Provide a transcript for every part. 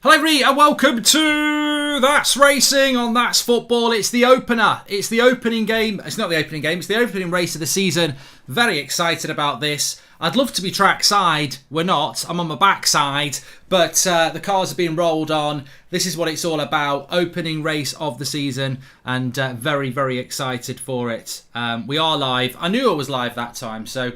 Hello everybody and welcome to That's Racing on That's Football. It's the opener. It's the opening game. It's not the opening game. It's the opening race of the season. Very excited about this. I'd love to be trackside. We're not. I'm on my backside. But the cars are being rolled on. This is what it's all about. Opening race of the season. And very, very excited for it. We are live. I knew I was live that time. So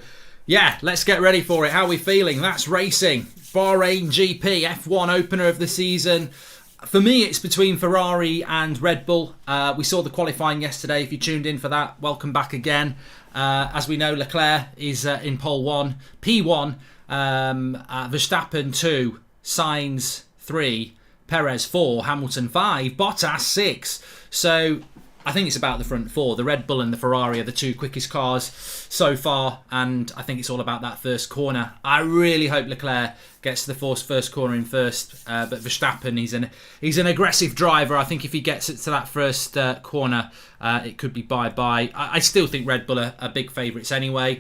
yeah, let's get ready for it. How are we feeling? That's Racing. Bahrain GP, F1 opener of the season. For me, it's between Ferrari and Red Bull. We saw the qualifying yesterday. If you tuned in for that, welcome back again. As we know, Leclerc is in pole 1, P1, Verstappen 2, Sainz 3, Perez 4, Hamilton 5, Bottas 6. So I think it's about the front four. The Red Bull and the Ferrari are the two quickest cars so far, and I think it's all about that first corner. I really hope Leclerc gets to the first corner in first, but Verstappen, he's an aggressive driver. I think if he gets it to that first corner, it could be bye-bye. I still think Red Bull are big favourites anyway.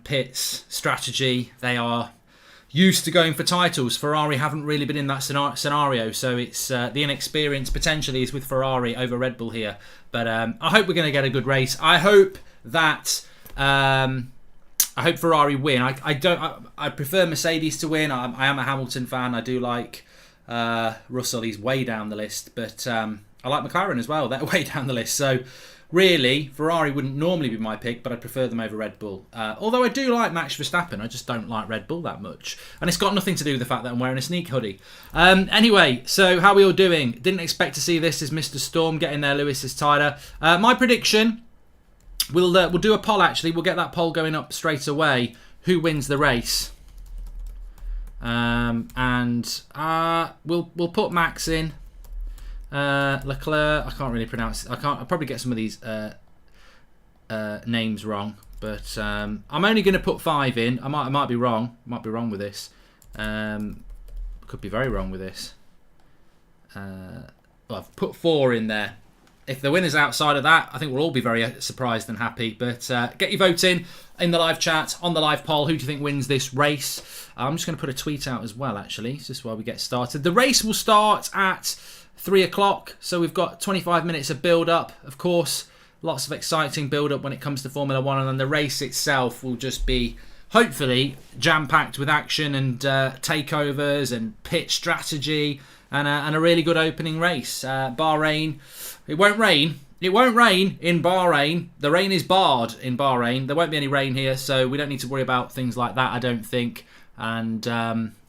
Pits, strategy, they are used to going for titles. Ferrari haven't really been in that scenario, so it's the inexperience potentially is with Ferrari over Red Bull here. But I hope we're going to get a good race. I hope that I hope Ferrari win. I prefer Mercedes to win. I am a Hamilton fan. I do like Russell. He's way down the list, but I like McLaren as well. They're way down the list. So really, Ferrari wouldn't normally be my pick, but I prefer them over Red Bull. Although I do like Max Verstappen, I just don't like Red Bull that much. And it's got nothing to do with the fact that I'm wearing a sneak hoodie. Anyway, so how are we all doing? Didn't expect to see this as Mr. Storm getting there. Lewis is tighter. My prediction, we'll do a poll actually. We'll get that poll going up straight away. Who wins the race? And we'll put Max in. Leclerc, I can't really pronounce it. I'll probably get some of these names wrong, but I'm only going to put 5 in. I might be wrong. Might be wrong with this. Could be very wrong with this. Well, I've put 4 in there. If the winner's outside of that, I think we'll all be very surprised and happy. But get your vote in the live chat, on the live poll. Who do you think wins this race? I'm just going to put a tweet out as well, actually, just while we get started. The race will start at 3 o'clock, so we've got 25 minutes of build-up. Of course, lots of exciting build-up when it comes to Formula 1, and then the race itself will just be, hopefully, jam-packed with action and takeovers and pit strategy and a really good opening race. Bahrain, it won't rain. It won't rain in Bahrain. The rain is barred in Bahrain. There won't be any rain here, so we don't need to worry about things like that, I don't think. And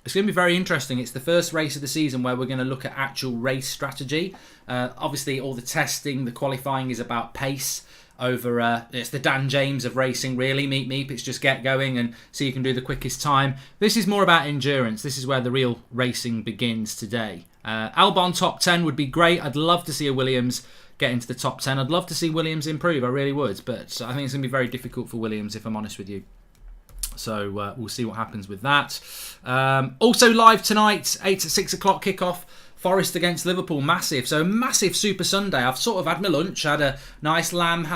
it's going to be very interesting. It's the first race of the season where we're going to look at actual race strategy. Obviously, all the testing, the qualifying is about pace. It's the Dan James of racing, really. Meep meep. It's just get going and see who can do the quickest time. This is more about endurance. This is where the real racing begins today. Albon top 10 would be great. I'd love to see a Williams get into the top 10. I'd love to see Williams improve. I really would. But I think it's going to be very difficult for Williams, if I'm honest with you. So we'll see what happens with that. Also live tonight, 6 o'clock kickoff. Forest against Liverpool, massive. So massive Super Sunday. I've sort of had my lunch, had a nice lamb no,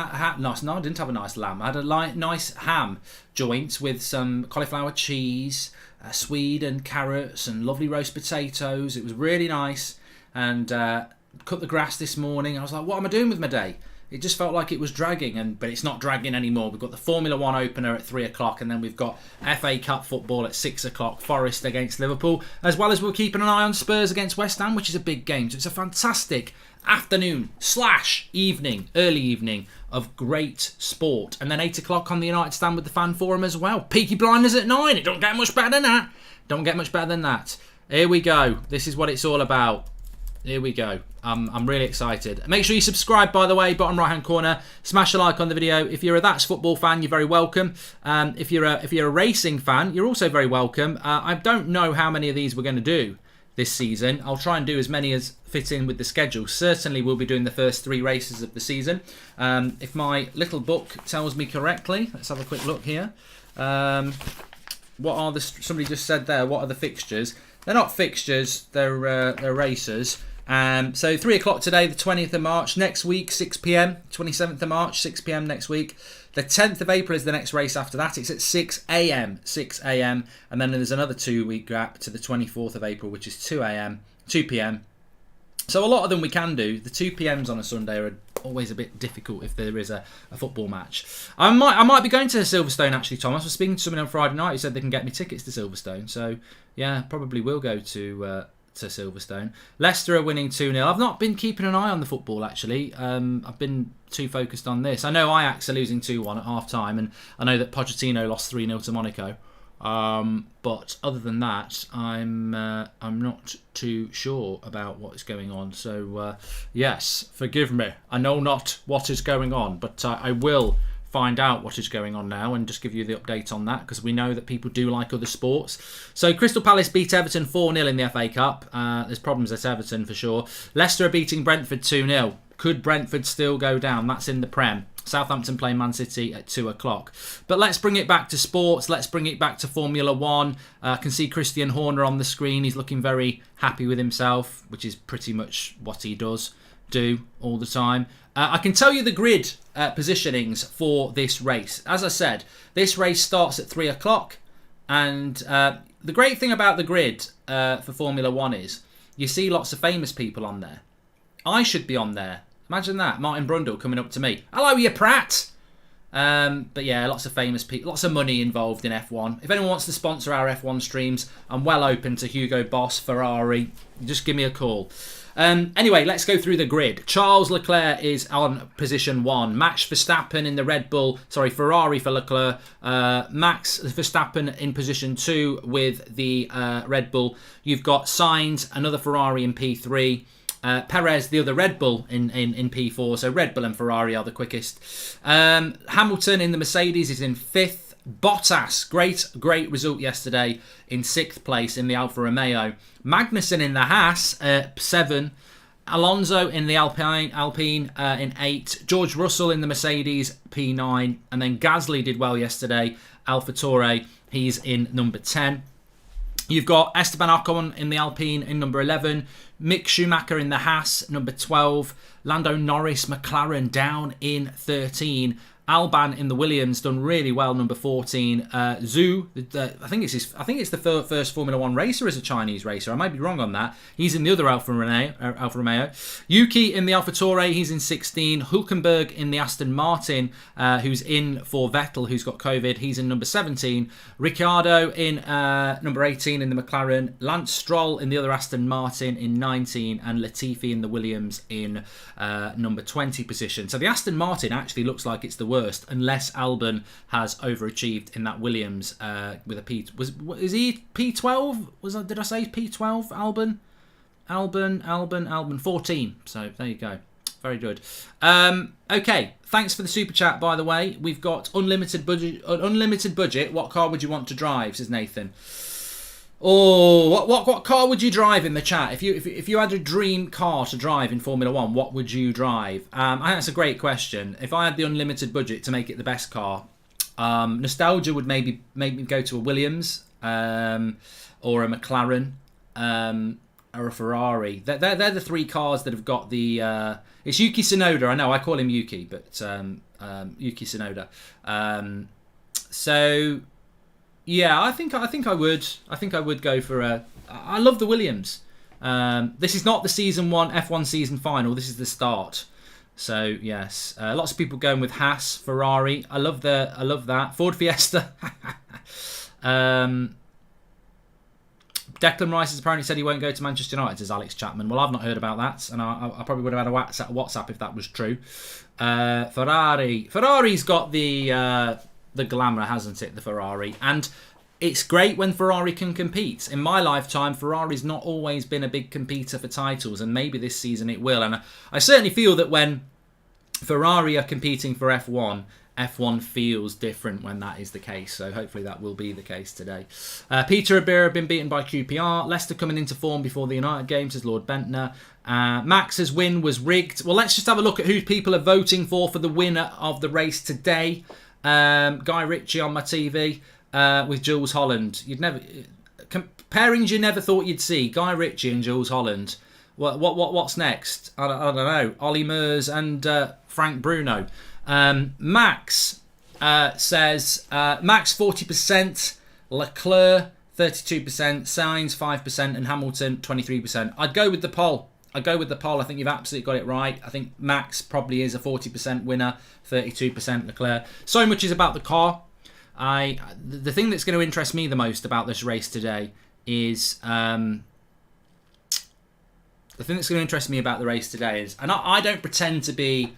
I didn't have a nice lamb. I had a nice ham joint with some cauliflower cheese, swede and carrots and lovely roast potatoes. It was really nice. And cut the grass this morning. I was like, what am I doing with my day? It just felt like it was dragging, but it's not dragging anymore. We've got the Formula 1 opener at 3 o'clock, and then we've got FA Cup football at 6 o'clock, Forest against Liverpool, as well as we're keeping an eye on Spurs against West Ham, which is a big game. So it's a fantastic afternoon / evening, early evening of great sport. And then 8 o'clock on the United Stand with the Fan Forum as well. Peaky Blinders at 9. It don't get much better than that. Don't get much better than that. Here we go. This is what it's all about. Here we go. I'm really excited. Make sure you subscribe, by the way, bottom right hand corner. Smash a like on the video. If you're a That's Football fan, you're very welcome. If you're a racing fan, you're also very welcome. I don't know how many of these we're going to do this season. I'll try and do as many as fit in with the schedule. Certainly we'll be doing the first 3 races of the season. If my little book tells me correctly, let's have a quick look here. What are somebody just said there, what are the fixtures? They're not fixtures, they're races. So 3 o'clock today, the 20th of March. Next week, 6 p.m. 27th of March, 6 p.m. next week. The 10th of April is the next race after that. It's at 6 a.m. 6 a.m. And then there's another 2-week gap to the 24th of April, which is 2 a.m. 2 p.m. So a lot of them we can do. The 2 p.m.s on a Sunday are always a bit difficult if there is a football match. I might be going to Silverstone actually, Thomas. I was speaking to someone on Friday night who said they can get me tickets to Silverstone. So yeah, probably will go to Silverstone. Leicester are winning 2-0. I've not been keeping an eye on the football actually. I've been too focused on this. I know Ajax are losing 2-1 at half time, and I know that Pochettino lost 3-0 to Monaco. But other than that, I'm not too sure about what is going on. So yes, forgive me. I know not what is going on, but I will find out what is going on now and just give you the update on that, because we know that people do like other sports. So Crystal Palace beat Everton 4-0 in the FA Cup. There's problems at Everton for sure. Leicester are beating Brentford 2-0. Could Brentford still go down? That's in the Prem. Southampton play Man City at 2 o'clock. But let's bring it back to sports. Let's bring it back to Formula 1. I can see Christian Horner on the screen. He's looking very happy with himself, which is pretty much what he does do all the time. I can tell you the grid positionings for this race. As I said, this race starts at 3 o'clock. And the great thing about the grid for Formula 1 is you see lots of famous people on there. I should be on there. Imagine that, Martin Brundle coming up to me. Hello, you prat! But yeah, lots of famous people, lots of money involved in F1. If anyone wants to sponsor our F1 streams, I'm well open to Hugo Boss, Ferrari. Just give me a call. Anyway, let's go through the grid. Charles Leclerc is on position 1. Max Verstappen in the Ferrari for Leclerc. Max Verstappen in position 2 with the Red Bull. You've got Sainz, another Ferrari in P3. Perez, the other Red Bull in P4, so Red Bull and Ferrari are the quickest. Hamilton in the Mercedes is in 5th. Bottas, great result yesterday, in 6th place in the Alfa Romeo. Magnussen in the Haas, 7. Alonso in the Alpine in 8. George Russell in the Mercedes, P9. And then Gasly did well yesterday, AlphaTauri, he's in number 10. You've got Esteban Ocon in the Alpine in number 11. Mick Schumacher in the Haas, number 12. Lando Norris, McLaren, down in 13. Alban in the Williams, done really well, number 14. Zhu, I think it's the first Formula 1 racer as a Chinese racer. I might be wrong on that. He's in the other Alfa Romeo. Yuki in the AlphaTauri, he's in 16. Hülkenberg in the Aston Martin, who's in for Vettel, who's got COVID. He's in number 17. Ricciardo in number 18 in the McLaren. Lance Stroll in the other Aston Martin in 19. And Latifi in the Williams in number 20 position. So the Aston Martin actually looks like it's the worst, unless Albon has overachieved in that Williams with a P. Is he P12? Did I say P12? Albon 14. So there you go. Very good. Okay, thanks for the super chat. By the way, we've got unlimited budget. What car would you want to drive? Says Nathan. Oh, what car would you drive in the chat? If you had a dream car to drive in Formula 1, what would you drive? I think that's a great question. If I had the unlimited budget to make it the best car, nostalgia would maybe make me go to a Williams or a McLaren or a Ferrari. They're the 3 cars that have got the... it's Yuki Tsunoda. I know, I call him Yuki, but Yuki Tsunoda. So... yeah, I think I would go for a... I love the Williams. This is not the season 1 F1 season final. This is the start. So yes, lots of people going with Haas, Ferrari. I love that Ford Fiesta. Declan Rice has apparently said he won't go to Manchester United, says Alex Chapman. Well, I've not heard about that, and I probably would have had a WhatsApp if that was true. Ferrari's got the glamour, hasn't it, the Ferrari? And it's great when Ferrari can compete. In my lifetime, Ferrari's not always been a big competitor for titles, and maybe this season it will. And I certainly feel that when Ferrari are competing for F1, F1 feels different when that is the case. So hopefully that will be the case today. Peter Abir have been beaten by QPR. Leicester coming into form before the United game, says Lord Bentner. Max's win was rigged. Well, let's just have a look at who people are voting for the winner of the race today. Guy Ritchie on my TV with Jules Holland. You'd never pairings you never thought you'd see. Guy Ritchie and Jules Holland. What's next? I don't know. Ollie Murs and Frank Bruno. Max says Max 40%, Leclerc 32%, Sainz 5%, and Hamilton 23%. I'd go with the poll. I think you've absolutely got it right. I think Max probably is a 40% winner, 32% Leclerc. So much is about the car. The thing that's going to interest me the most about this race today is and I don't pretend to be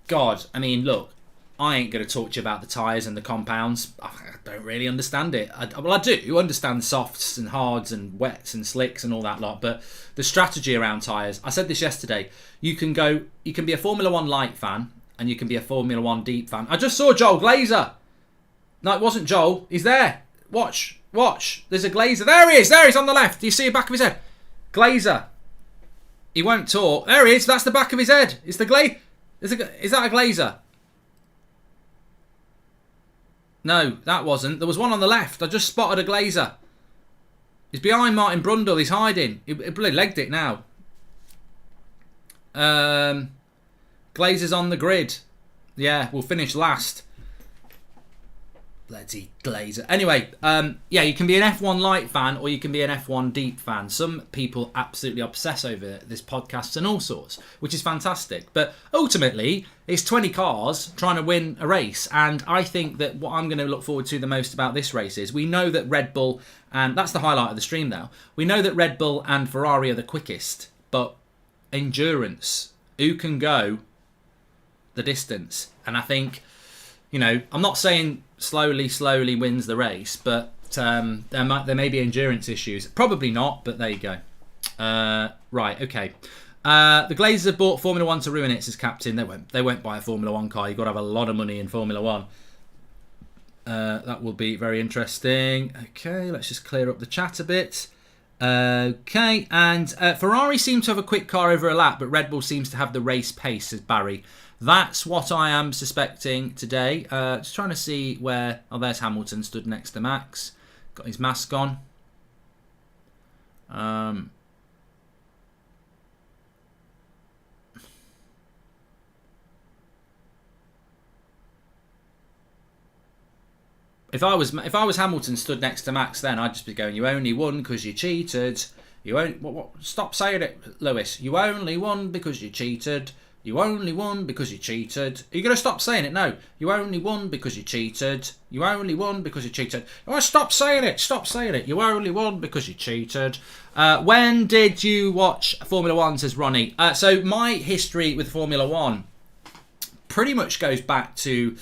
God. I mean, look, I ain't going to talk to you about the tyres and the compounds. I don't really understand it. I do understand softs and hards and wets and slicks and all that lot, but the strategy around tyres, I said this yesterday, you can be a Formula 1 light fan and you can be a Formula 1 deep fan. I just saw Joel Glazer. No, it wasn't Joel. He's there. Watch. There's a Glazer. There he is. There he's on the left. Do you see the back of his head? Glazer. He won't talk. There he is. That's the back of his head. It's the Is that a Glazer? No, that wasn't. There was one on the left. I just spotted a Glazer. He's behind Martin Brundle. He's hiding. He bloody legged it now. Glazer's on the grid. Yeah, we'll finish last. Bloody Glazer. Anyway, yeah, you can be an F1 light fan or you can be an F1 deep fan. Some people absolutely obsess over this podcast and all sorts, which is fantastic. But ultimately, it's 20 cars trying to win a race. And I think that what I'm going to look forward to the most about this race is we know that Red Bull, and that's the highlight of the stream now, we know that Red Bull and Ferrari are the quickest, but endurance, who can go the distance? And I think, you know, I'm not saying slowly wins the race, but there may be endurance issues. Probably not, but there you go. Right, okay. The Glazers have bought Formula 1 to ruin it, says Captain. They won't buy a Formula 1 car. You've got to have a lot of money in Formula 1. That will be very interesting. Okay, let's just clear up the chat a bit. Okay, and Ferrari seem to have a quick car over a lap, but Red Bull seems to have the race pace, says Barry. That's what I am suspecting today. Just trying to see where... Oh, there's Hamilton stood next to Max. Got his mask on. If I was Hamilton stood next to Max, then I'd just be going, "You only won because you cheated. You only stop saying it, Lewis. You only won because you cheated. You only won because you cheated." Are you going to stop saying it? No. You only won because you cheated. You only won because you cheated. Oh, stop saying it. Stop saying it. You only won because you cheated. When did you watch Formula 1, says Ronnie? So my history with Formula 1 pretty much goes back to...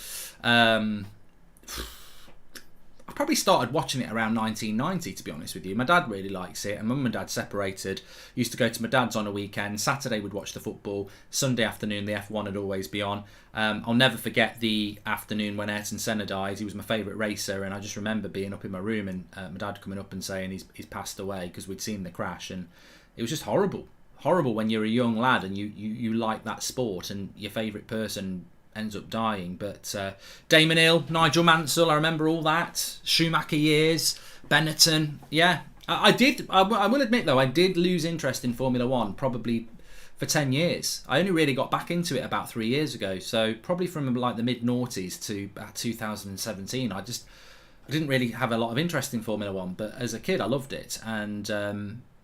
I probably started watching it around 1990, to be honest with you. My dad really likes it, and Mum and Dad separated. Used to go to my dad's on a weekend. Saturday we'd watch the football. Sunday afternoon the F1 would always be on. I'll never forget the afternoon when Ayrton Senna died. He was my favourite racer, and I just remember being up in my room and my dad coming up and saying he's passed away because we'd seen the crash, and it was just horrible. Horrible when you're a young lad and you like that sport and your favourite person ends up dying. But Damon Hill, Nigel Mansell, I remember all that. Schumacher years, Benetton. Yeah, I did. I will admit, though, I did lose interest in Formula 1 probably for 10 years. I only really got back into it about 3 years ago. So probably from like the mid-noughties to about 2017. I didn't really have a lot of interest in Formula 1. But as a kid, I loved it. And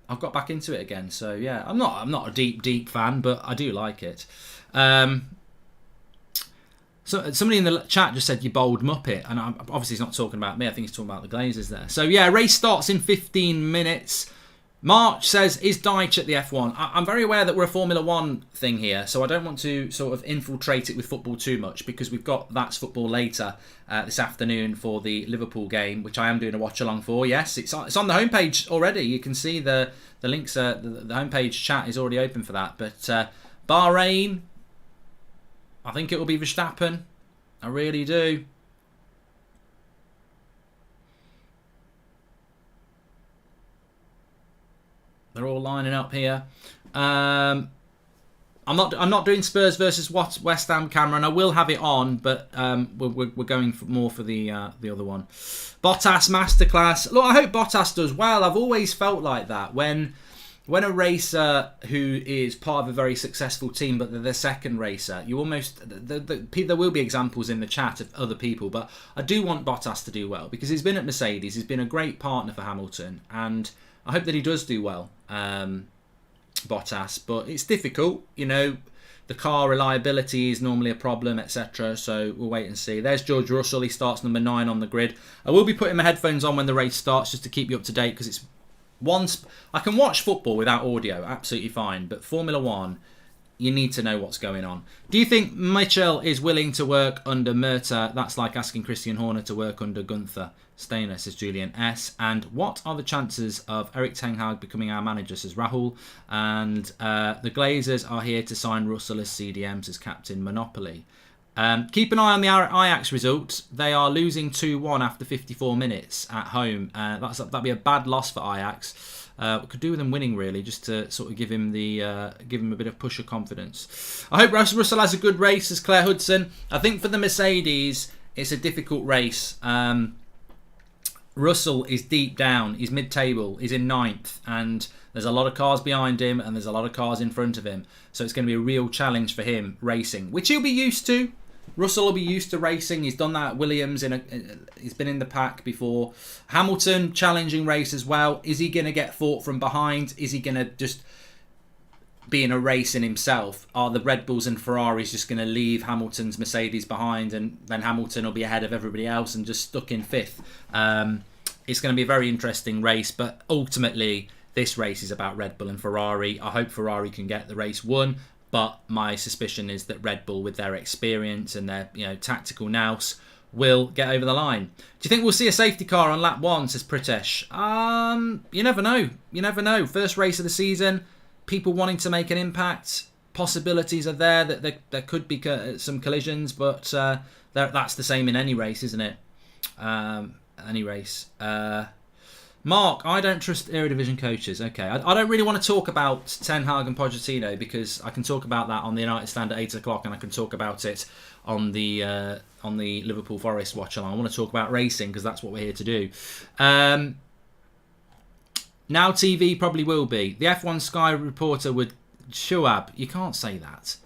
I've got back into it again. So yeah, I'm not a deep fan, but I do like it. So somebody in the chat just said you bold muppet, and obviously he's not talking about me. I think he's talking about the Glazers there. So yeah, race starts in 15 minutes. March says, is Deitch at the F1? I'm very aware that we're a Formula 1 thing here, so I don't want to sort of infiltrate it with football too much, because we've got That's Football later this afternoon for the Liverpool game, which I am doing a watch-along for. Yes, it's on the homepage already. You can see the links. The homepage chat is already open for that. But Bahrain... I think it will be Verstappen. I really do. They're all lining up here. I'm not doing Spurs versus West Ham, Cameron. I will have it on, but we're going more for the other one. Bottas masterclass. Look, I hope Bottas does well. I've always felt like that when when a racer who is part of a very successful team, but they're the second racer, you almost there will be examples in the chat of other people, but I do want Bottas to do well because he's been at Mercedes, he's been a great partner for Hamilton, and I hope that he does do well, Bottas. But it's difficult, you know. The car reliability is normally a problem, etc. So we'll wait and see. There's George Russell. He starts number 9 on the grid. I will be putting my headphones on when the race starts just to keep you up to date because it's I can watch football without audio, absolutely fine. But Formula 1, you need to know what's going on. Do you think Mitchell is willing to work under Murta? That's like asking Christian Horner to work under Gunther Steiner, says Julian S. And what are the chances of Eric Ten Hag becoming our manager, says Rahul? And the Glazers are here to sign Russell as CDM, says Captain Monopoly. Keep an eye on the Ajax results. They are losing 2-1 after 54 minutes at home. That'd be a bad loss for Ajax. We could do with him winning, really, just to sort of give him a bit of push of confidence. I hope Russell has a good race, says Claire Hudson. I think for the Mercedes, it's a difficult race. Russell is deep down, he's mid-table, he's in 9th, and there's a lot of cars behind him and there's a lot of cars in front of him. So it's going to be a real challenge for him racing, which he'll be used to. Russell will be used to racing. He's done that at Williams. He's been in the pack before. Hamilton, challenging race as well. Is he going to get fought from behind? Is he going to just be in a race in himself? Are the Red Bulls and Ferraris just going to leave Hamilton's Mercedes behind, and then Hamilton will be ahead of everybody else and just stuck in 5th? It's going to be a very interesting race, but ultimately this race is about Red Bull and Ferrari. I hope Ferrari can get the race won, but my suspicion is that Red Bull, with their experience and their tactical nous, will get over the line. Do you think we'll see a safety car on lap 1, says Pritesh? You never know. You never know. First race of the season, people wanting to make an impact. Possibilities are there that there could be some collisions, but that's the same in any race, isn't it? Any race. Mark, I don't trust Eredivisie coaches. Okay, I don't really want to talk about Ten Hag and Pochettino because I can talk about that on the United Stand at 8 o'clock, and I can talk about it on the Liverpool Forest Watchalong. I want to talk about racing because that's what we're here to do. Now TV probably will be. The F1 Sky reporter would Shuab. You can't say that.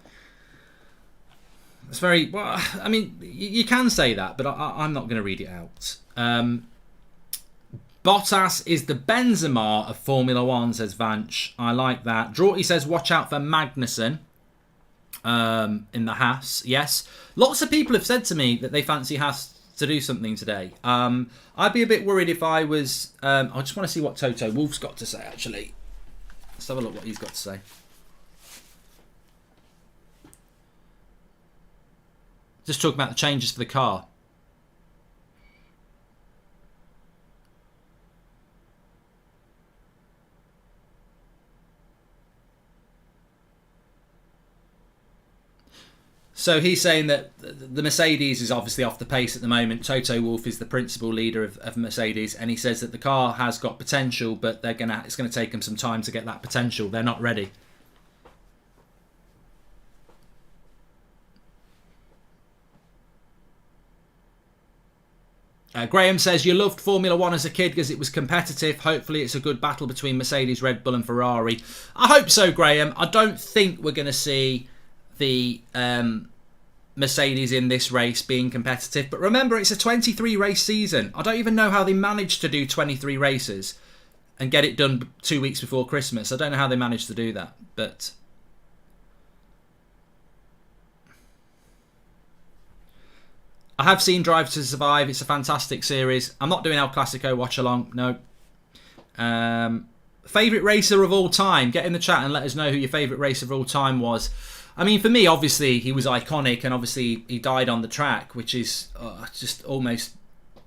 It's very well. I mean, you can say that, but I'm not going to read it out. Bottas is the Benzema of Formula 1, says Vanch. I like that. Draughty says, watch out for Magnussen in the Haas. Yes. Lots of people have said to me that they fancy Haas to do something today. I'd be a bit worried if I was... I just want to see what Toto Wolff's got to say, actually. Let's have a look what he's got to say. Just talking about the changes for the car. So he's saying that the Mercedes is obviously off the pace at the moment. Toto Wolff is the principal leader of Mercedes, and he says that the car has got potential, but it's going to take them some time to get that potential. They're not ready. Graham says, you loved Formula 1 as a kid because it was competitive. Hopefully it's a good battle between Mercedes, Red Bull and Ferrari. I hope so, Graham. I don't think we're going to see the Mercedes in this race being competitive. But remember, it's a 23 race season. I don't even know how they managed to do 23 races and get it done 2 weeks before Christmas. I don't know how they managed to do that. But I have seen Drive to Survive. It's a fantastic series. I'm not doing El Clasico watch along. No. Favourite racer of all time? Get in the chat and let us know who your favourite racer of all time was. I mean, for me, obviously, he was iconic, and obviously he died on the track, which is just almost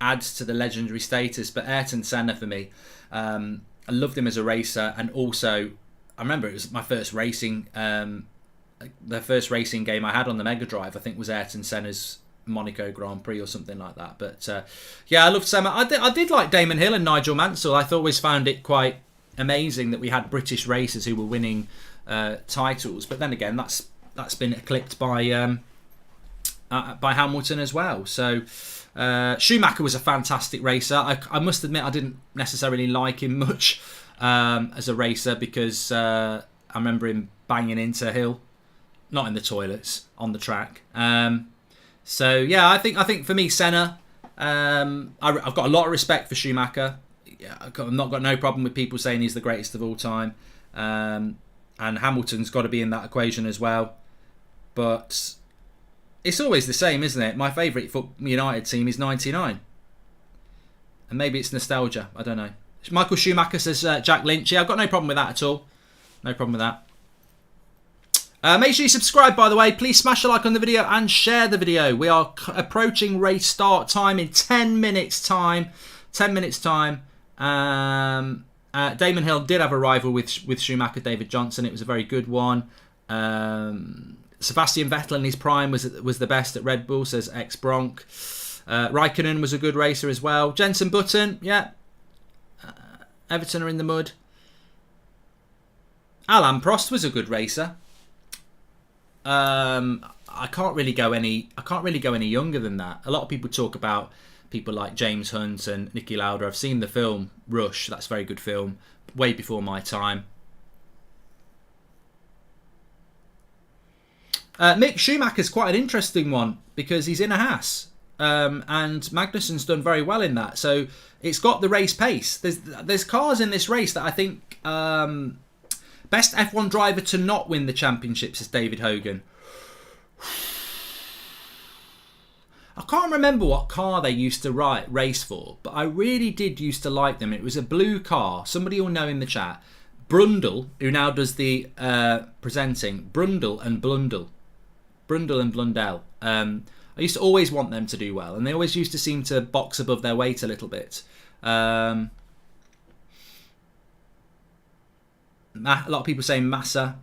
adds to the legendary status. But Ayrton Senna for me. I loved him as a racer, and also, I remember it was my first racing, the first racing game I had on the Mega Drive, I think was Ayrton Senna's Monaco Grand Prix or something like that. But yeah, I loved Senna. I did like Damon Hill and Nigel Mansell. I always found it quite amazing that we had British racers who were winning titles. But then again, that's been eclipsed by Hamilton as well. So Schumacher was a fantastic racer. I must admit I didn't necessarily like him much as a racer because I remember him banging into Hill, not in the toilets, on the track. So yeah, I think for me, Senna. I've got a lot of respect for Schumacher. I've not got no problem with people saying he's the greatest of all time. And Hamilton's got to be in that equation as well. But it's always the same, isn't it? My favourite United team is 99. And maybe it's nostalgia. I don't know. Michael Schumacher says Jack Lynch. Yeah, I've got no problem with that at all. No problem with that. Make sure you subscribe, by the way. Please smash a like on the video and share the video. We are approaching race start time in 10 minutes time. 10 minutes time. Damon Hill did have a rival with Schumacher, David Johnson. It was a very good one. Sebastian Vettel in his prime was the best at Red Bull, says ex-Bronc. Raikkonen was a good racer as well. Jenson Button, yeah. Everton are in the mud. Alain Prost was a good racer. I can't really go any younger than that. A lot of people talk about people like James Hunt and Niki Lauda. I've seen the film Rush. That's a very good film. Way before my time. Mick Schumacher's quite an interesting one because he's in a Haas. And Magnussen's done very well in that. So it's got the race pace. There's cars in this race that I think best F1 driver to not win the championships is David Hogan. I can't remember what car they used to race for, but I really did used to like them. It was a blue car. Somebody will know in the chat. Brundle, who now does the presenting. Brundle and Blundell. I used to always want them to do well, and they always used to seem to box above their weight a little bit. A lot of people saying Massa.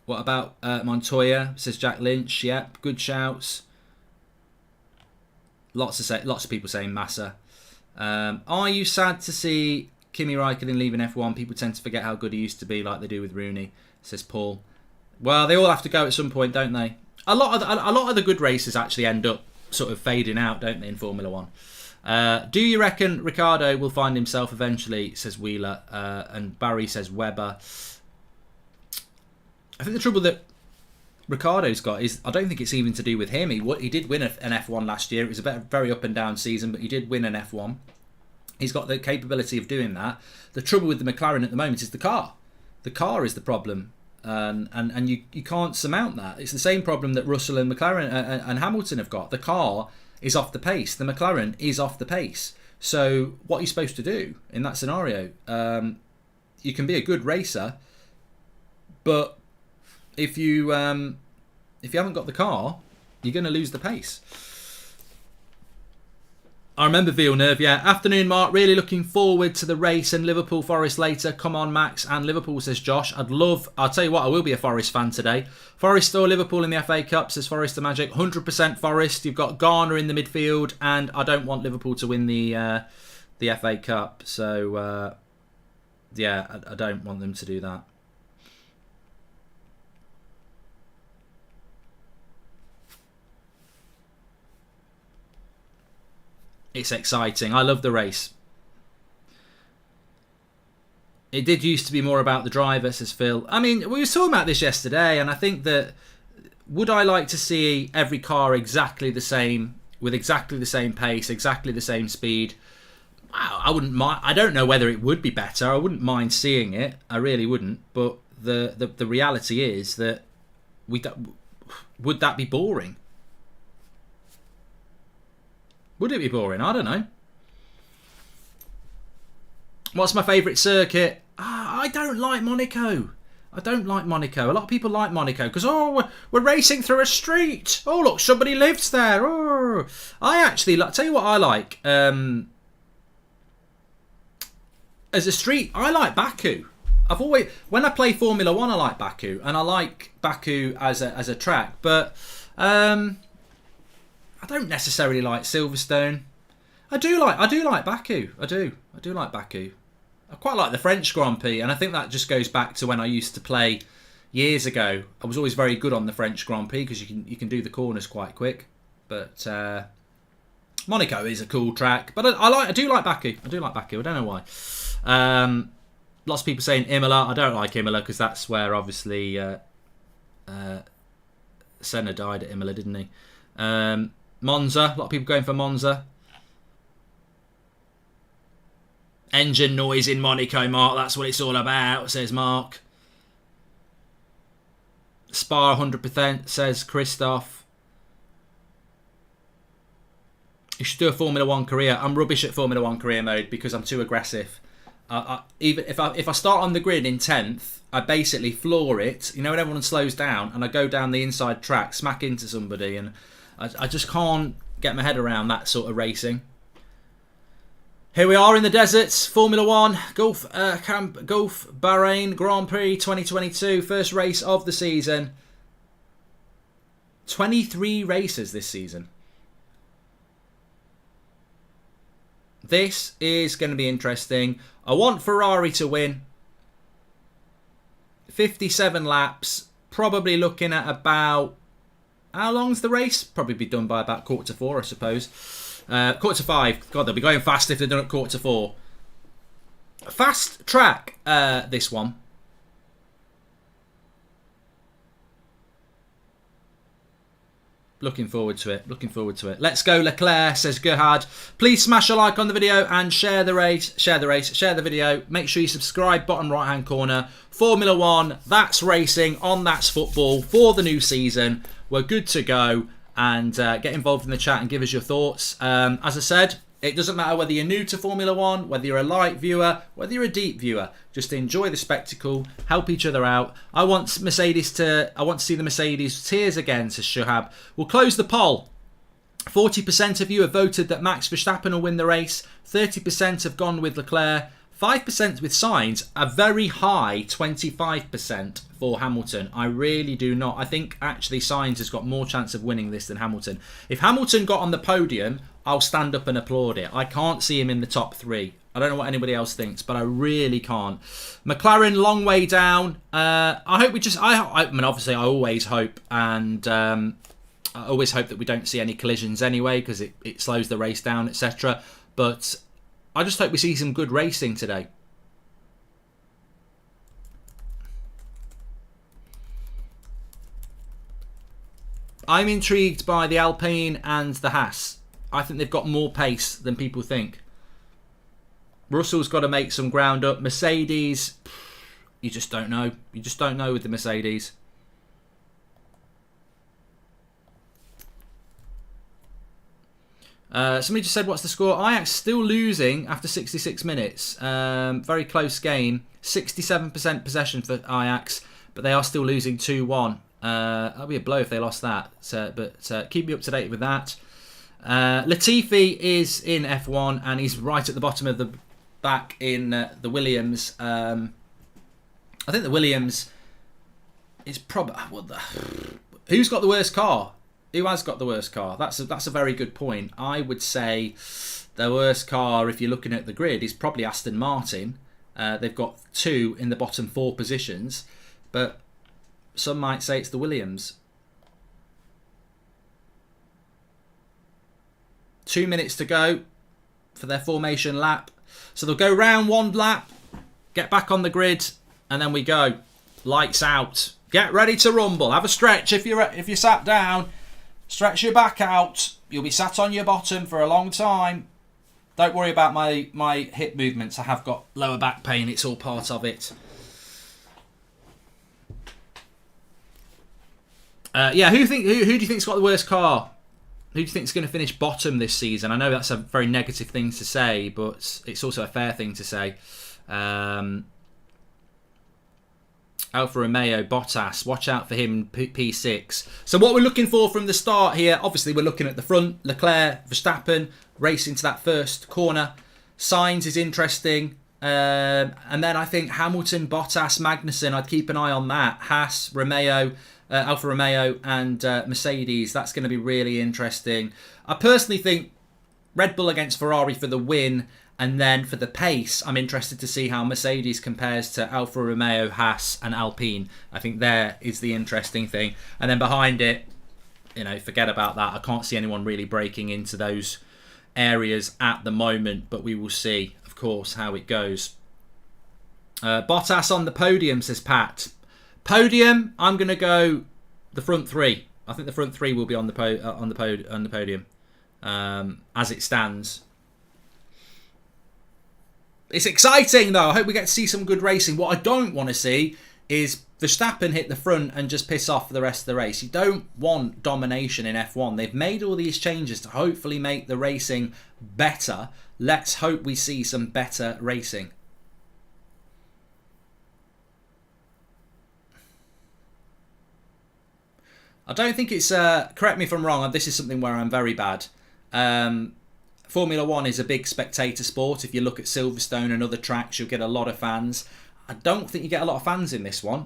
What about Montoya? Says Jack Lynch. Yep, good shouts. Lots of people saying Massa. Are you sad to see Kimi Raikkonen leaving F1? People tend to forget how good he used to be, like they do with Rooney. Says Paul. Well, they all have to go at some point, don't they? A lot of the good races actually end up sort of fading out, don't they, in Formula One? Do you reckon Ricciardo will find himself eventually? Says Wheeler, and Barry says Webber. I think the trouble that Ricciardo's got is I don't think it's even to do with him. He did win an F1 last year. It was a very up and down season, but he did win an F1. He's got the capability of doing that. The trouble with the McLaren at the moment is the car. The car is the problem. And you can't surmount that. It's the same problem that Russell and McLaren and Hamilton have got. The car is off the pace. The McLaren is off the pace. So what are you supposed to do in that scenario? You can be a good racer, but if you haven't got the car, you're going to lose the pace. I remember Villeneuve, yeah. Afternoon, Mark. Really looking forward to the race and Liverpool Forest later. Come on, Max. And Liverpool, says Josh. I'll tell you what, I will be a Forest fan today. Forest or Liverpool in the FA Cup, says Forest the Magic. 100% Forest. You've got Garner in the midfield, and I don't want Liverpool to win the FA Cup. So, yeah, I don't want them to do that. It's exciting. I love the race. It did used to be more about the driver, says Phil. I mean, we were talking about this yesterday, and I think that would I like to see every car exactly the same, with exactly the same pace, exactly the same speed? I wouldn't mind. I don't know whether it would be better. I wouldn't mind seeing it. I really wouldn't. But the reality is that would that be boring? Would it be boring? I don't know. What's my favourite circuit? I don't like Monaco. I don't like Monaco. A lot of people like Monaco because, we're racing through a street. Oh, look, somebody lives there. Oh, I actually like. Tell you what I like. As a street, I like Baku. When I play Formula One, I like Baku, and I like Baku as a track. But I don't necessarily like Silverstone. I do like Baku. I do like Baku. I quite like the French Grand Prix, and I think that just goes back to when I used to play years ago. I was always very good on the French Grand Prix because you can do the corners quite quick. But Monaco is a cool track, but I do like Baku. I don't know why. Lots of people saying Imola. I don't like Imola because that's where obviously Senna died at Imola, didn't he? Monza. A lot of people going for Monza. Engine noise in Monaco, Mark. That's what it's all about, says Mark. Spa 100%, says Christoph. You should do a Formula 1 career. I'm rubbish at Formula 1 career mode because I'm too aggressive. Even if I start on the grid in 10th, I basically floor it. You know, when everyone slows down and I go down the inside track, smack into somebody, and I just can't get my head around that sort of racing. Here we are in the deserts, Formula 1, Gulf Bahrain Grand Prix 2022, first race of the season. 23 races this season. This is going to be interesting. I want Ferrari to win. 57 laps, probably looking at about... How long's the race? Probably be done by about 3:45, I suppose. 5:45. God, they'll be going fast if they're done at 4:45. Fast track, this one. Looking forward to it. Let's go, Leclerc, says Gerhard. Please smash a like on the video and share the video. Make sure you subscribe, bottom right-hand corner. Formula 1, that's racing, on that's football for the new season. We're good to go. And get involved in the chat and give us your thoughts. As I said, it doesn't matter whether you're new to Formula 1, whether you're a light viewer, whether you're a deep viewer. Just enjoy the spectacle, help each other out. I want to see the Mercedes tears again, says Shahab. We'll close the poll. 40% of you have voted that Max Verstappen will win the race. 30% have gone with Leclerc. 5% with Sainz, a very high 25% for Hamilton. I really do not. I think actually Sainz has got more chance of winning this than Hamilton. If Hamilton got on the podium, I'll stand up and applaud it. I can't see him in the top 3. I don't know what anybody else thinks, but I really can't. McLaren, long way down. I hope we just... I mean, obviously, I always hope, and I always hope that we don't see any collisions anyway, because it slows the race down, etc. But I just hope we see some good racing today. I'm intrigued by the Alpine and the Haas. I think they've got more pace than people think. Russell's got to make some ground up. Mercedes, you just don't know. You just don't know with the Mercedes. Somebody just said, what's the score? Ajax still losing after 66 minutes. Very close game. 67% possession for Ajax, but they are still losing 2-1. That'll be a blow if they lost that. But keep me up to date with that. Latifi is in F1 and he's right at the bottom of the back in the Williams. I think the Williams is probably... Who's got the worst car? Who has got the worst car? That's a very good point. I would say the worst car, if you're looking at the grid, is probably Aston Martin. They've got 2 in the bottom 4 positions, but some might say it's the Williams. 2 minutes to go for their formation lap. So they'll go round 1 lap, get back on the grid, and then we go. Lights out. Get ready to rumble. Have a stretch if you're sat down. Stretch your back out. You'll be sat on your bottom for a long time. Don't worry about my hip movements. I have got lower back pain. It's all part of it. Yeah, who do you think's got the worst car? Who do you think's going to finish bottom this season? I know that's a very negative thing to say, but it's also a fair thing to say. Alfa Romeo, Bottas, watch out for him in P6. So what we're looking for from the start here, obviously we're looking at the front. Leclerc, Verstappen, racing to that first corner. Sainz is interesting. And then I think Hamilton, Bottas, Magnussen, I'd keep an eye on that. Haas, Romeo, Alfa Romeo and Mercedes, that's going to be really interesting. I personally think Red Bull against Ferrari for the win. And then for the pace, I'm interested to see how Mercedes compares to Alfa Romeo, Haas and Alpine. I think there is the interesting thing. And then behind it, forget about that. I can't see anyone really breaking into those areas at the moment, but we will see, of course, how it goes. Bottas on the podium, says Pat. Podium, I'm going to go the front three. I think the front three will be on the podium as it stands. It's exciting though. I hope we get to see some good racing. What I don't want to see is Verstappen hit the front and just piss off for the rest of the race. You don't want domination in F1. They've made all these changes to hopefully make the racing better. Let's hope we see some better racing. I don't think it's, correct me if I'm wrong, this is something where I'm very bad. Formula 1 is a big spectator sport. If you look at Silverstone and other tracks, you'll get a lot of fans. I don't think you get a lot of fans in this one.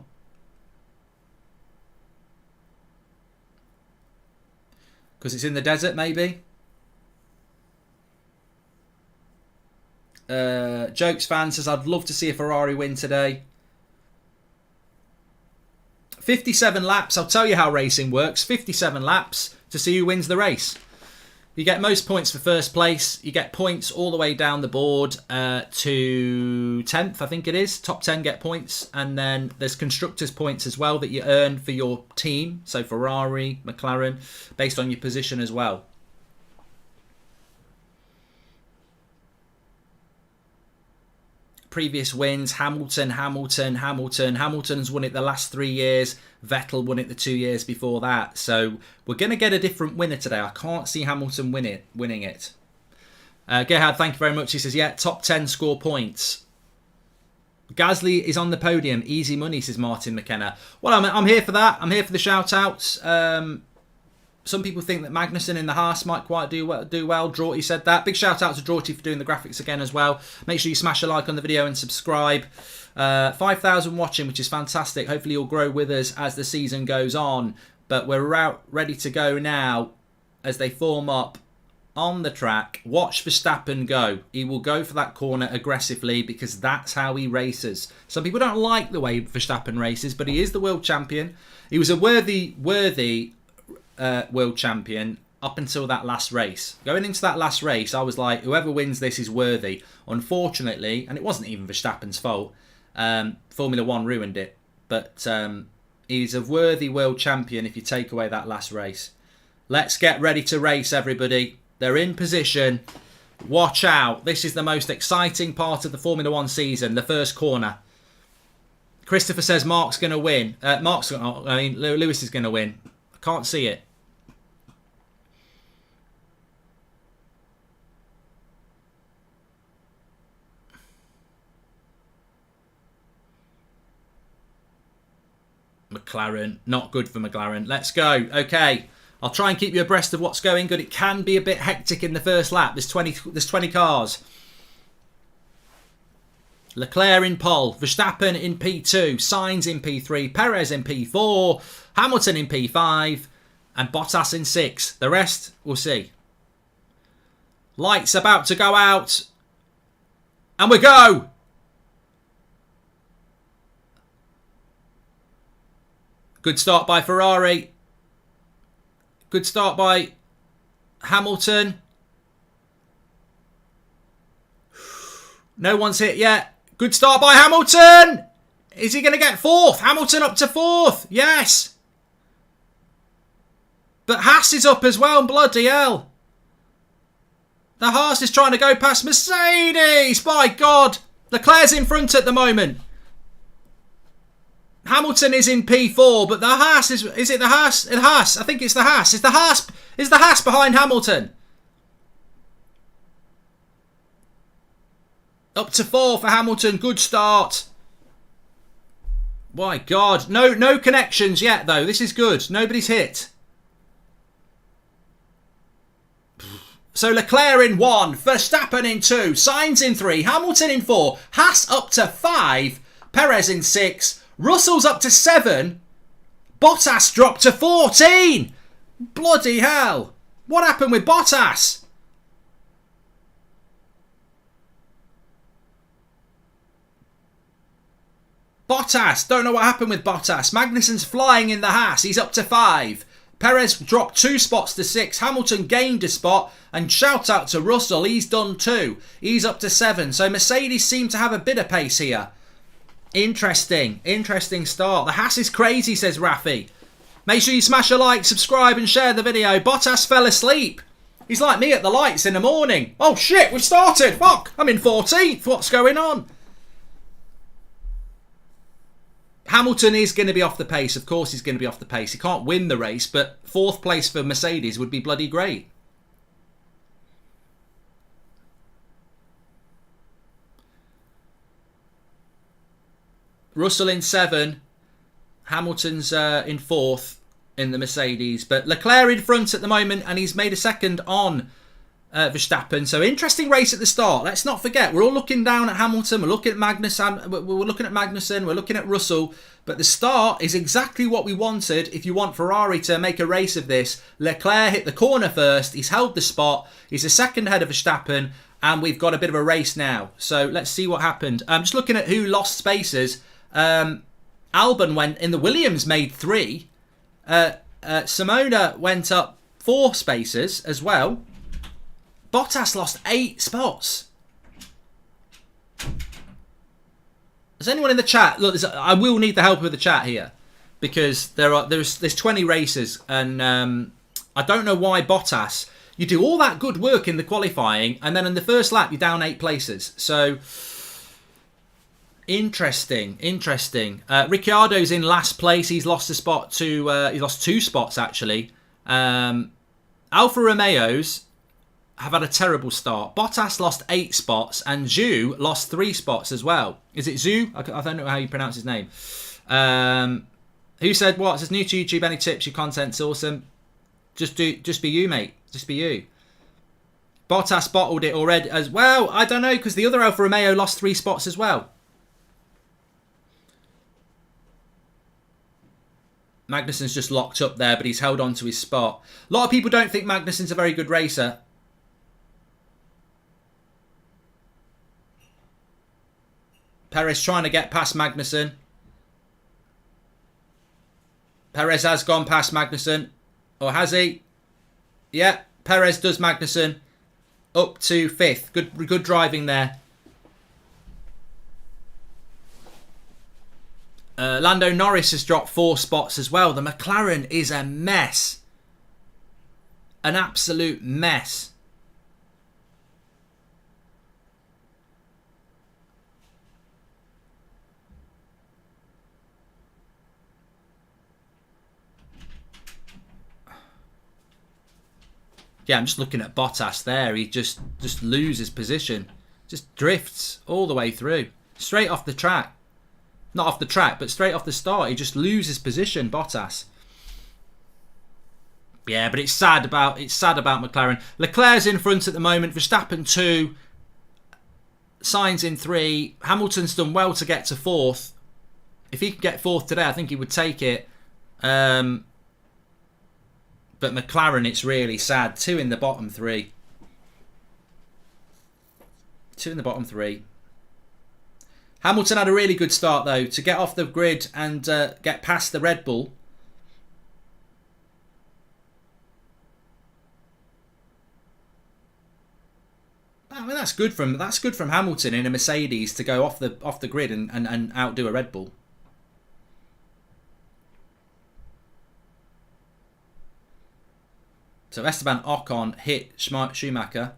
Because it's in the desert, maybe. Jokes fan says, I'd love to see a Ferrari win today. 57 laps. I'll tell you how racing works. 57 laps to see who wins the race. You get most points for first place. You get points all the way down the board to 10th, I think it is. Top 10 get points. And then there's constructors' points as well that you earn for your team. So Ferrari, McLaren, based on your position as well. Previous wins, Hamilton's won it the last 3 years. Vettel won it the 2 years before that. So we're going to get a different winner today. I can't see Hamilton winning it. Gerhard, thank you very much. He says, yeah, top 10 score points. Gasly is on the podium. Easy money, says Martin McKenna. Well, I'm here for that. I'm here for the shout-outs. Some people think that Magnussen in the Haas might quite do well. Draughty said that. Big shout out to Draughty for doing the graphics again as well. Make sure you smash a like on the video and subscribe. 5,000 watching, which is fantastic. Hopefully you'll grow with us as the season goes on. But we're out ready to go now as they form up on the track. Watch Verstappen go. He will go for that corner aggressively because that's how he races. Some people don't like the way Verstappen races, but he is the world champion. He was a worthy world champion up until that last race. Going into that last race, I was like, whoever wins this is worthy. Unfortunately, and it wasn't even Verstappen's fault, Formula 1 ruined it. But he's a worthy world champion if you take away that last race. Let's get ready to race, everybody. They're in position. Watch out. This is the most exciting part of the Formula 1 season, the first corner. Christopher says Mark's going to win. Lewis is going to win. I can't see it. McLaren, not good for McLaren. Let's go. Okay, I'll try and keep you abreast of what's going good. It can be a bit hectic in the first lap. There's 20 cars. Leclerc in pole, Verstappen in P2, Sainz in P3, Perez in P4, Hamilton in P5, and Bottas in 6. The rest, we'll see. Lights about to go out. And we go! Good start by Ferrari. Good start by Hamilton. No one's hit yet. Good start by Hamilton. Is he going to get 4th? Hamilton up to 4th. Yes. But Haas is up as well. Bloody hell. The Haas is trying to go past Mercedes. By God. Leclerc's in front at the moment. Hamilton is in P4, but the Haas is it the Haas? The Haas. I think it's the Haas. Is the Haas behind Hamilton? Up to 4 for Hamilton. Good start. My God. No connections yet, though. This is good. Nobody's hit. So Leclerc in 1. Verstappen in 2. Sainz in 3. Hamilton in 4. Haas up to 5. Perez in 6. Russell's up to 7. Bottas dropped to 14. Bloody hell. What happened with Bottas? Don't know what happened with Bottas. Magnussen's flying in the Haas. He's up to 5. Perez dropped 2 spots to 6. Hamilton gained a spot. And shout out to Russell. He's done 2. He's up to 7. So Mercedes seem to have a bit of pace here. Interesting. Interesting start. The Haas is crazy, says Rafi. Make sure you smash a like, subscribe and share the video. Bottas fell asleep. He's like me at the lights in the morning. Oh shit, we've started. Fuck, I'm in 14th. What's going on? Hamilton is going to be off the pace. Of course he's going to be off the pace. He can't win the race, but 4th place for Mercedes would be bloody great. Russell in 7. Hamilton's in 4th in the Mercedes. But Leclerc in front at the moment, and he's made a 2nd on Verstappen. So interesting race at the start. Let's not forget, we're all looking down at Hamilton. We're looking at Magnussen. We're looking at Magnussen. We're looking at Russell. But the start is exactly what we wanted. If you want Ferrari to make a race of this, Leclerc hit the corner first. He's held the spot. He's a 2nd ahead of Verstappen. And we've got a bit of a race now. So let's see what happened. I'm just looking at who lost spaces. Albon went in the Williams, made 3. Simona went up 4 spaces as well. Bottas lost 8 spots. Is anyone in the chat? Look, I will need the help of the chat here because there's 20 races, and I don't know why Bottas. You do all that good work in the qualifying, and then in the first lap you're down 8 places. So. Interesting. Ricciardo's in last place. He's lost a spot to. He lost 2 spots actually. Alfa Romeo's have had a terrible start. Bottas lost 8 spots, and Zhu lost 3 spots as well. Is it Zhu? I don't know how you pronounce his name. Who said what? Says new to YouTube. Any tips? Your content's awesome. Just be you, mate. Just be you. Bottas bottled it already as well. I don't know because the other Alfa Romeo lost 3 spots as well. Magnussen's just locked up there, but he's held on to his spot. A lot of people don't think Magnussen's a very good racer. Perez trying to get past Magnussen. Perez has gone past Magnussen. Or has he? Yeah, Perez does Magnussen. Up to 5th. Good driving there. Lando Norris has dropped 4 spots as well. The McLaren is a mess. An absolute mess. Yeah, I'm just looking at Bottas there. He just loses position. Just drifts all the way through. Straight off the track. Not off the track, but straight off the start. He just loses position, Bottas. Yeah, but it's sad about McLaren. Leclerc's in front at the moment. Verstappen 2. Sainz in 3. Hamilton's done well to get to 4th. If he could get 4th today, I think he would take it. But McLaren, it's really sad. 2 in the bottom 3. 2 in the bottom 3. Hamilton had a really good start though to get off the grid and get past the Red Bull. I mean that's good from Hamilton in a Mercedes to go off the grid and outdo a Red Bull. So Esteban Ocon hit Schumacher.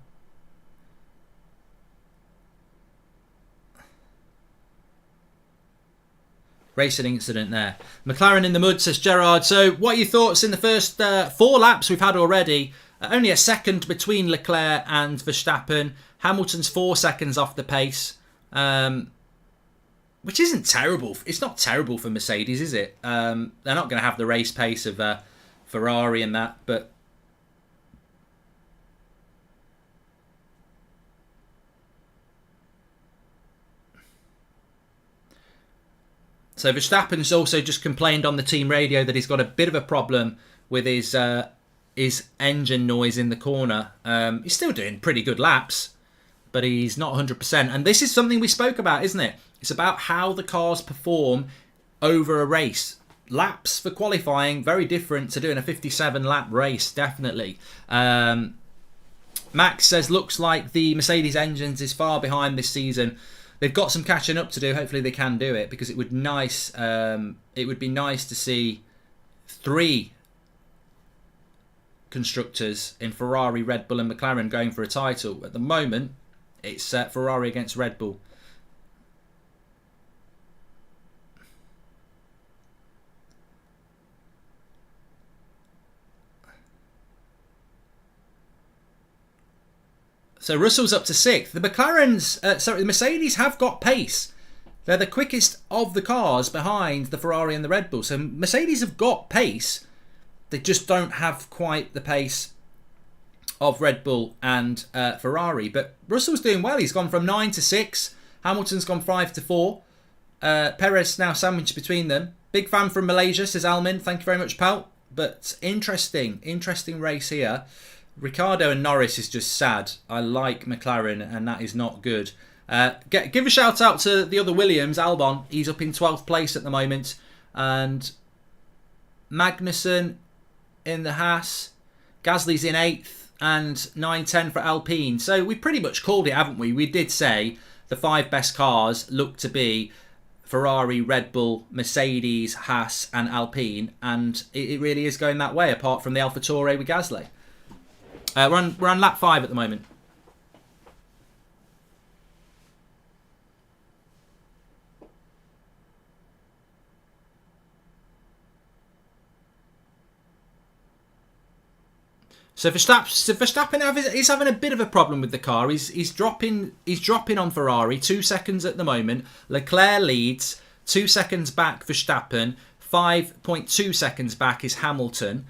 Racing incident there. McLaren in the mud, says Gerard. So what are your thoughts in the first 4 laps we've had already? Only a second between Leclerc and Verstappen. Hamilton's 4 seconds off the pace. Which isn't terrible. It's not terrible for Mercedes, is it? They're not going to have the race pace of Ferrari and that, but... So Verstappen's also just complained on the team radio that he's got a bit of a problem with his engine noise in the corner. He's still doing pretty good laps, but he's not 100%. And this is something we spoke about, isn't it? It's about how the cars perform over a race. laps for qualifying, very different to doing a 57 lap race, definitely. Max says, looks like the Mercedes engines is far behind this season. They've got some catching up to do. Hopefully they can do it, because it would be nice to see 3 constructors in Ferrari, Red Bull and McLaren going for a title. At the moment, it's Ferrari against Red Bull. So Russell's up to 6th. The the Mercedes have got pace. They're the quickest of the cars behind the Ferrari and the Red Bull. So Mercedes have got pace. They just don't have quite the pace of Red Bull and Ferrari. But Russell's doing well. He's gone from 9 to 6. Hamilton's gone 5 to 4. Perez now sandwiched between them. Big fan from Malaysia, says Almin. Thank you very much, pal. But interesting race here. Ricciardo and Norris is just sad. I like McLaren, and that is not good. Give a shout out to the other Williams, Albon. He's up in 12th place at the moment. And Magnussen in the Haas. Gasly's in 8th. And 9-10 for Alpine. So we pretty much called it, haven't we? We did say the 5 best cars look to be Ferrari, Red Bull, Mercedes, Haas and Alpine. And it really is going that way, apart from the AlphaTauri with Gasly. We're on lap 5 at the moment. So Verstappen is having a bit of a problem with the car. He's dropping on Ferrari 2 seconds at the moment. Leclerc leads 2 seconds back. Verstappen 5.2 seconds back is Hamilton.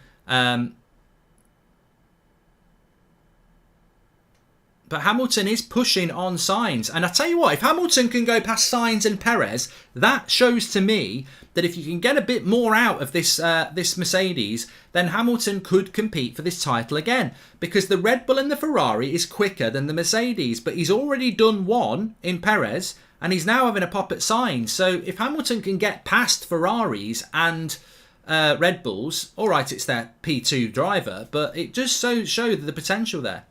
But Hamilton is pushing on Sainz. And I tell you what, if Hamilton can go past Sainz and Perez, that shows to me that if you can get a bit more out of this Mercedes, then Hamilton could compete for this title again. Because the Red Bull and the Ferrari is quicker than the Mercedes. But he's already done one in Perez, and he's now having a pop at Sainz. So if Hamilton can get past Ferraris and Red Bulls, all right, it's their P2 driver, but it just show the potential there.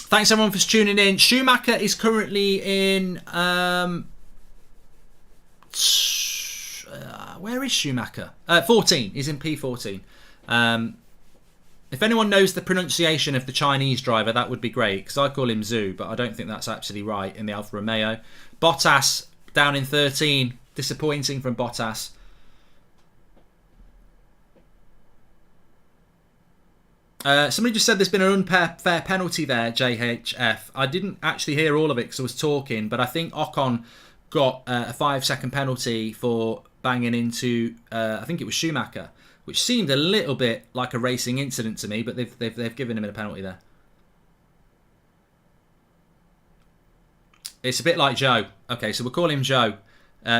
Thanks everyone for tuning in. Schumacher is currently in... where is Schumacher? 14. He's in P14. If anyone knows the pronunciation of the Chinese driver, that would be great, because I call him Zhu, but I don't think that's actually right in the Alfa Romeo. Bottas down in 13. Disappointing from Bottas. Somebody just said there's been an unfair penalty there, JHF. I didn't actually hear all of it because I was talking, but I think Ocon got a 5-second penalty for banging into, I think it was Schumacher, which seemed a little bit like a racing incident to me, but they've given him a penalty there. It's a bit like Zhou. Okay, so we'll call him Zhou.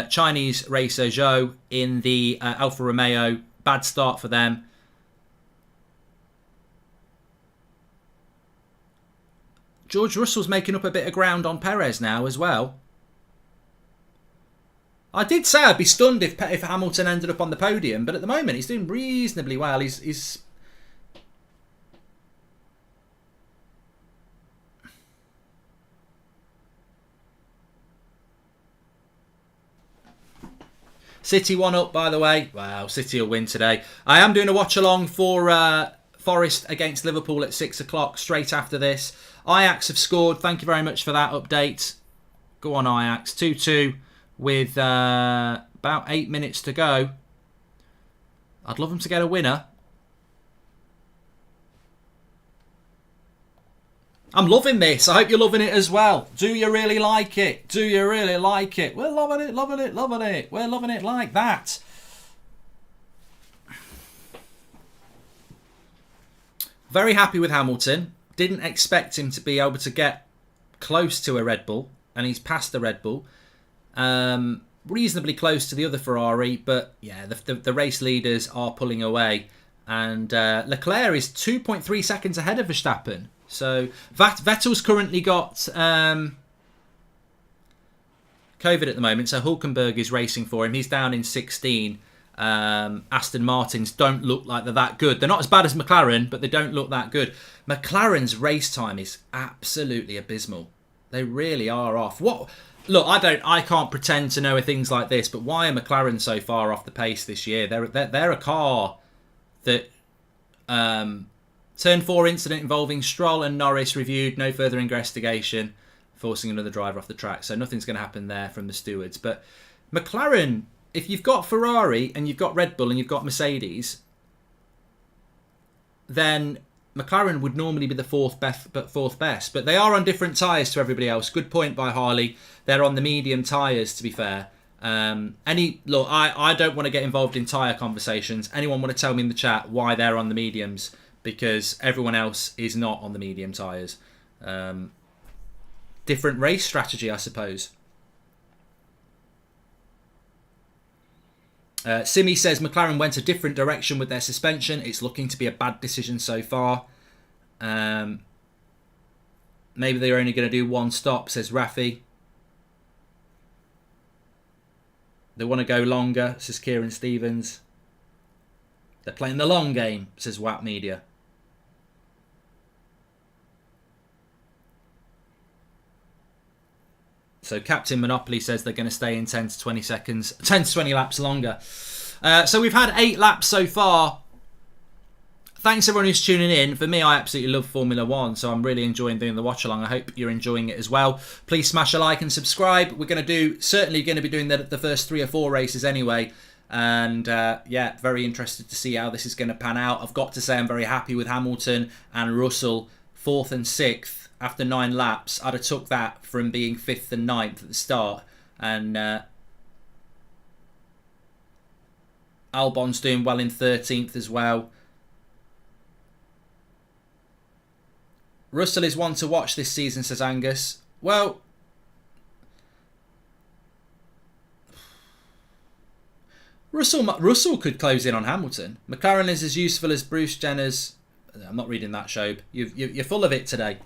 Chinese racer Zhou in the Alfa Romeo. Bad start for them. George Russell's making up a bit of ground on Perez now as well. I did say I'd be stunned if Hamilton ended up on the podium, but at the moment he's doing reasonably well. He's City 1 up, by the way. Wow, City will win today. I am doing a watch along for Forest against Liverpool at 6 o'clock straight after this. Ajax have scored. Thank you very much for that update. Go on, Ajax. 2-2 with about 8 minutes to go. I'd love them to get a winner. I'm loving this. I hope you're loving it as well. Do you really like it? Do you really like it? We're loving it, loving it, loving it. We're loving it like that. Very happy with Hamilton. Didn't expect him to be able to get close to a Red Bull, and he's passed the Red Bull. Reasonably close to the other Ferrari, but yeah, the race leaders are pulling away. And Leclerc is 2.3 seconds ahead of Verstappen. So Vettel's currently got COVID at the moment, so Hulkenberg is racing for him. He's down in 16. Aston Martins don't look like they're that good. They're not as bad as McLaren, but they don't look that good. McLaren's race time is absolutely abysmal. They really are off. What? Look, I can't pretend to know things like this, but why are McLaren so far off the pace this year? They're a car that Turn 4 incident involving Stroll and Norris reviewed, no further investigation, forcing another driver off the track. So nothing's going to happen there from the stewards. But McLaren, if you've got Ferrari and you've got Red Bull and you've got Mercedes, then McLaren would normally be the fourth best. But they are on different tyres to everybody else. Good point by Harley. They're on the medium tyres, to be fair. Look, I don't want to get involved in tyre conversations. Anyone want to tell me in the chat why they're on the mediums? Because everyone else is not on the medium tyres. Different race strategy, I suppose. Simi says McLaren went a different direction with their suspension. It's looking to be a bad decision so far. Maybe they're only going to do one stop, says Rafi. They want to go longer, says Kieran Stevens. They're playing the long game, says WAP Media. So Captain Monopoly says they're going to stay in 10 to 20 seconds, 10 to 20 laps longer. So we've had 8 laps so far. Thanks everyone who's tuning in. For me, I absolutely love Formula 1, so I'm really enjoying doing the watch along. I hope you're enjoying it as well. Please smash a like and subscribe. We're going to certainly going to be doing the first 3 or 4 races anyway. And yeah, very interested to see how this is going to pan out. I've got to say I'm very happy with Hamilton and Russell 4th and 6th. After 9 laps, I'd have took that from being 5th and 9th at the start. And Albon's doing well in 13th as well. Russell is one to watch this season, says Angus. Well, Russell could close in on Hamilton. McLaren is as useful as Bruce Jenner's... I'm not reading that, Shobe. You're full of it today.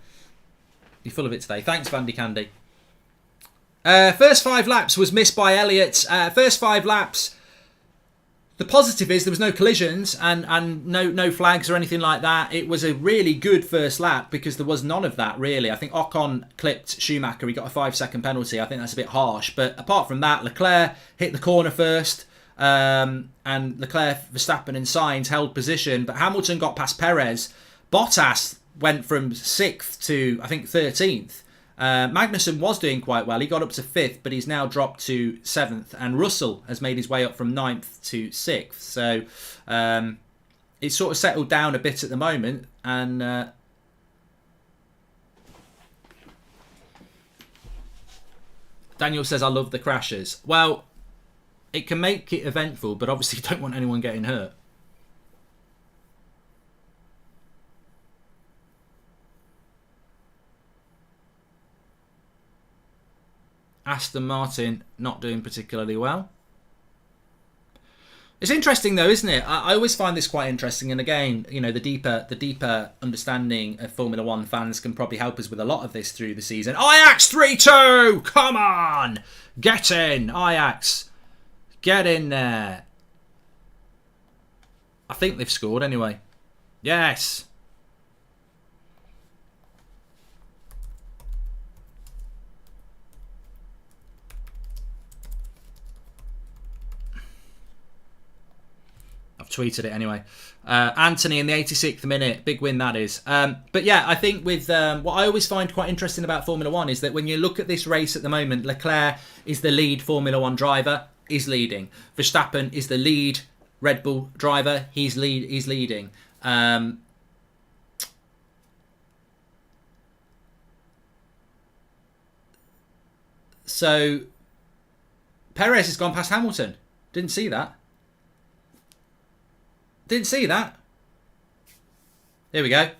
You're full of it today. Thanks, Vandy Candy. First 5 laps was missed by Elliott. First 5 laps, the positive is there was no collisions and no flags or anything like that. It was a really good first lap because there was none of that, really. I think Ocon clipped Schumacher. He got a 5-second penalty. I think that's a bit harsh. But apart from that, Leclerc hit the corner first. And Leclerc, Verstappen and Sainz held position. But Hamilton got past Perez. Bottas went from 6th to, I think, 13th. Magnussen was doing quite well. He got up to 5th, but he's now dropped to 7th. And Russell has made his way up from 9th to 6th. So it's sort of settled down a bit at the moment. And Daniel says, I love the crashes. Well, it can make it eventful, but obviously you don't want anyone getting hurt. Aston Martin not doing particularly well. It's interesting though, isn't it? I always find this quite interesting, and again, you know, the deeper understanding of Formula 1 fans can probably help us with a lot of this through the season. Ajax 3-2! Come on! Get in, Ajax. Get in there. I think they've scored anyway. Yes. I've tweeted it anyway. Anthony in the 86th minute. Big win that is. But yeah, I think with what I always find quite interesting about Formula 1 is that when you look at this race at the moment, Leclerc is the lead Formula 1 driver. Is leading. Verstappen is the lead Red Bull driver. He's leading. So Perez has gone past Hamilton. Didn't see that. Didn't see that. Here we go.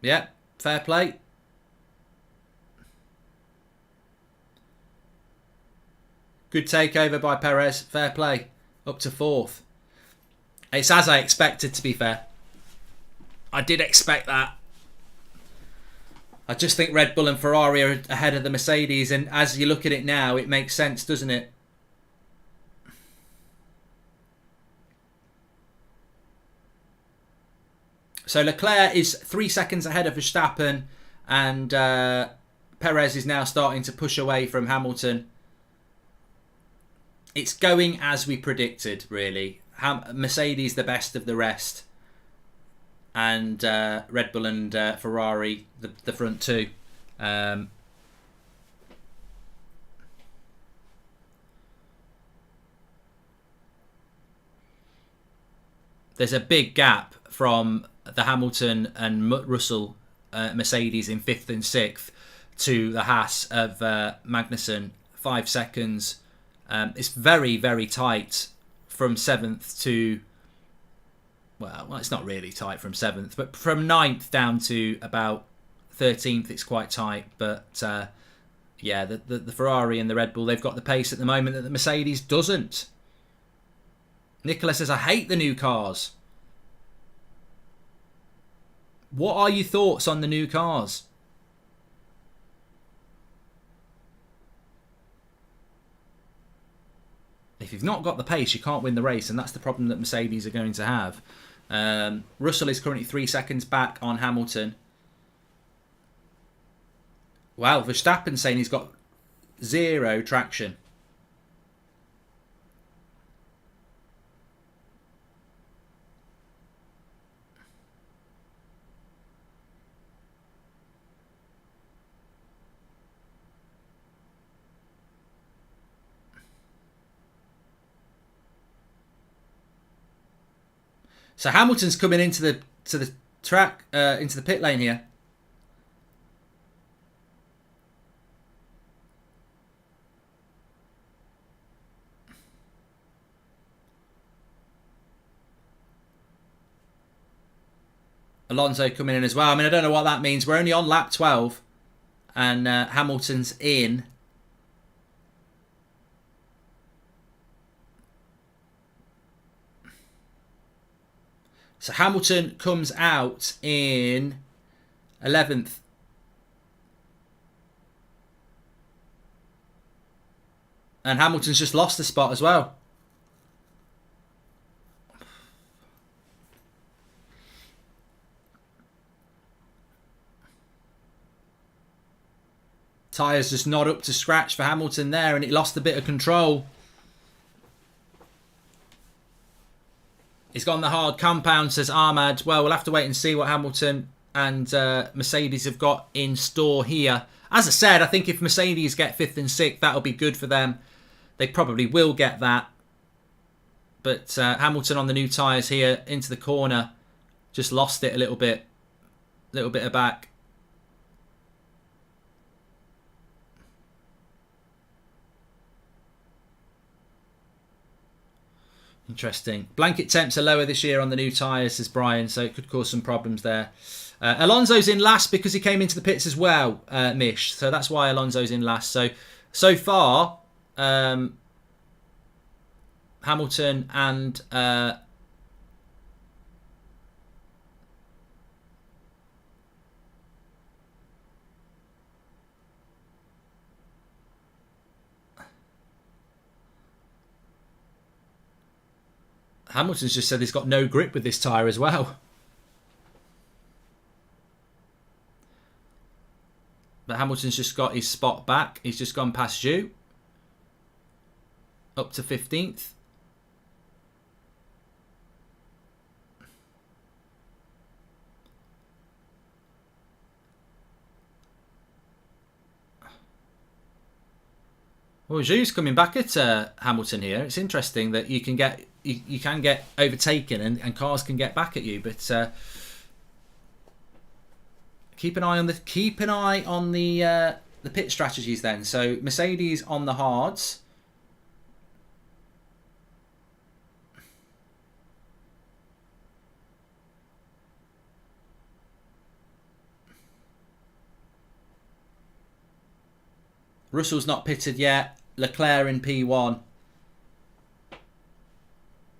Yeah, fair play. Good takeover by Perez. Fair play. Up to 4th. It's as I expected, to be fair. I did expect that. I just think Red Bull and Ferrari are ahead of the Mercedes, and as you look at it now, it makes sense, doesn't it? So Leclerc is 3 seconds ahead of Verstappen, and Perez is now starting to push away from Hamilton. It's going as we predicted, really. Mercedes the best of the rest, and Red Bull and Ferrari the front two. There's a big gap from the Hamilton and Russell Mercedes in 5th and 6th to the Haas of Magnussen, 5 seconds. It's very, very tight from 7th to... Well, it's not really tight from 7th, but from 9th down to about 13th, it's quite tight. But yeah, the Ferrari and the Red Bull, they've got the pace at the moment that the Mercedes doesn't. Nicola says, I hate the new cars. What are your thoughts on the new cars? If you've not got the pace, you can't win the race, and that's the problem that Mercedes are going to have. Russell is currently 3 seconds back on Hamilton. Wow, Verstappen saying he's got 0 traction. So Hamilton's coming into the track, into the pit lane here. Alonso coming in as well. I mean, I don't know what that means. We're only on lap 12, and Hamilton's in. So Hamilton comes out in 11th. And Hamilton's just lost the spot as well. Tyres just not up to scratch for Hamilton there, and he lost a bit of control. He's gone the hard compound, says Ahmad. Well, we'll have to wait and see what Hamilton and Mercedes have got in store here. As I said, I think if Mercedes get 5th and 6th, that'll be good for them. They probably will get that. But Hamilton on the new tyres here into the corner. Just lost it a little bit. Little bit of back. Interesting. Blanket temps are lower this year on the new tyres, says Brian, so it could cause some problems there. Alonso's in last because he came into the pits as well, Mish. So that's why Alonso's in last. So far, Hamilton and Hamilton's just said he's got no grip with this tyre as well. But Hamilton's just got his spot back. He's just gone past you. Up to 15th. Well, Zhu's coming back at Hamilton here. It's interesting that you can get overtaken and cars can get back at you, but keep an eye on the pit strategies then. So Mercedes on the hards. Russell's not pitted yet. Leclerc in P1.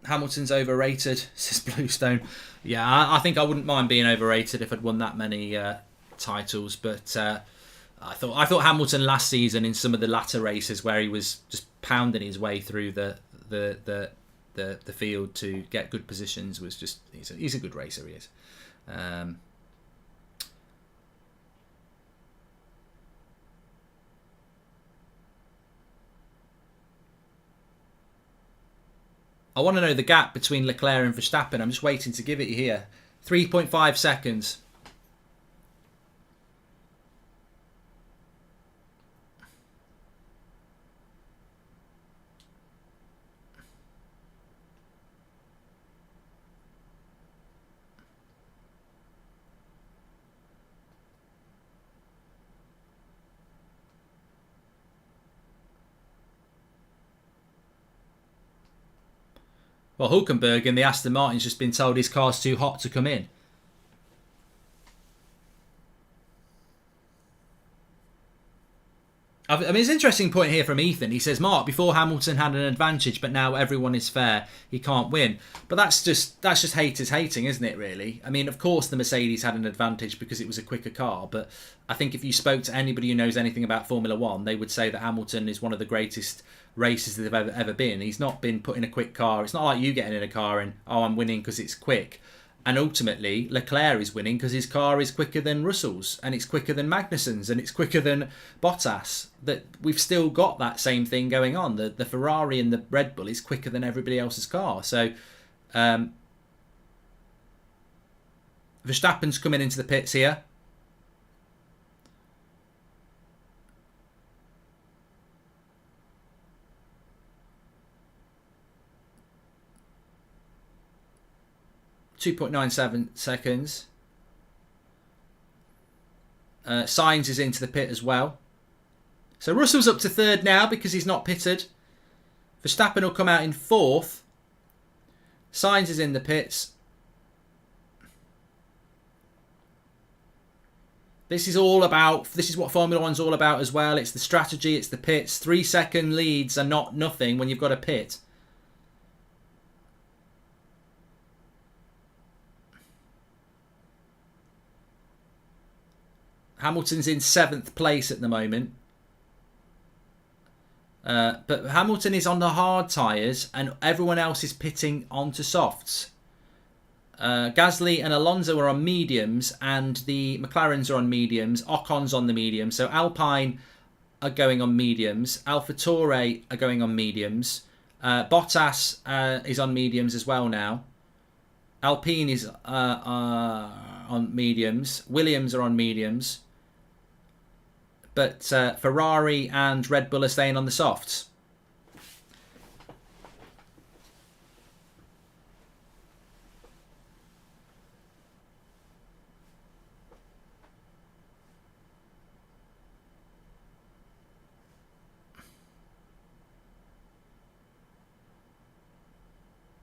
Hamilton's overrated, says Bluestone. Yeah, I think I wouldn't mind being overrated if I'd won that many titles, but I thought Hamilton last season in some of the latter races where he was just pounding his way through the field to get good positions was just he's a good racer, he is. I want to know the gap between Leclerc and Verstappen. I'm just waiting to give it you here. 3.5 seconds. Well, Hulkenberg in the Aston Martin's just been told his car's too hot to come in. I mean, it's an interesting point here from Ethan. He says, Mark, before Hamilton had an advantage, but now everyone is fair. He can't win. But that's just haters hating, isn't it, really? I mean, of course the Mercedes had an advantage because it was a quicker car. But I think if you spoke to anybody who knows anything about Formula One, they would say that Hamilton is one of the greatest races that they've ever been. He's not been put in a quick car. It's not like you getting in a car and, oh, I'm winning because it's quick. And ultimately, Leclerc is winning because his car is quicker than Russell's, and it's quicker than Magnussen's, and it's quicker than Bottas. That we've still got that same thing going on. The Ferrari and the Red Bull is quicker than everybody else's car. So Verstappen's coming into the pits here. .97 seconds. Sainz is into the pit as well. So Russell's up to third now because he's not pitted. Verstappen will come out in fourth. Sainz is in the pits. This is what Formula One's all about as well. It's the strategy, it's the pits. 3-second leads are not nothing when you've got a pit. Hamilton's in 7th place at the moment. But Hamilton is on the hard tyres and everyone else is pitting onto softs. Gasly and Alonso are on mediums and the McLarens are on mediums. Ocon's on the medium. So Alpine are going on mediums. AlphaTauri are going on mediums. Bottas is on mediums as well now. Alpine is on mediums. Williams are on mediums. But Ferrari and Red Bull are staying on the softs.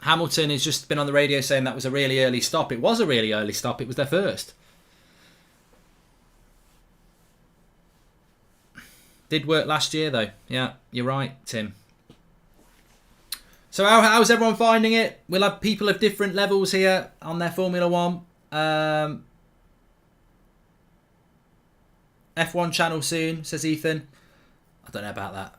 Hamilton has just been on the radio saying that was a really early stop. It was a really early stop. It was their first. Did work last year though. Yeah, you're right, Tim. So how's everyone finding it? We'll have people of different levels here on their Formula One. F1 channel soon, says Ethan. I don't know about that.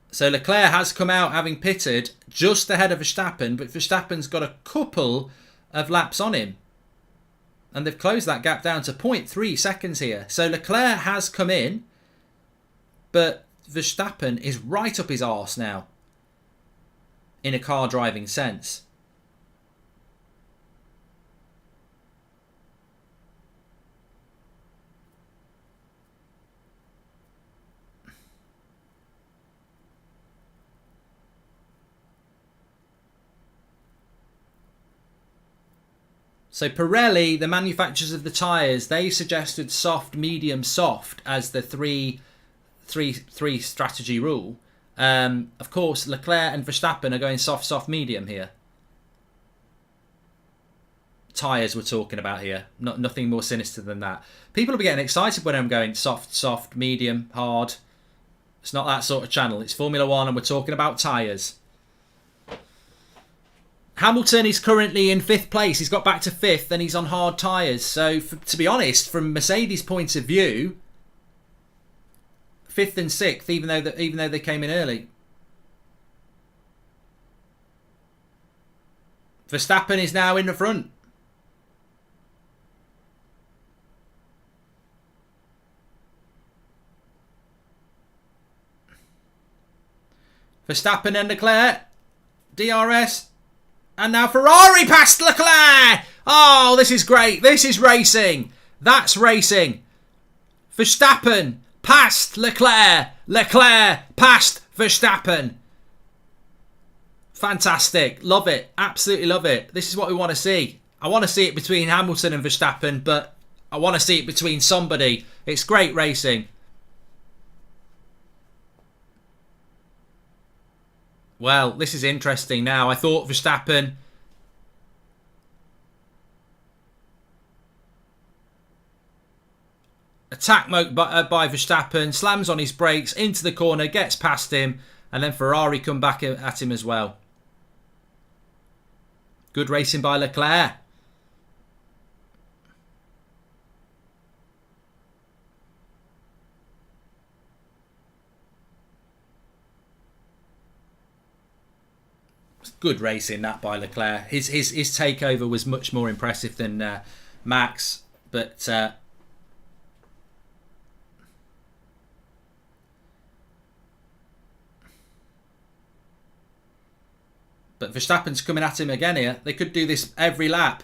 So Leclerc has come out having pitted just ahead of Verstappen, but Verstappen's got a couple of laps on him. And they've closed that gap down to 0.3 seconds here. So Leclerc has come in, but Verstappen is right up his arse now, in a car driving sense. So Pirelli, the manufacturers of the tyres, they suggested soft, medium, soft as the three three strategy rule. Of course, Leclerc and Verstappen are going soft, medium here. Tyres we're talking about here. Nothing more sinister than that. People will be getting excited when I'm going soft, medium, hard. It's not that sort of channel. It's Formula 1 and we're talking about tyres. Hamilton is currently in 5th place. He's got back to 5th and he's on hard tyres. So, to be honest, from Mercedes' point of view, 5th and 6th, even though they came in early. Verstappen is now in the front. Verstappen and Leclerc. DRS. And now Ferrari past Leclerc. Oh, this is great. This is racing. That's racing. Verstappen past Leclerc. Leclerc past Verstappen. Fantastic. Love it. Absolutely love it. This is what we want to see. I want to see it between Hamilton and Verstappen, but I want to see it between somebody. It's great racing. Well, this is interesting now. I thought Verstappen... Attack mode by Verstappen, slams on his brakes, into the corner, gets past him, and then Ferrari come back at him as well. Good racing by Leclerc. Good racing that by Leclerc. His takeover was much more impressive than Max, but Verstappen's coming at him again here. They could do this every lap.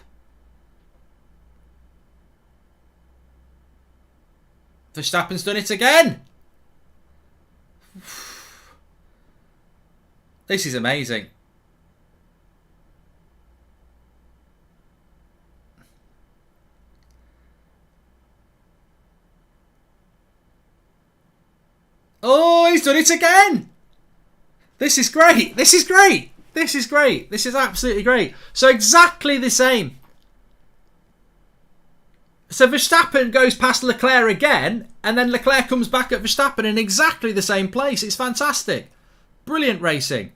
Verstappen's done it again. This is amazing. Oh, he's done it again. This is great. This is great. This is great. This is absolutely great. So exactly the same. So Verstappen goes past Leclerc again, and then Leclerc comes back at Verstappen in exactly the same place. It's fantastic. Brilliant racing.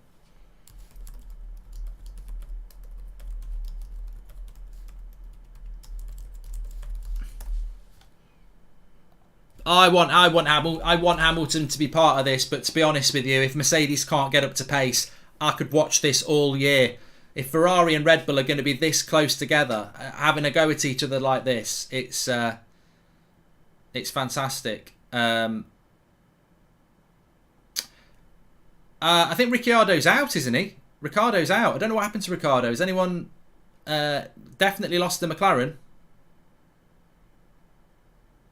I want Hamilton to be part of this, but to be honest with you, if Mercedes can't get up to pace, I could watch this all year. If Ferrari and Red Bull are going to be this close together, having a go at each other like this, it's fantastic. I think Ricciardo's out, isn't he? Ricciardo's out. I don't know what happened to Ricciardo. Has anyone definitely lost the McLaren?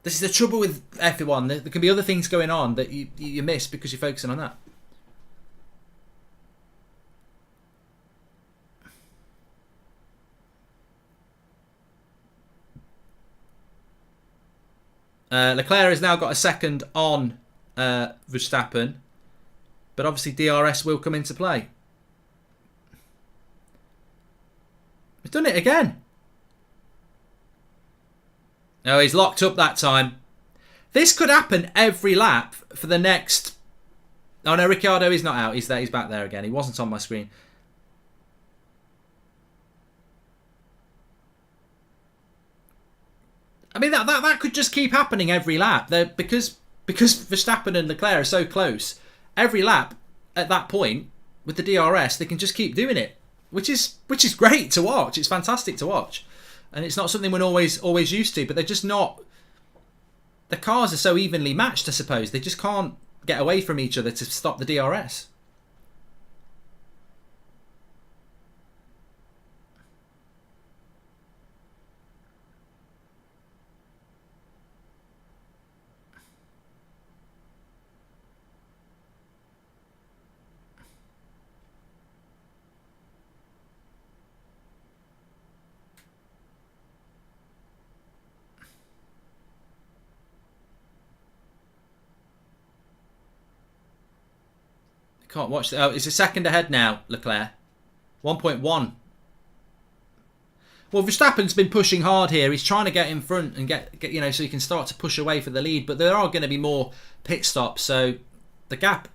This is the trouble with F1. There can be other things going on that you miss because you're focusing on that. Leclerc has now got a second on Verstappen, but obviously DRS will come into play. He's done it again. No, he's locked up that time. This could happen every lap for the next... Oh no, Ricciardo is not out. He's there. He's back there again. He wasn't on my screen. I mean, that could just keep happening every lap. Because Verstappen and Leclerc are so close, every lap at that point with the DRS, they can just keep doing it, which is great to watch. It's fantastic to watch. And it's not something we're always used to, but they're just not... The cars are so evenly matched, I suppose. They just can't get away from each other to stop the DRS. Can't watch. Oh, it's a second ahead now, Leclerc. 1.1. Well, Verstappen's been pushing hard here. He's trying to get in front and get so he can start to push away for the lead. But there are going to be more pit stops, so the gap,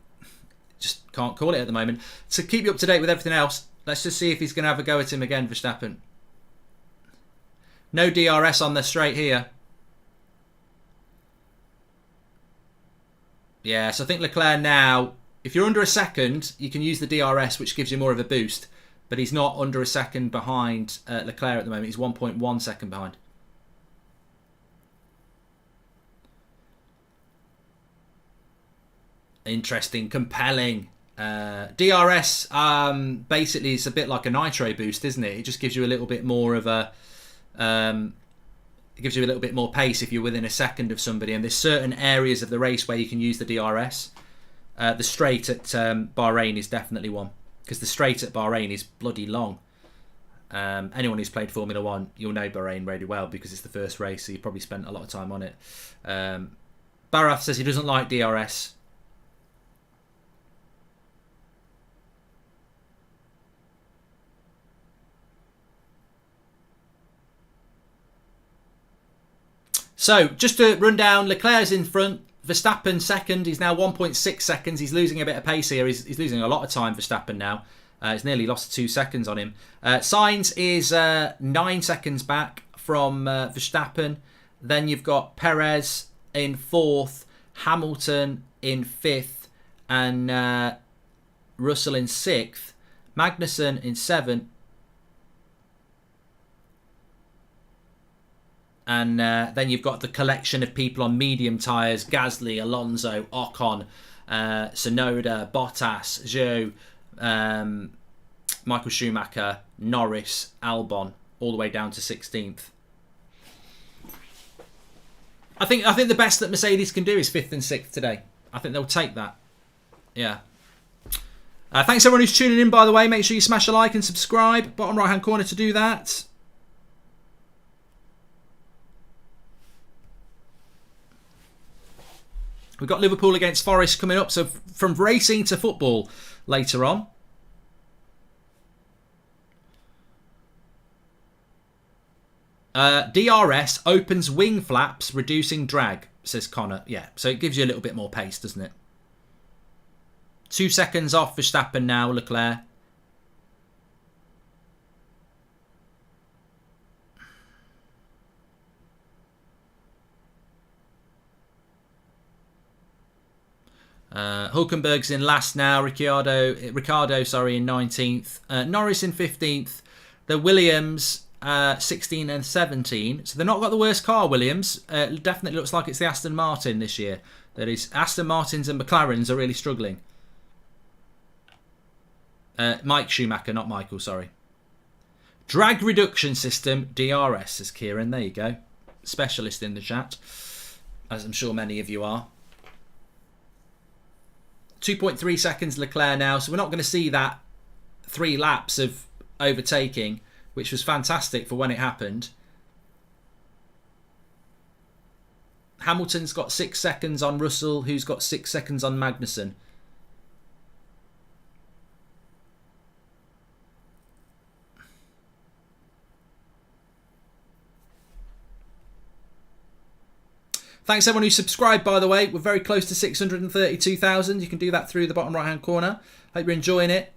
just can't call it at the moment. To keep you up to date with everything else, let's just see if he's going to have a go at him again, Verstappen. No DRS on the straight here. Yeah, so I think Leclerc now, if you're under a second, you can use the DRS, which gives you more of a boost. But he's not under a second behind Leclerc at the moment. He's 1.1 second behind. Interesting, compelling. DRS basically is a bit like a nitro boost, isn't it? It just gives you a little bit more of a... it gives you a little bit more pace if you're within a second of somebody. And there's certain areas of the race where you can use the DRS. The straight at Bahrain is definitely one. Because the straight at Bahrain is bloody long. Anyone who's played Formula 1, you'll know Bahrain really well because it's the first race, so you probably spent a lot of time on it. Barath says he doesn't like DRS. So, just to run down, Leclerc's in front. Verstappen second. He's now 1.6 seconds. He's losing a bit of pace here. He's losing a lot of time, Verstappen, now. He's nearly lost 2 seconds on him. Sainz is 9 seconds back from Verstappen. Then you've got Perez in 4th, Hamilton in 5th, and Russell in 6th. Magnussen in 7th. And then you've got the collection of people on medium tyres. Gasly, Alonso, Ocon, Tsunoda, Bottas, Zhou, Michael Schumacher, Norris, Albon, all the way down to 16th. I think the best that Mercedes can do is 5th and 6th today. I think they'll take that. Yeah. Thanks everyone who's tuning in, by the way. Make sure you smash a like and subscribe. Bottom right hand corner to do that. We've got Liverpool against Forest coming up. So from racing to football later on. DRS opens wing flaps, reducing drag, says Connor. Yeah, so it gives you a little bit more pace, doesn't it? 2 seconds off Verstappen now, Leclerc. Hulkenberg's in last now. Ricardo, in 19th. Norris in 15th. The Williams 16 and 17. So they've not got the worst car, Williams. Definitely looks like it's the Aston Martin this year. That is, Aston Martins and McLarens are really struggling. Mike Schumacher, not Michael, sorry. Drag reduction system, DRS, says Kieran. There you go. Specialist in the chat, as I'm sure many of you are. 2.3 seconds Leclerc now, so we're not going to see that 3 laps of overtaking, which was fantastic for when it happened. Hamilton's got 6 seconds on Russell, who's got 6 seconds on Magnussen. Thanks everyone who subscribed, by the way. We're very close to 632,000. You can do that through the bottom right hand corner. Hope you're enjoying it.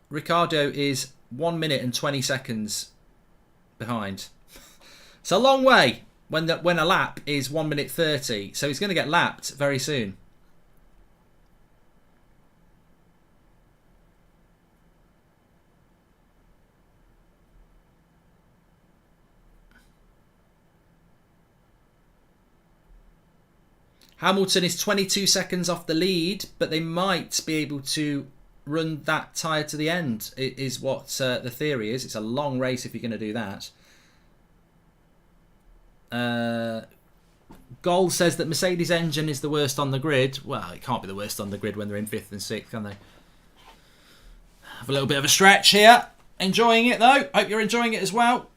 Ricardo is 1 minute and 20 seconds behind. It's a long way when a lap is 1 minute 30. So he's going to get lapped very soon. Hamilton is 22 seconds off the lead, but they might be able to run that tyre to the end, is what the theory is. It's a long race if you're going to do that. Gold says that Mercedes engine is the worst on the grid. Well, it can't be the worst on the grid when they're in 5th and 6th, can they? Have a little bit of a stretch here. Enjoying it, though. Hope you're enjoying it as well.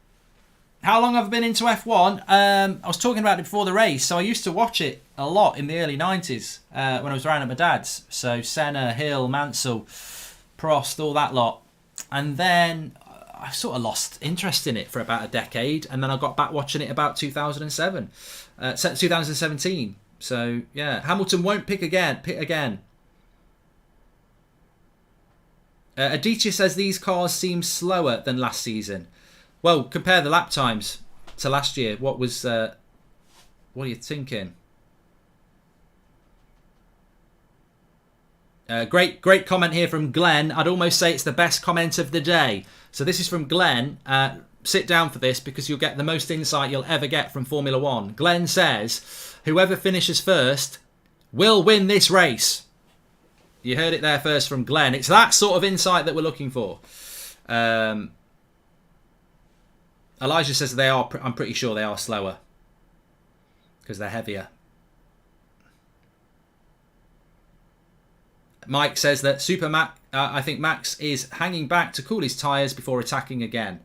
How long have I been into F1? I was talking about it before the race. So I used to watch it a lot in the early 90s when I was around at my dad's. So Senna, Hill, Mansell, Prost, all that lot. And then I sort of lost interest in it for about a decade. And then I got back watching it about 2017. So, yeah. Hamilton won't pit again. Aditya says these cars seem slower than last season. Well, compare the lap times to last year. What are you thinking? Great comment here from Glenn. I'd almost say it's the best comment of the day. So this is from Glenn. Sit down for this because you'll get the most insight you'll ever get from Formula One. Glenn says, whoever finishes first will win this race. You heard it there first from Glenn. It's that sort of insight that we're looking for. Elijah says I'm pretty sure they are slower because they're heavier. Mike says that I think Max is hanging back to cool his tyres before attacking again.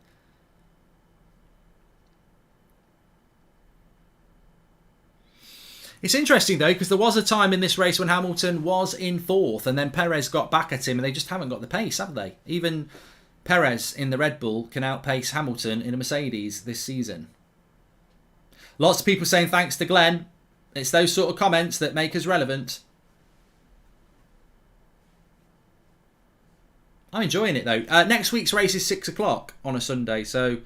It's interesting though because there was a time in this race when Hamilton was in fourth and then Perez got back at him and they just haven't got the pace, have they? Even Perez in the Red Bull can outpace Hamilton in a Mercedes this season. Lots of people saying thanks to Glenn. It's those sort of comments that make us relevant. I'm enjoying it though. Next week's race is 6 o'clock on a Sunday, so...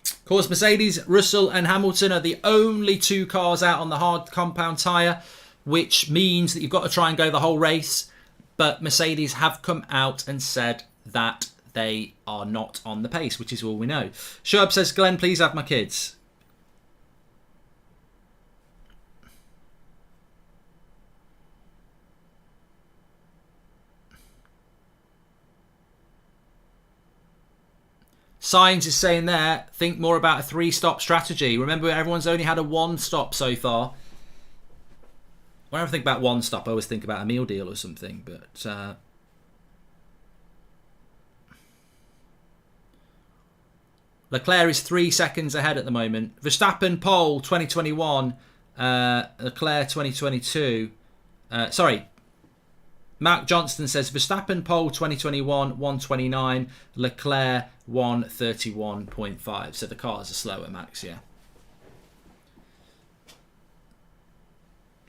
Of course, Mercedes, Russell and Hamilton are the only two cars out on the hard compound tyre, which means that you've got to try and go the whole race. But Mercedes have come out and said that they are not on the pace, which is all we know. Sherb says, Glenn, please have my kids. Signs is saying there, think more about a 3-stop strategy. Remember, everyone's only had a 1-stop so far. Whenever I think about 1-stop, I always think about a meal deal or something. But Leclerc is 3 seconds ahead at the moment. Verstappen pole 2021, Leclerc 2022. Mark Johnston says Verstappen pole 2021 129, Leclerc 131.5. So the cars are slower, Max, yeah.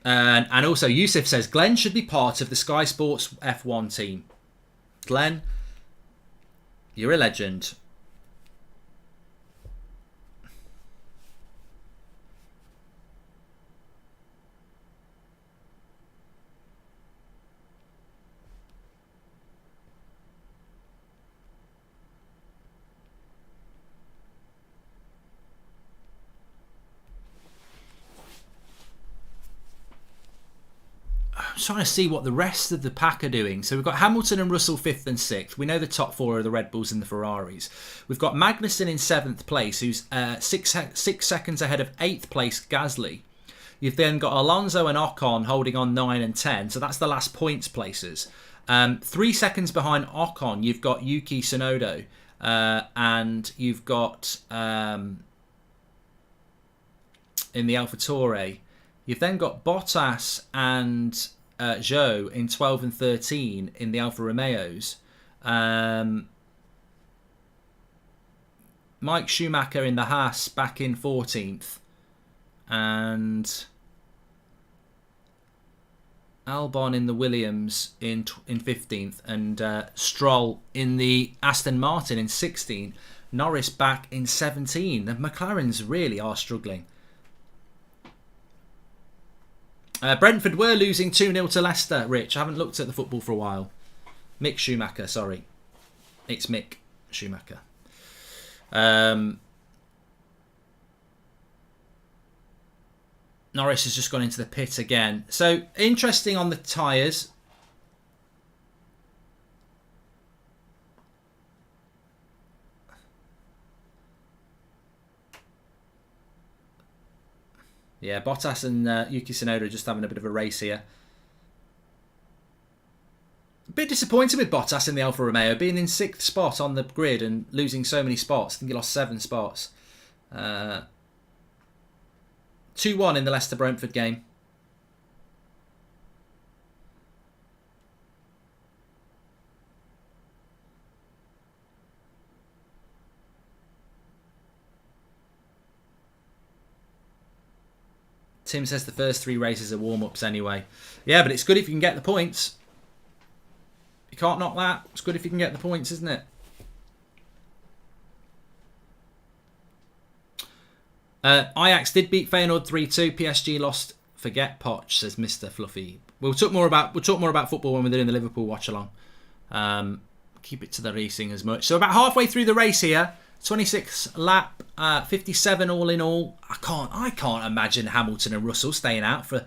And also Yusuf says Glenn should be part of the Sky Sports F1 team. Glenn, you're a legend. Trying to see what the rest of the pack are doing. So we've got Hamilton and Russell 5th and 6th. We know the top 4 are the Red Bulls and the Ferraris. We've got Magnussen in 7th place, who's 6 seconds ahead of 8th place Gasly. You've then got Alonso and Ocon holding on 9 and 10. So that's the last points places. 3 seconds behind Ocon, you've got Yuki Tsunoda. And you've got in the AlphaTauri, you've then got Bottas and Zhou in 12 and 13 in the Alfa Romeos. Mike Schumacher in the Haas back in 14th. And Albon in the Williams in 15th. And Stroll in the Aston Martin in 16th. Norris back in 17th. The McLarens really are struggling. Brentford were losing 2-0 to Leicester, Rich. I haven't looked at the football for a while. Mick Schumacher, sorry. It's Mick Schumacher. Norris has just gone into the pit again. So, interesting on the tyres. Yeah, Bottas and Yuki Tsunoda are just having a bit of a race here. A bit disappointed with Bottas in the Alfa Romeo, being in 6th spot on the grid and losing so many spots. I think he lost 7 spots. 2-1 in the Leicester-Brentford game. Tim says the first 3 races are warm-ups anyway. Yeah, but it's good if you can get the points. You can't knock that. It's good if you can get the points, isn't it? Ajax did beat Feyenoord 3-2. PSG lost. Forget Poch, says Mr. Fluffy. We'll talk more about football when we're doing the Liverpool watch-along. Keep it to the racing as much. So about halfway through the race here. 26th lap, 57 all in all. I can't imagine Hamilton and Russell staying out for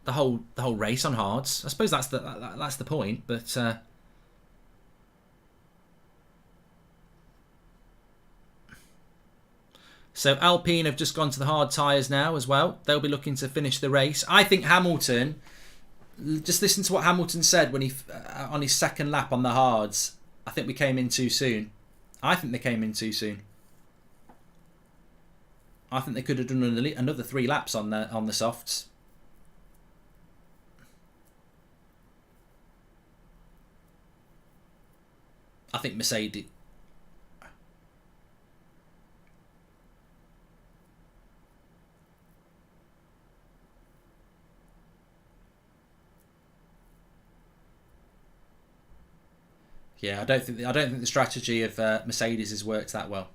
the whole race on hards. I suppose that's the point, but so Alpine have just gone to the hard tyres now as well. They'll be looking to finish the race. I think Hamilton. Just listen to what Hamilton said when he on his second lap on the hards. I think we came in too soon. I think they came in too soon. I think they could have done another 3 laps on the softs. I think Mercedes. Yeah, I don't think the strategy of Mercedes has worked that well.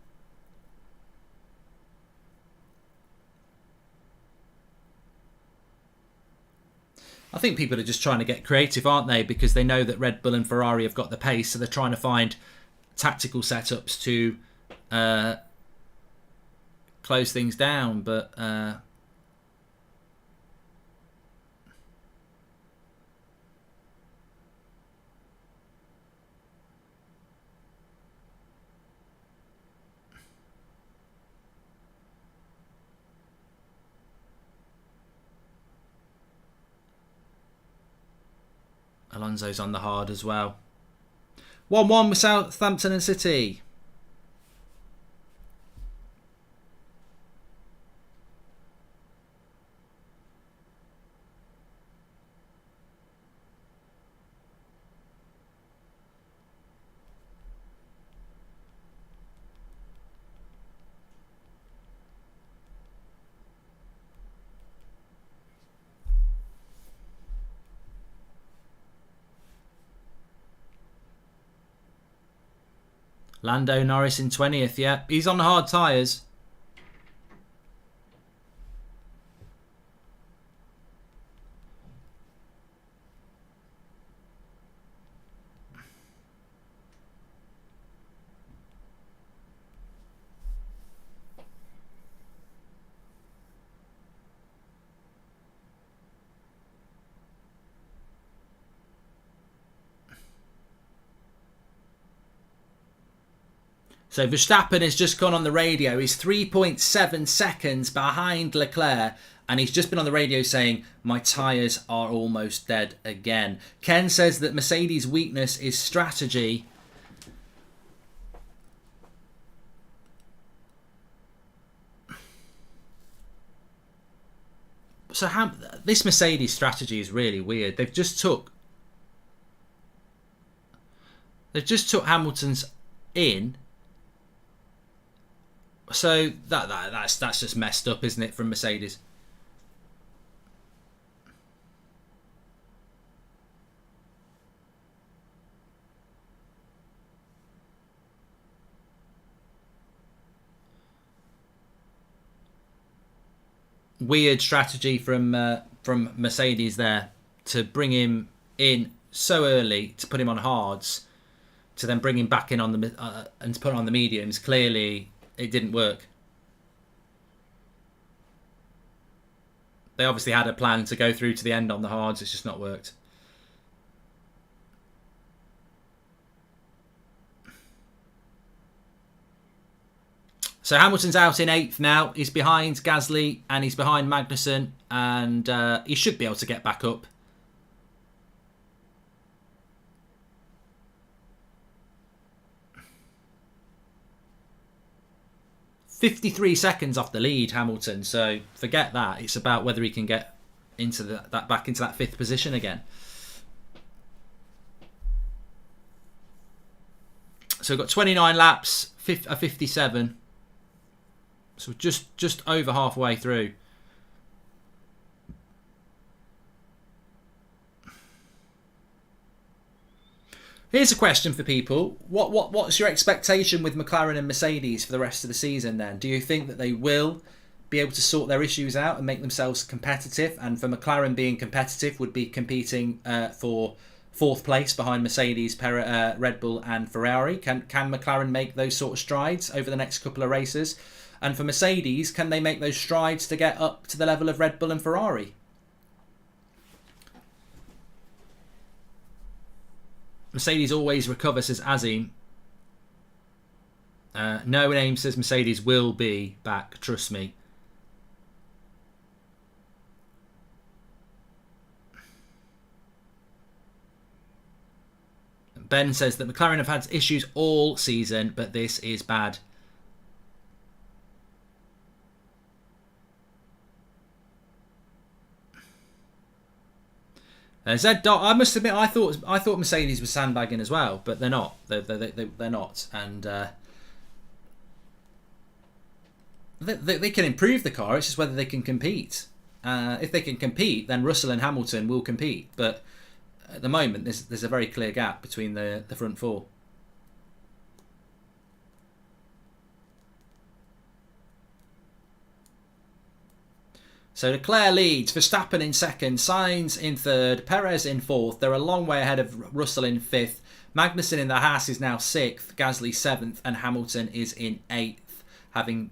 I think people are just trying to get creative, aren't they? Because they know that Red Bull and Ferrari have got the pace, so they're trying to find tactical setups to close things down. But Alonso's on the hard as well. 1-1 with Southampton and City. Lando Norris in 20th, yeah. He's on the hard tyres. So Verstappen has just gone on the radio. He's 3.7 seconds behind Leclerc. And he's just been on the radio saying, my tyres are almost dead again. Ken says that Mercedes' weakness is strategy. So this Mercedes strategy is really weird. They've just took Hamilton's in. So that's just messed up, isn't it, from Mercedes? Weird strategy from Mercedes there to bring him in so early, to put him on hards, to then bring him back in on the and to put on the mediums. Clearly, it didn't work. They obviously had a plan to go through to the end on the hards. It's just not worked. So Hamilton's out in 8th now. He's behind Gasly and he's behind Magnussen, and he should be able to get back up. "53 seconds off the lead, Hamilton." So forget that. It's about whether he can get into back into that 5th position again. So we've got 29 laps, 57. So just over halfway through. Here's a question for people. What's your expectation with McLaren and Mercedes for the rest of the season then? Do you think that they will be able to sort their issues out and make themselves competitive? And for McLaren, being competitive would be competing for 4th place behind Mercedes, Red Bull and Ferrari. Can McLaren make those sort of strides over the next couple of races? And for Mercedes, can they make those strides to get up to the level of Red Bull and Ferrari? Mercedes always recover, says Azim. No name says Mercedes will be back, trust me. Ben says that McLaren have had issues all season, but this is bad. I must admit, I thought Mercedes was sandbagging as well, but they're not. They're not, and they can improve the car. It's just whether they can compete. If they can compete, then Russell and Hamilton will compete. But at the moment, there's a very clear gap between the front 4. So Leclerc leads, Verstappen in 2nd, Sainz in 3rd, Perez in 4th. They're a long way ahead of Russell in 5th. Magnussen in the Haas is now 6th, Gasly 7th, and Hamilton is in 8th, having...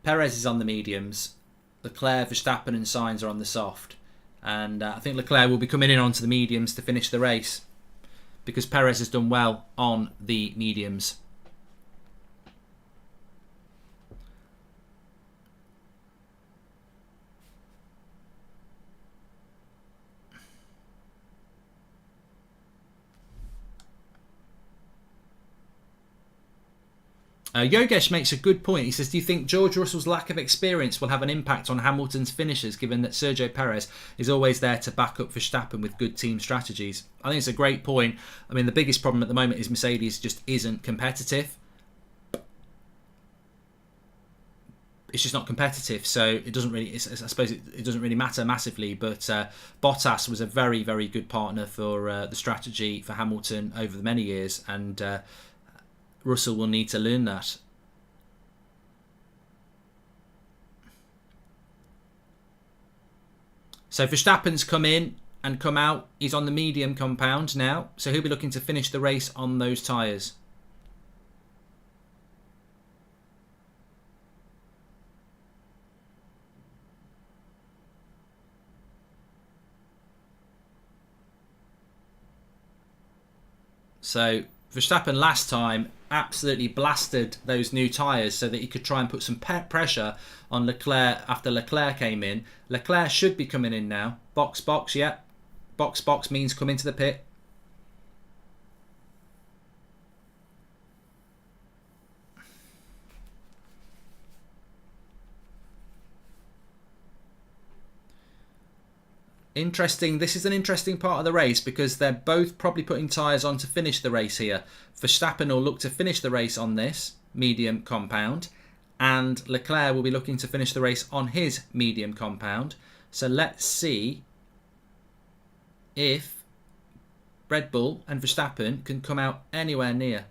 Perez is on the mediums. Leclerc, Verstappen and Sainz are on the soft. And I think Leclerc will be coming in onto the mediums to finish the race, because Perez has done well on the mediums. Yogesh makes a good point. He says, do you think George Russell's lack of experience will have an impact on Hamilton's finishes, given that Sergio Perez is always there to back up Verstappen with good team strategies? I think it's a great point. I mean, the biggest problem at the moment is Mercedes just isn't competitive. It's just not competitive, so it doesn't really. I suppose it doesn't really matter massively. But Bottas was a very, very good partner for the strategy for Hamilton over the many years, and Russell will need to learn that. So Verstappen's come in and come out. He's on the medium compound now, so he'll be looking to finish the race on those tyres. So Verstappen last time absolutely blasted those new tyres so that he could try and put some pressure on Leclerc after Leclerc came in. Leclerc should be coming in now. Box, yeah. Box means come into the pit. Interesting. This is an interesting part of the race because they're both probably putting tyres on to finish the race here. Verstappen will look to finish the race on this medium compound, and Leclerc will be looking to finish the race on his medium compound. So let's see if Red Bull and Verstappen can come out anywhere near.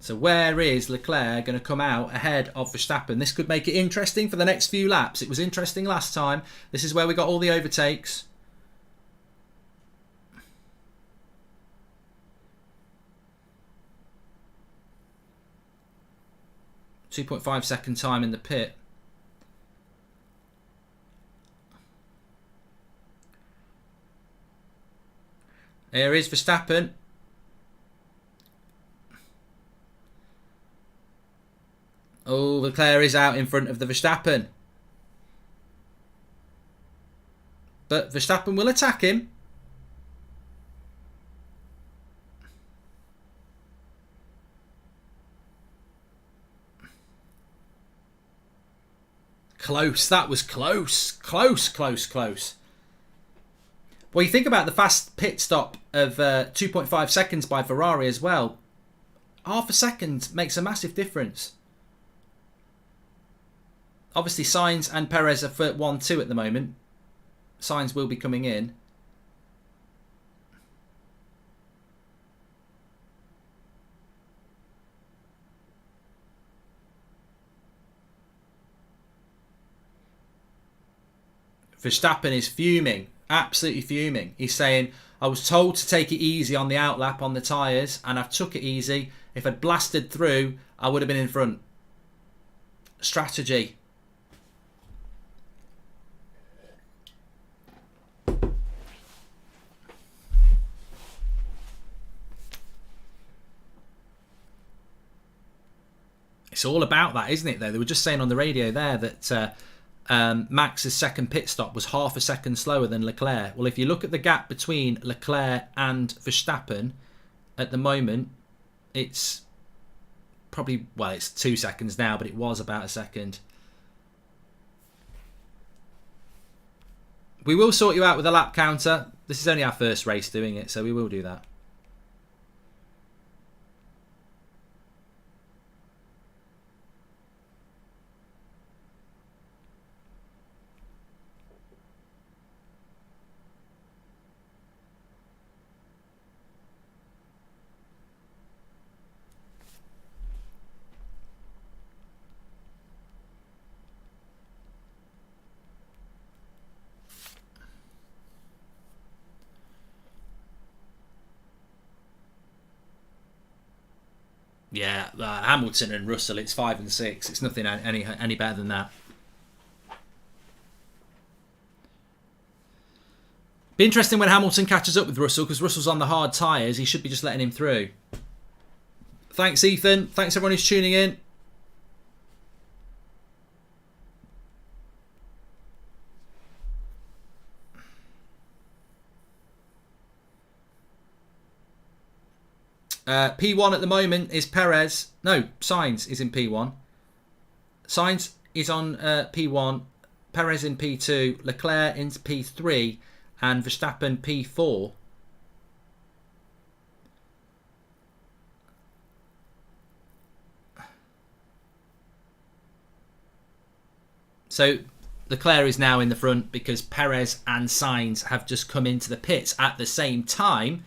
So where is Leclerc going to come out ahead of Verstappen? This could make it interesting for the next few laps. It was interesting last time. This is where we got all the overtakes. .5 second time in the pit. Here is Verstappen. Oh, Leclerc is out in front of the Verstappen. But Verstappen will attack him. Close. That was close. Close. Well, you think about the fast pit stop of 2.5 seconds by Ferrari as well. Half a second makes a massive difference. Obviously, Sainz and Perez are for 1-2 at the moment. Sainz will be coming in. Verstappen is fuming. Absolutely fuming. He's saying, I was told to take it easy on the outlap on the tyres, and I've took it easy. If I'd blasted through, I would have been in front. Strategy. It's all about that, isn't it, though? They were just saying on the radio there that Max's second pit stop was half a second slower than Leclerc. Well, if you look at the gap between Leclerc and Verstappen at the moment, it's probably, well, it's 2 seconds now, but it was about a second. We will sort you out with a lap counter. This is only our first race doing it, so we will do that. Yeah, Hamilton and Russell, it's 5 and 6. It's nothing any better than that. Be interesting when Hamilton catches up with Russell, because Russell's on the hard tyres. He should be just letting him through. Thanks, Ethan. Thanks, everyone who's tuning in. P1 at the moment is Perez. No, Sainz is in P1. Sainz is on P1. Perez in P2. Leclerc in P3. And Verstappen P4. So Leclerc is now in the front because Perez and Sainz have just come into the pits at the same time.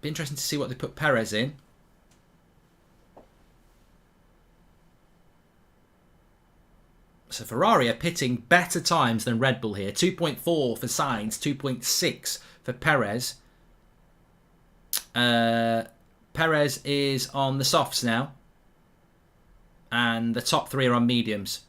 Be interesting to see what they put Perez in. So Ferrari are pitting better times than Red Bull here. 2.4 for Sainz, 2.6 for Perez. Perez is on the softs now. And the top 3 are on mediums.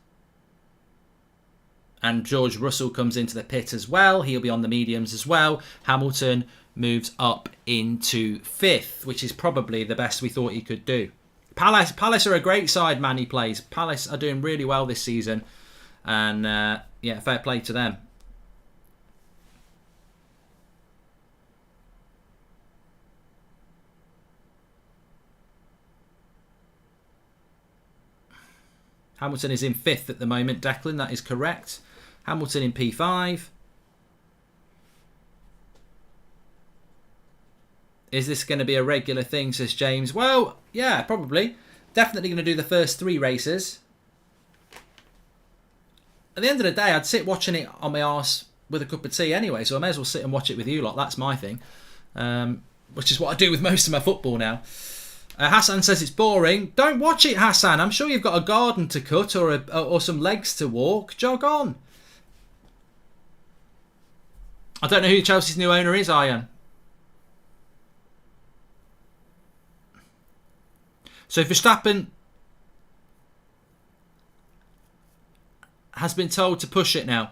And George Russell comes into the pit as well. He'll be on the mediums as well. Hamilton moves up into 5th, which is probably the best we thought he could do. Palace are a great side, man. He plays. Palace are doing really well this season, and yeah, fair play to them. Hamilton is in 5th at the moment, Declan. That is correct. Hamilton in P5. Is this going to be a regular thing, says James? Well, yeah, probably. Definitely going to do the first 3 races. At the end of the day, I'd sit watching it on my arse with a cup of tea anyway, so I may as well sit and watch it with you lot. That's my thing. which is what I do with most of my football now. Hassan says it's boring. Don't watch it, Hassan. I'm sure you've got a garden to cut or some legs to walk. Jog on. I don't know who Chelsea's new owner is, Ian. So Verstappen has been told to push it now.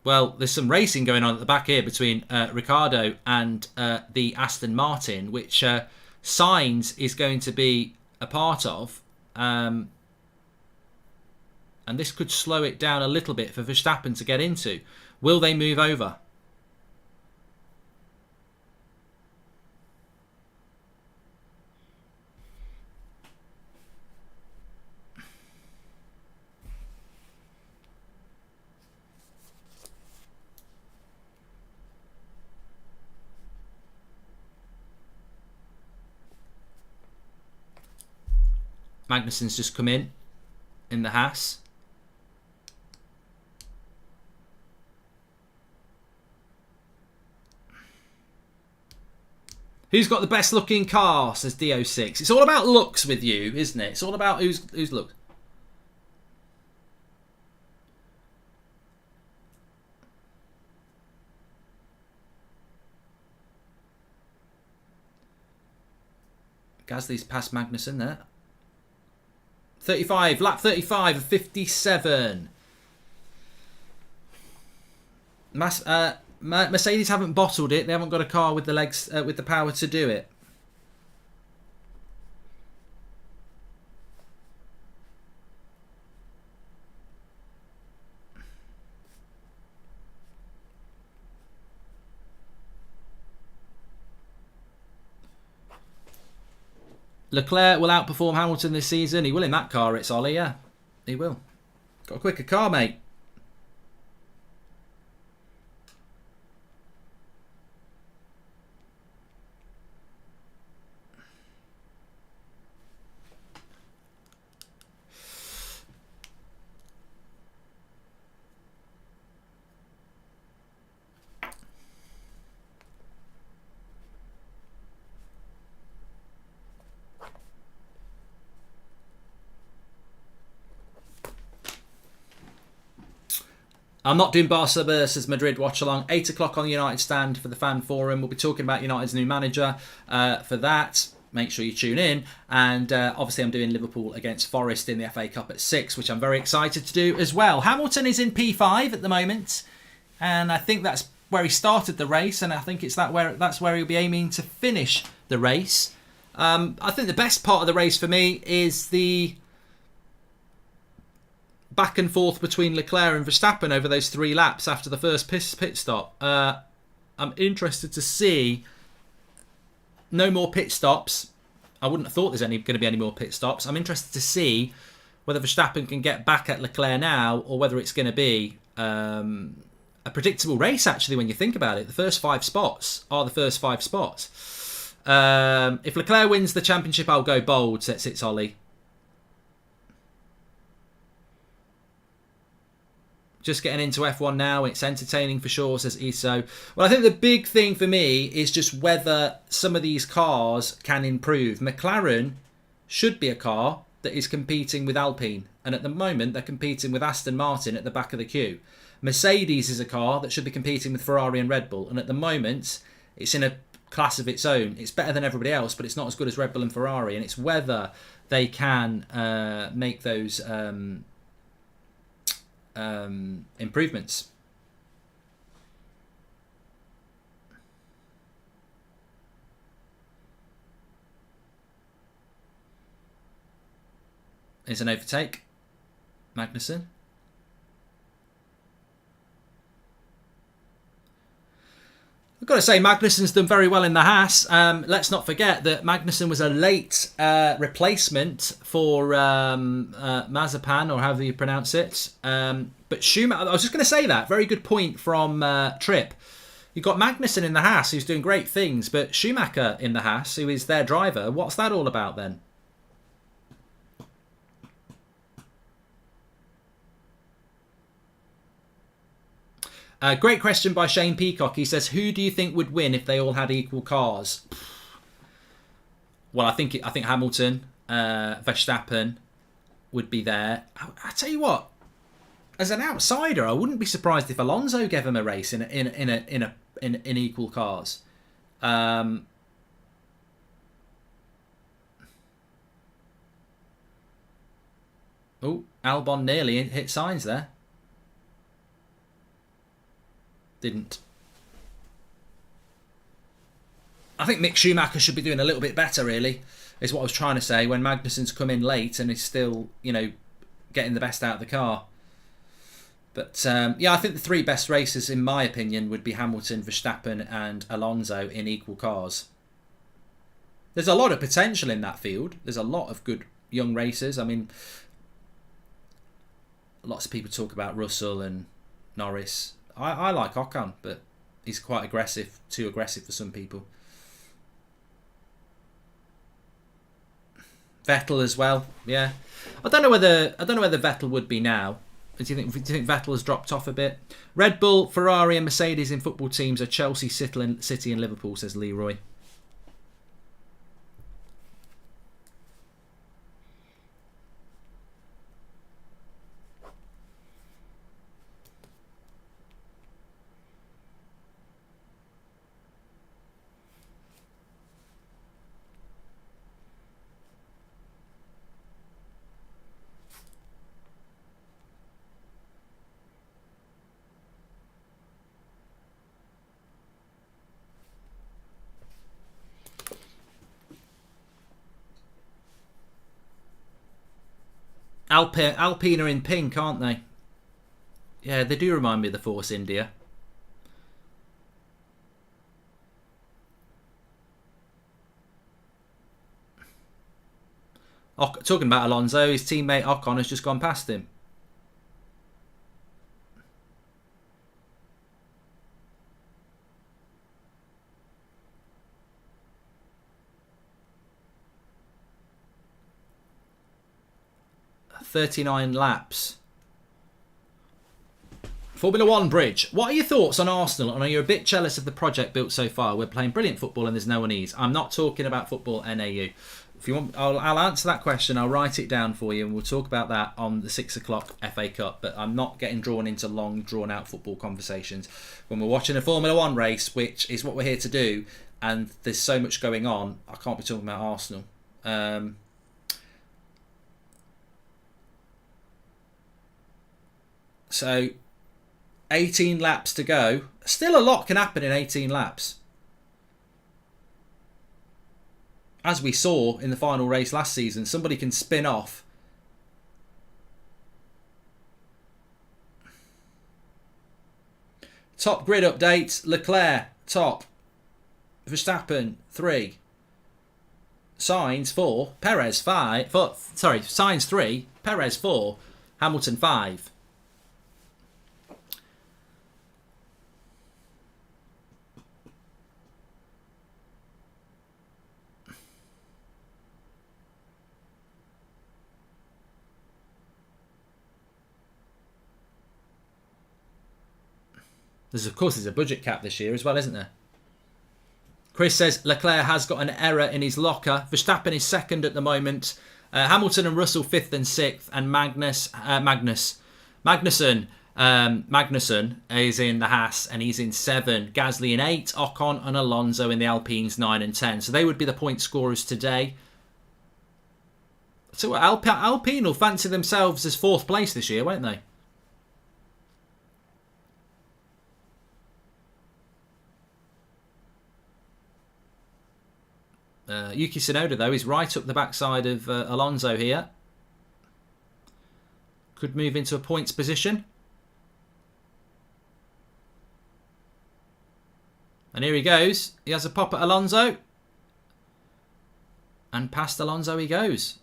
Well, there's some racing going on at the back here between Ricciardo and the Aston Martin, which Sainz is going to be a part of. And this could slow it down a little bit for Verstappen to get into. Will they move over? Magnussen's just come in the Haas. Who's got the best looking car, says DO6. It's all about looks with you, isn't it? It's all about who's looks. Gasly's past Magnussen there. 35, lap 35 of 57. Mercedes haven't bottled it. They haven't got a car with the legs, with the power to do it. Leclerc will outperform Hamilton this season. He will in that car, it's Ollie, yeah. He will. Got a quicker car, mate. I'm not doing Barca versus Madrid Watchalong. 8 o'clock on the United stand for the fan forum. We'll be talking about United's new manager for that. Make sure you tune in. And obviously I'm doing Liverpool against Forest in the FA Cup at 6, which I'm very excited to do as well. Hamilton is in P5 at the moment. And I think that's where he started the race. And I think that's where he'll be aiming to finish the race. I think the best part of the race for me is the back and forth between Leclerc and Verstappen over those 3 laps after the first pit stop. I'm interested to see no more pit stops. I wouldn't have thought there's going to be any more pit stops. I'm interested to see whether Verstappen can get back at Leclerc now or whether it's going to be a predictable race, actually, when you think about it. The first 5 spots are the first 5 spots. If Leclerc wins the championship, I'll go bold, says it's Ollie. Just getting into F1 now. It's entertaining for sure, says Iso. Well, I think the big thing for me is just whether some of these cars can improve. McLaren should be a car that is competing with Alpine. And at the moment, they're competing with Aston Martin at the back of the queue. Mercedes is a car that should be competing with Ferrari and Red Bull. And at the moment, it's in a class of its own. It's better than everybody else, but it's not as good as Red Bull and Ferrari. And it's whether they can make those improvements. Is an overtake. Magnussen. I've got to say, Magnussen's done very well in the Haas. Let's not forget that Magnussen was a late replacement for Mazepan, or however you pronounce it. But Schumacher, I was just going to say that. Very good point from Tripp. You've got Magnussen in the Haas, who's doing great things, but Schumacher in the Haas, who is their driver. What's that all about then? Great question by Shane Peacock. He says, "Who do you think would win if they all had equal cars?" Well, I think Hamilton, Verstappen would be there. I tell you what, as an outsider, I wouldn't be surprised if Alonso gave him a race in equal cars. Oh, Albon nearly hit Sainz there. Didn't. I think Mick Schumacher should be doing a little bit better, really, is what I was trying to say, when Magnussen's come in late and is still, getting the best out of the car. But, I think the 3 best racers, in my opinion, would be Hamilton, Verstappen and Alonso in equal cars. There's a lot of potential in that field. There's a lot of good young racers. I mean, lots of people talk about Russell and Norris. I like Ocon, but he's quite aggressive, too aggressive for some people. Vettel as well, yeah. I don't know whether Vettel would be now. Do you think Vettel has dropped off a bit? Red Bull, Ferrari, and Mercedes in football teams are Chelsea, City, and Liverpool, says Leroy. Alpine are in pink, aren't they? Yeah, they do remind me of the Force India. Talking about Alonso, his teammate Ocon has just gone past him. "39 laps. Formula One Bridge. What are your thoughts on Arsenal? And are you a bit jealous of the project built so far? We're playing brilliant football and there's no unease." I'm not talking about football NAU. If you want, I'll answer that question. I'll write it down for you and we'll talk about that on the 6 o'clock FA Cup. But I'm not getting drawn into long, drawn-out football conversations. When we're watching a Formula One race, which is what we're here to do, and there's so much going on, I can't be talking about Arsenal. So, 18 laps to go. Still a lot can happen in 18 laps. As we saw in the final race last season, somebody can spin off. Top grid update. Leclerc, top. Verstappen, 3. Sainz, 4. Perez, 5. Sainz, 3. Perez, 4. Hamilton, 5. Of course, there's a budget cap this year as well, isn't there? Chris says Leclerc has got an error in his locker. Verstappen is 2nd at the moment. Hamilton and Russell 5th and 6th. And Magnussen is in the Haas and he's in 7. Gasly in 8. Ocon and Alonso in the Alpines 9 and 10. So they would be the point scorers today. So Alpine will fancy themselves as 4th place this year, won't they? Yuki Tsunoda, though, is right up the backside of Alonso here. Could move into a points position. And here he goes. He has a pop at Alonso. And past Alonso he goes.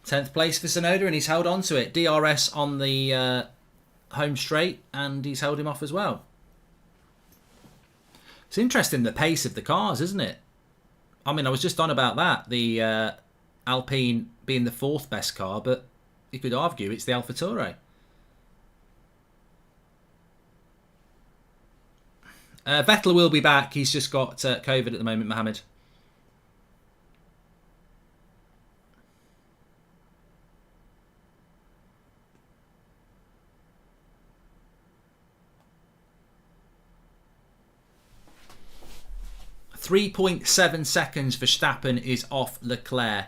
10th place for Tsunoda, and he's held on to it. DRS on the home straight, and he's held him off as well. It's interesting, the pace of the cars, isn't it? I mean, I was just on about that, the Alpine being the 4th best car, but you could argue it's the AlphaTauri. Vettel will be back. He's just got COVID at the moment, Mohammed. .7 seconds Verstappen is off Leclerc.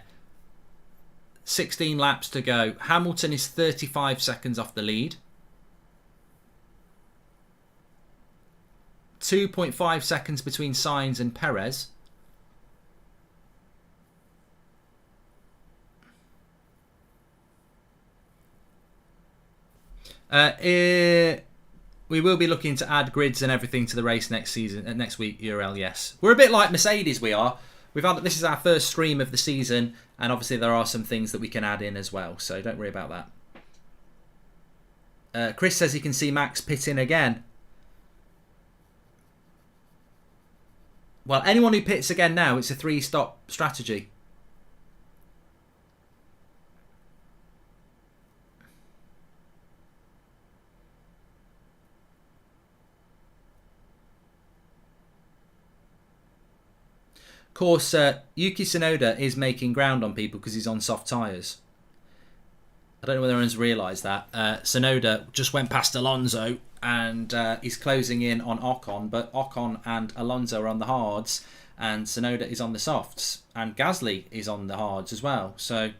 16 laps to go. Hamilton is 35 seconds off the lead. 2.5 seconds between Sainz and Perez. We will be looking to add grids and everything to the race next season, next week, URL, yes. We're a bit like Mercedes, we are. This is our first stream of the season, and obviously there are some things that we can add in as well, so don't worry about that. Chris says he can see Max pitting again. Well, anyone who pits again now, it's a 3-stop strategy. Of course, Yuki Tsunoda is making ground on people because he's on soft tyres. I don't know whether anyone's realised that. Tsunoda just went past Alonso and he's closing in on Ocon, but Ocon and Alonso are on the hards and Tsunoda is on the softs, and Gasly is on the hards as well. So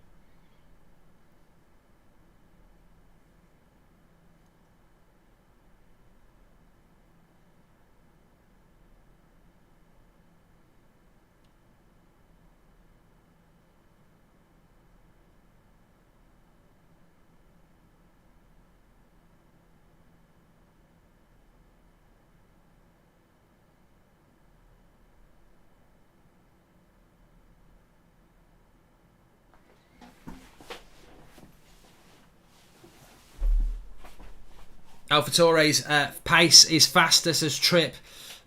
AlphaTauri's pace is faster, says Tripp.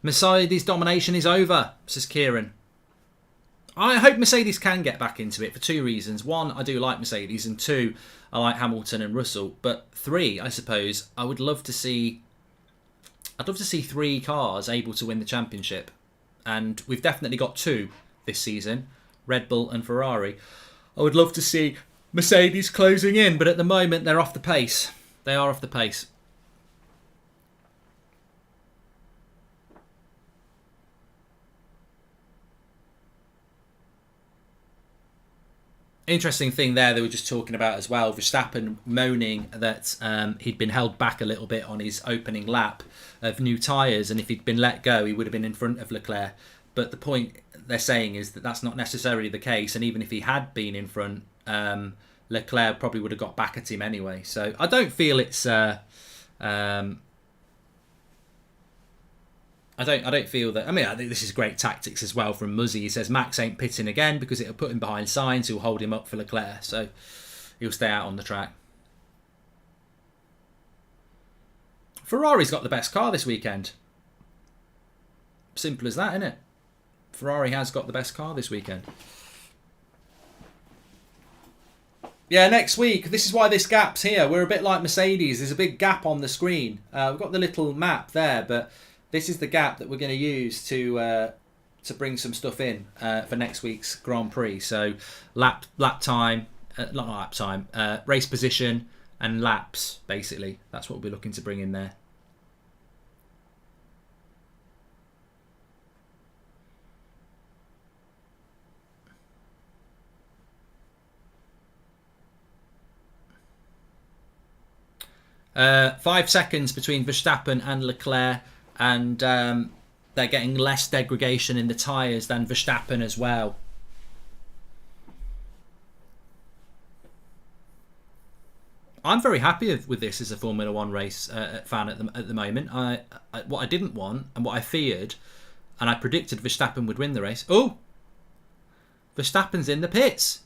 Mercedes' domination is over, says Kieran. I hope Mercedes can get back into it for 2 reasons. 1, I do like Mercedes, and 2, I like Hamilton and Russell. But 3, I suppose, I'd love to see 3 cars able to win the championship. And we've definitely got 2 this season, Red Bull and Ferrari. I would love to see Mercedes closing in, but at the moment they're off the pace. They are off the pace. Interesting thing there they were just talking about as well. Verstappen moaning that he'd been held back a little bit on his opening lap of new tyres, and if he'd been let go he would have been in front of Leclerc. But the point they're saying is that that's not necessarily the case, and even if he had been in front, Leclerc probably would have got back at him anyway. So I don't feel it's I don't feel that. I mean, I think this is great tactics as well from Muzzy. He says Max ain't pitting again because it'll put him behind Sainz, who'll hold him up for Leclerc. So he'll stay out on the track. Ferrari's got the best car this weekend. Simple as that, isn't it? Ferrari has got the best car this weekend. Yeah, next week. This is why this gap's here. We're a bit like Mercedes. There's a big gap on the screen. We've got the little map there, but this is the gap that we're going to use to bring some stuff in for next week's Grand Prix. So lap time, not lap time, race position and laps, basically. That's what we'll be looking to bring in there. Uh, 5 seconds between Verstappen and Leclerc, and they're getting less degradation in the tyres than Verstappen as well. I'm very happy with this as a Formula One race fan at the moment. What I didn't want and what I feared, and I predicted Verstappen would win the race. Oh, Verstappen's in the pits.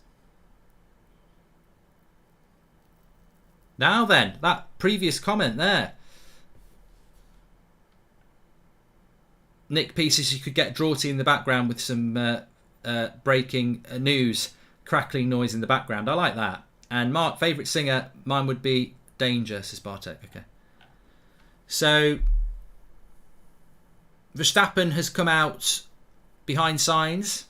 Now then, that previous comment there. Nick Pieces, you could get Drawty in the background with some breaking news, crackling noise in the background. I like that. And Mark, favourite singer, mine would be Danger, says Bartek. Okay. So, Verstappen has come out behind signs.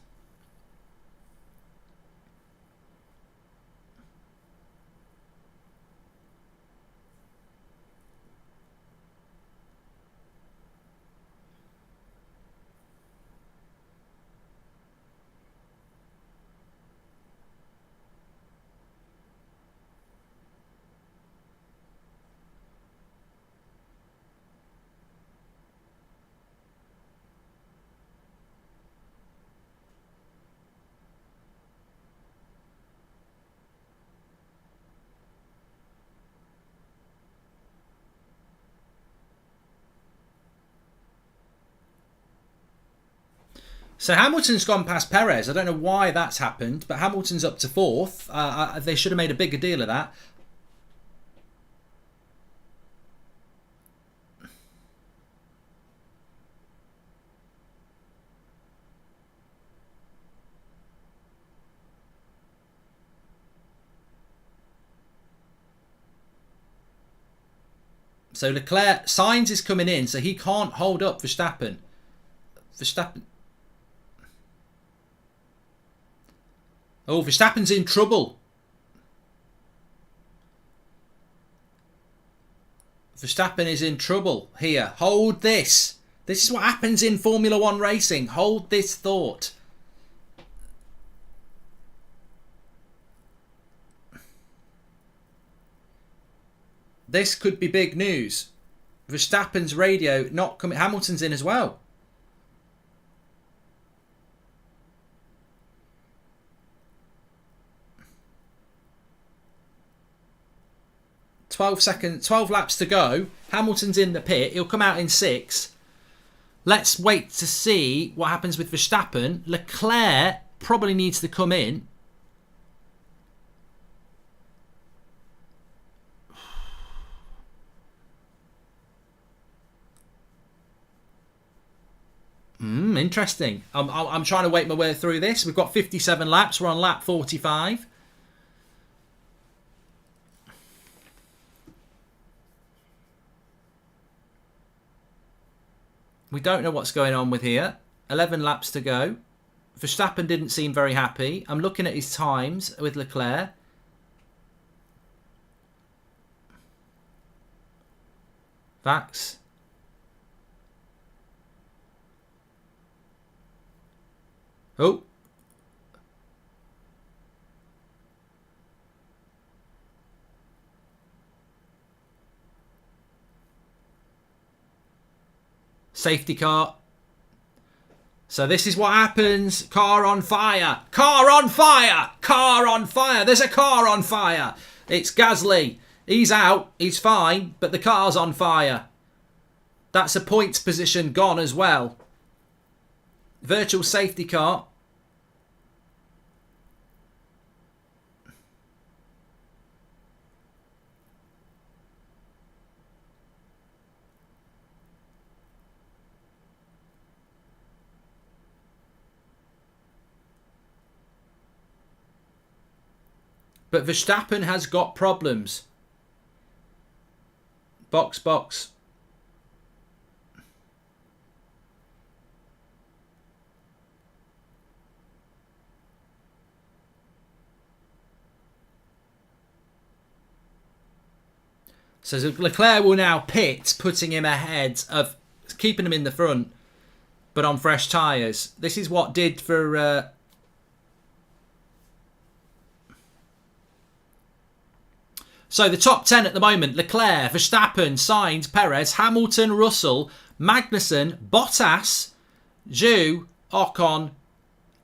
So Hamilton's gone past Perez. I don't know why that's happened, but Hamilton's up to 4th. They should have made a bigger deal of that. So Leclerc, Sainz is coming in, so he can't hold up Verstappen. Oh, Verstappen's in trouble. Verstappen is in trouble here. Hold this. This is what happens in Formula 1 racing. Hold this thought. This could be big news. Verstappen's radio not coming. Hamilton's in as well. 12 laps to go. Hamilton's in the pit. He'll come out in 6th. Let's wait to see what happens with Verstappen. Leclerc probably needs to come in. Interesting. I'm trying to wait my way through this. We've got 57 laps. We're on lap 45. We don't know what's going on with here. 11 laps to go. Verstappen didn't seem very happy. I'm looking at his times with Leclerc. Vax. Oh. Safety car. So this is what happens. Car on fire. Car on fire. Car on fire. There's a car on fire. It's Gasly. He's out. He's fine. But the car's on fire. That's a points position gone as well. Virtual safety car. But Verstappen has got problems. Box. So Leclerc will now pit, putting him ahead of keeping him in the front, but on fresh tyres. This is what did for... So the top 10 at the moment: Leclerc, Verstappen, Sainz, Perez, Hamilton, Russell, Magnussen, Bottas, Zhou, Ocon,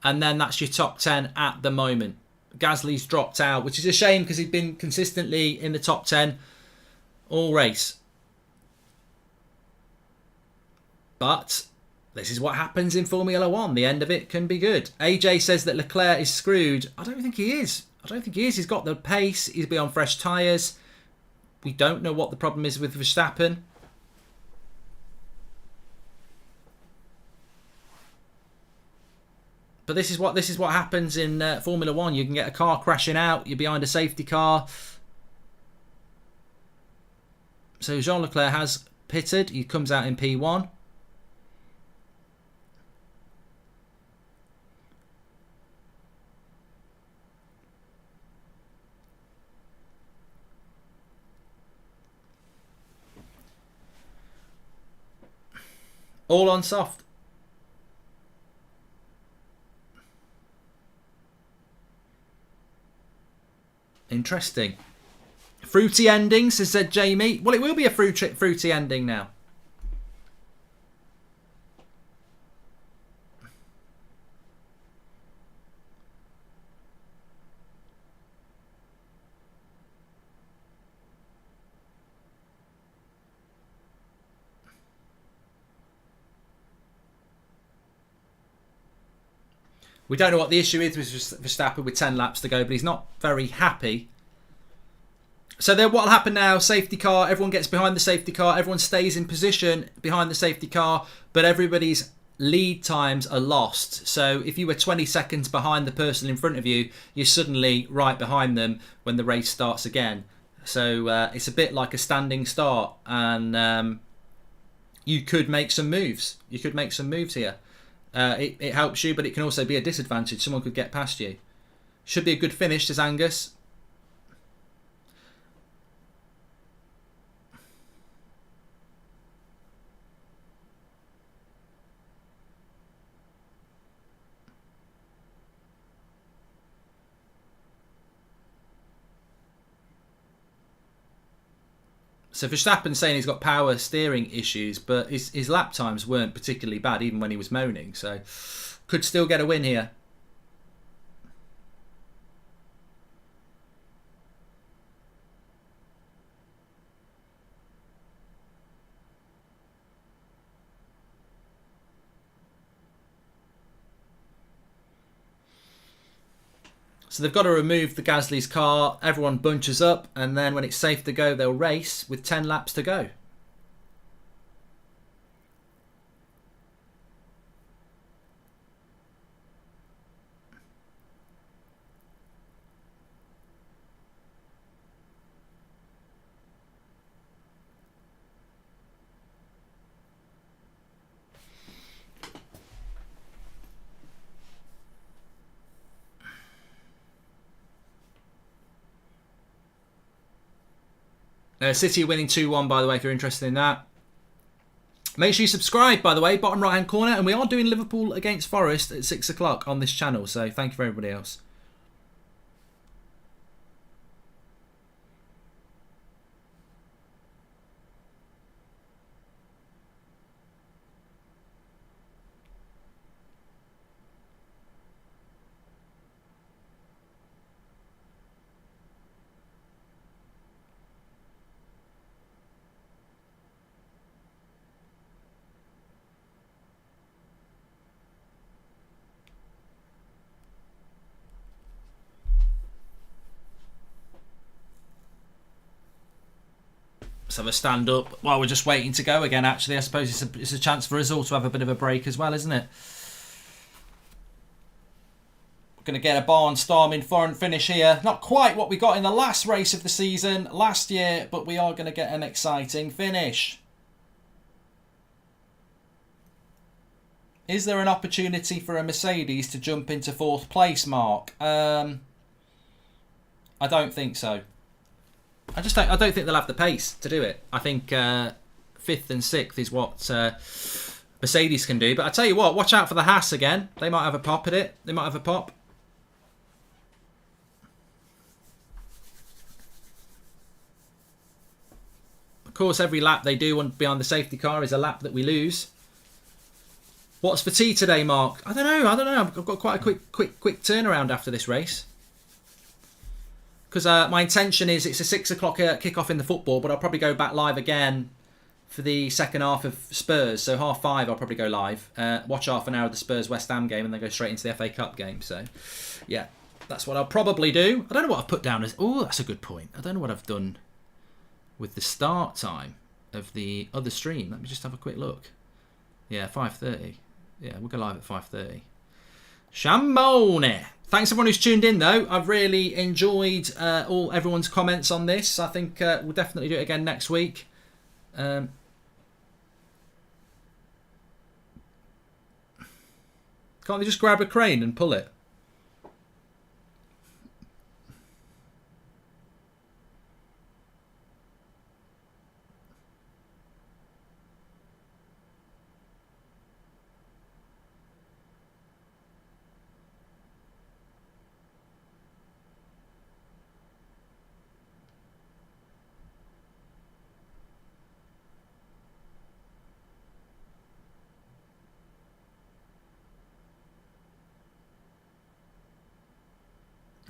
and then that's your top 10 at the moment. Gasly's dropped out, which is a shame because he'd been consistently in the top 10 all race. But this is what happens in Formula 1. The end of it can be good. AJ says that Leclerc is screwed. I don't think he is. He's got the pace. He'll be on fresh tyres. We don't know what the problem is with Verstappen. But this is what happens in Formula 1. You can get a car crashing out. You're behind a safety car. So Jean Leclerc has pitted. He comes out in P1. All on soft. Interesting. Fruity endings, said Jamie. Well, it will be a fruity ending now. We don't know what the issue is with Verstappen with 10 laps to go, but he's not very happy. So then what will happen now, safety car, everyone gets behind the safety car, everyone stays in position behind the safety car, but everybody's lead times are lost. So if you were 20 seconds behind the person in front of you, you're suddenly right behind them when the race starts again. So it's a bit like a standing start, and you could make some moves. You could make some moves here. It helps you, but it can also be a disadvantage. Someone could get past you. Should be a good finish, says Angus. So Verstappen's saying he's got power steering issues, but his lap times weren't particularly bad, even when he was moaning. So could still get a win here. So they've got to remove the Gasly's car. Everyone bunches up, and then when it's safe to go, they'll race with 10 laps to go. City winning 2-1, by the way, if you're interested in that. Make sure you subscribe, by the way, bottom right-hand corner. And we are doing Liverpool against Forest at 6 o'clock on this channel. So thank you for everybody else. Let's have a stand up while we're just waiting to go again. Actually, I suppose it's a chance for us all to have a bit of a break as well, isn't it? We're going to get a barnstorming foreign finish here. Not quite what we got in the last race of the season last year, but we are going to get an exciting finish. Is there an opportunity for a Mercedes to jump into 4th place, Mark? I don't think so. I don't think they'll have the pace to do it. I think 5th and 6th is what Mercedes can do. But I tell you what, watch out for the Haas again. They might have a pop at it. They might have a pop. Of course, every lap they do behind the safety car is a lap that we lose. What's for tea today, Mark? I don't know. I've got quite a quick turnaround after this race. Because my intention is it's a 6 o'clock kickoff in the football, but I'll probably go back live again for the second half of Spurs. So 5:30 I'll probably go live. Watch half an hour of the Spurs West Ham game and then go straight into the FA Cup game. So yeah, that's what I'll probably do. I don't know what I've put down as... Oh, that's a good point. I don't know what I've done with the start time of the other stream. Let me just have a quick look. Yeah, 5:30. Yeah, we'll go live at 5:30. Shambone! Thanks everyone who's tuned in though. I've really enjoyed everyone's comments on this. I think we'll definitely do it again next week. Can't they just grab a crane and pull it?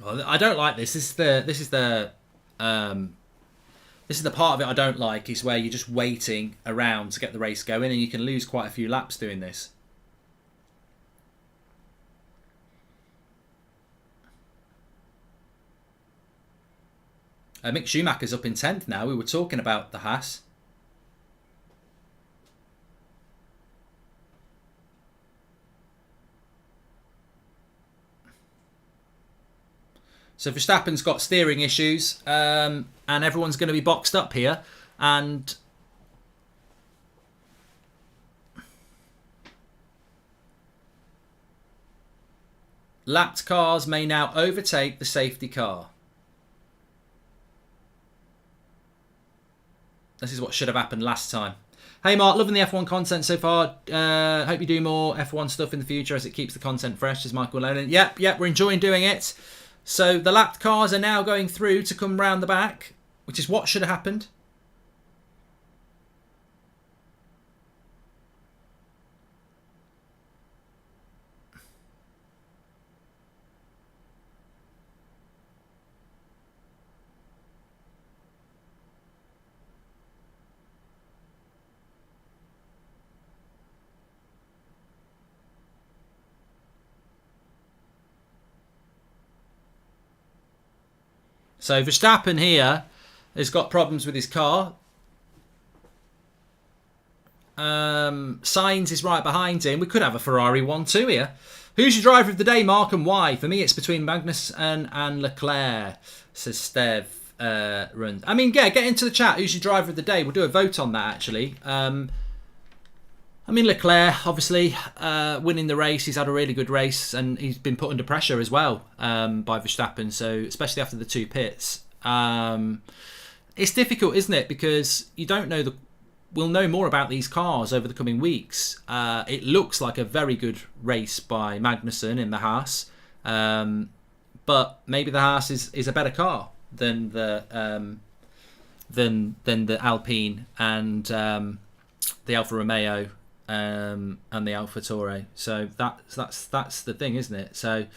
Well, I don't like this. This is the part of it I don't like, is where you're just waiting around to get the race going, and you can lose quite a few laps doing this. Mick Schumacher's up in 10th now. We were talking about the Haas. So Verstappen's got steering issues, and everyone's going to be boxed up here. And lapped cars may now overtake the safety car. This is what should have happened last time. Hey Mark, loving the F1 content so far. Hope you do more F1 stuff in the future as it keeps the content fresh, says Michael Nolan. Yep, we're enjoying doing it. So the lapped cars are now going through to come round the back, which is what should have happened. So Verstappen here has got problems with his car. Sainz is right behind him. We could have a Ferrari 1-2 here. Who's your driver of the day, Mark, and why? For me, it's between Magnussen and Leclerc, says Stev. Runs. I mean, yeah, get into the chat. Who's your driver of the day? We'll do a vote on that, actually. I mean, Leclerc, obviously, winning the race. He's had a really good race, and he's been put under pressure as well by Verstappen, so especially after the 2 pits. It's difficult, isn't it? Because you don't know we'll know more about these cars over the coming weeks. It looks like a very good race by Magnussen in the Haas, but maybe the Haas is a better car than the Alpine and the Alfa Romeo and the Alfa Tauri. So that's the thing, isn't it? So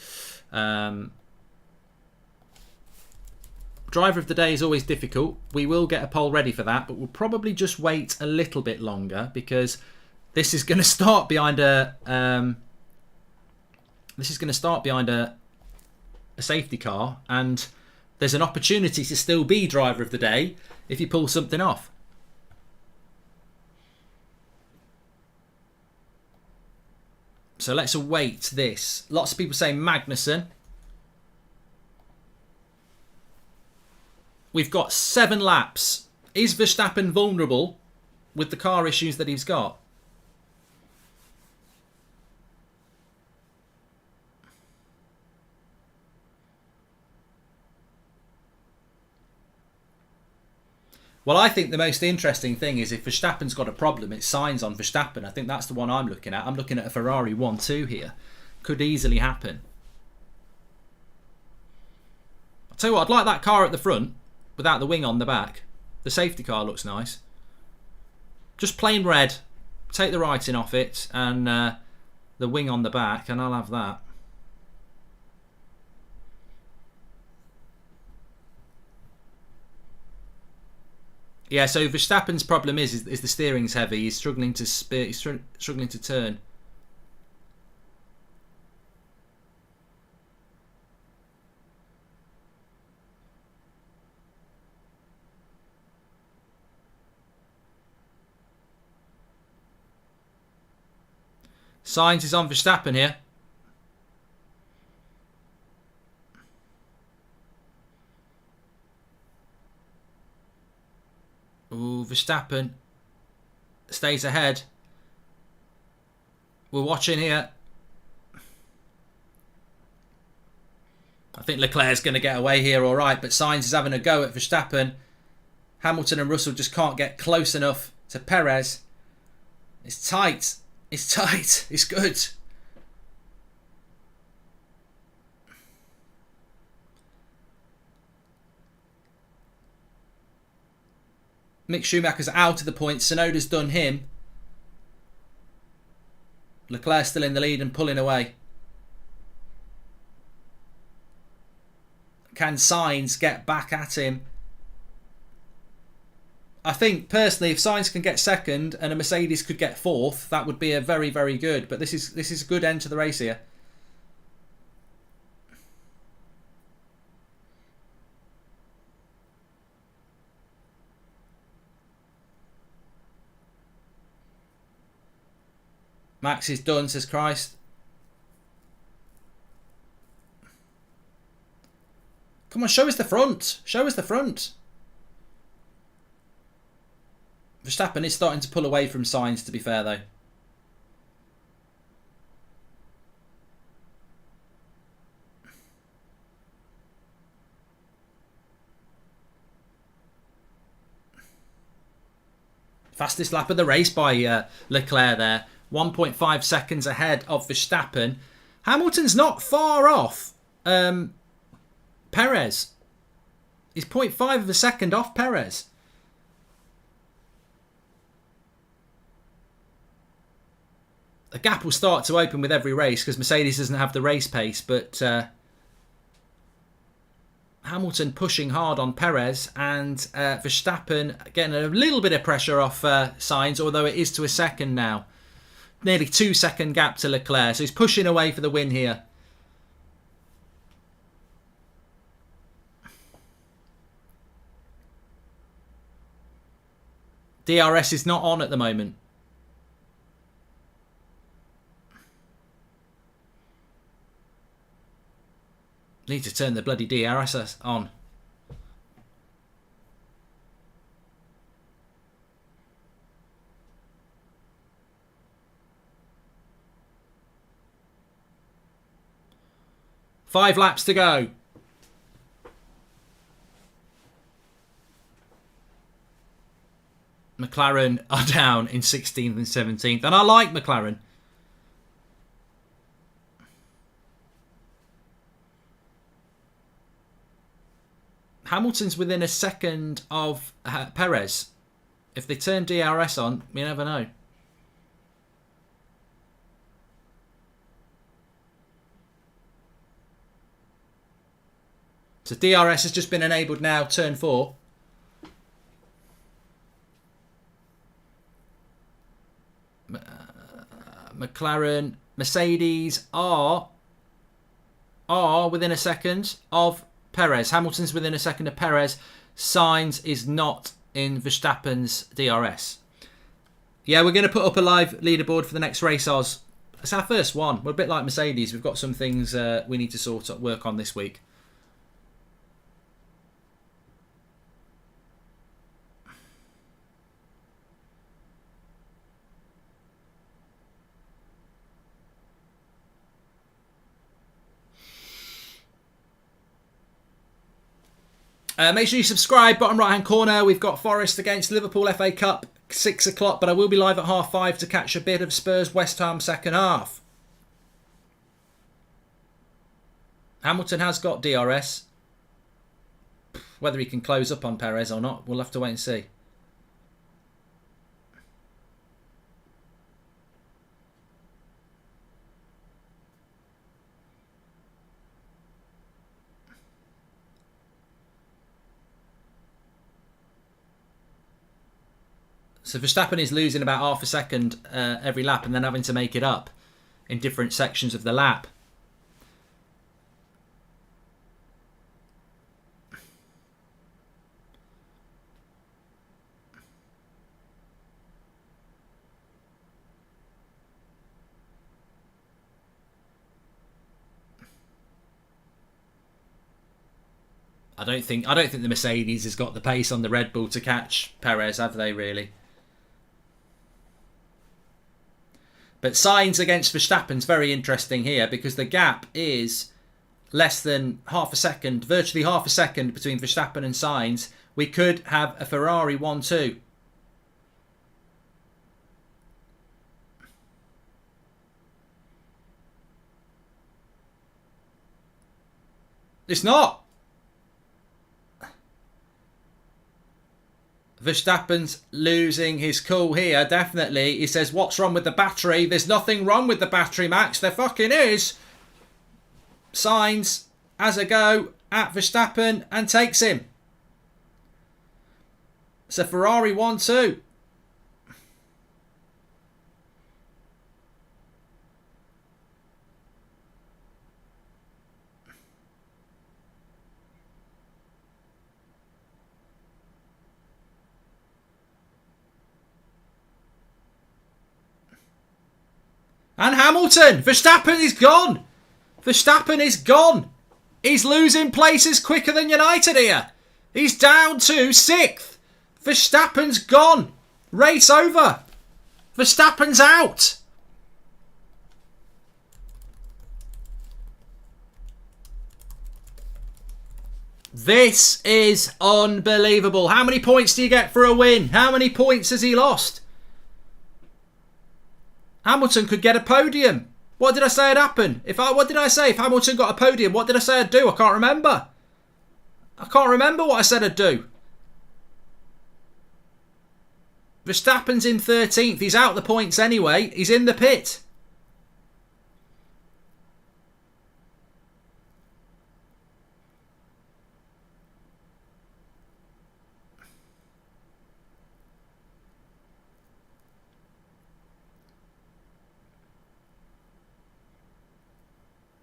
driver of the day is always difficult. We will get a poll ready for that, but we'll probably just wait a little bit longer because this is going to start behind a safety car, and there's an opportunity to still be driver of the day if you pull something off. So let's await this. Lots of people saying Magnussen. We've got 7 laps. Is Verstappen vulnerable with the car issues that he's got? Well, I think the most interesting thing is if Verstappen's got a problem, it signs on Verstappen. I think that's the one I'm looking at. I'm looking at a Ferrari 1-2 here. Could easily happen. I'll tell you what, I'd like that car at the front without the wing on the back. The safety car looks nice. Just plain red. Take the writing off it and the wing on the back, and I'll have that. Yeah, so Verstappen's problem is the steering's heavy. He's struggling to struggling to turn. Sainz is on Verstappen here. Ooh, Verstappen stays ahead. We're watching here. I think Leclerc's going to get away here all right, but Sainz is having a go at Verstappen. Hamilton and Russell just can't get close enough to Perez. It's tight. It's tight. It's good. Mick Schumacher's out of the points. Tsunoda's done him. Leclerc still in the lead and pulling away. Can Sainz get back at him? I think, personally, if Sainz can get second and a Mercedes could get fourth, that would be a very, very good. But this is a good end to the race here. Max is done, says Christ. Come on, show us the front. Show us the front. Verstappen is starting to pull away from Sainz, to be fair, though. Fastest lap of the race by Leclerc there. 1.5 seconds ahead of Verstappen. Hamilton's not far off Perez. He's 0.5 of a second off Perez. The gap will start to open with every race because Mercedes doesn't have the race pace, but Hamilton pushing hard on Perez and Verstappen getting a little bit of pressure off Sainz, although it is to a second now. Nearly 2 second gap to Leclerc, so he's pushing away for the win here. DRS is not on at the moment. Need to turn the bloody DRS on. Five laps to go. McLaren are down in 16th and 17th. And I like McLaren. Hamilton's within a second of Perez. If they turn DRS on, you never know. So DRS has just been enabled now, turn 4. McLaren, Mercedes are within a second of Perez. Hamilton's within a second of Perez. Sainz is not in Verstappen's DRS. Yeah, we're going to put up a live leaderboard for the next race, Oz. It's our first one. We're a bit like Mercedes. We've got some things we need to work on this week. Make sure you subscribe, bottom right hand corner. We've got Forest against Liverpool FA Cup, 6 o'clock, but I will be live at 5:30 to catch a bit of Spurs West Ham second half. Hamilton has got DRS. Whether he can close up on Perez or not, we'll have to wait and see. So Verstappen is losing about half a second every lap and then having to make it up in different sections of the lap. I don't think the Mercedes has got the pace on the Red Bull to catch Perez, have they really? But Sainz against Verstappen's very interesting here because the gap is less than half a second, virtually half a second between Verstappen and Sainz. We could have a Ferrari 1-2. It's not. Verstappen's losing his cool here, definitely. He says, what's wrong with the battery? There's nothing wrong with the battery, Max. There fucking is. Sainz has a go at Verstappen and takes him. It's a Ferrari 1-2. And Hamilton! Verstappen is gone! Verstappen is gone! He's losing places quicker than United here! He's down to 6th! Verstappen's gone! Race over! Verstappen's out! This is unbelievable. How many points do you get for a win? How many points has he lost? Hamilton could get a podium. What did I say had happened? What did I say? If Hamilton got a podium, what did I say I'd do? I can't remember. I can't remember what I said I'd do. Verstappen's in 13th. He's out the points anyway. He's in the pit.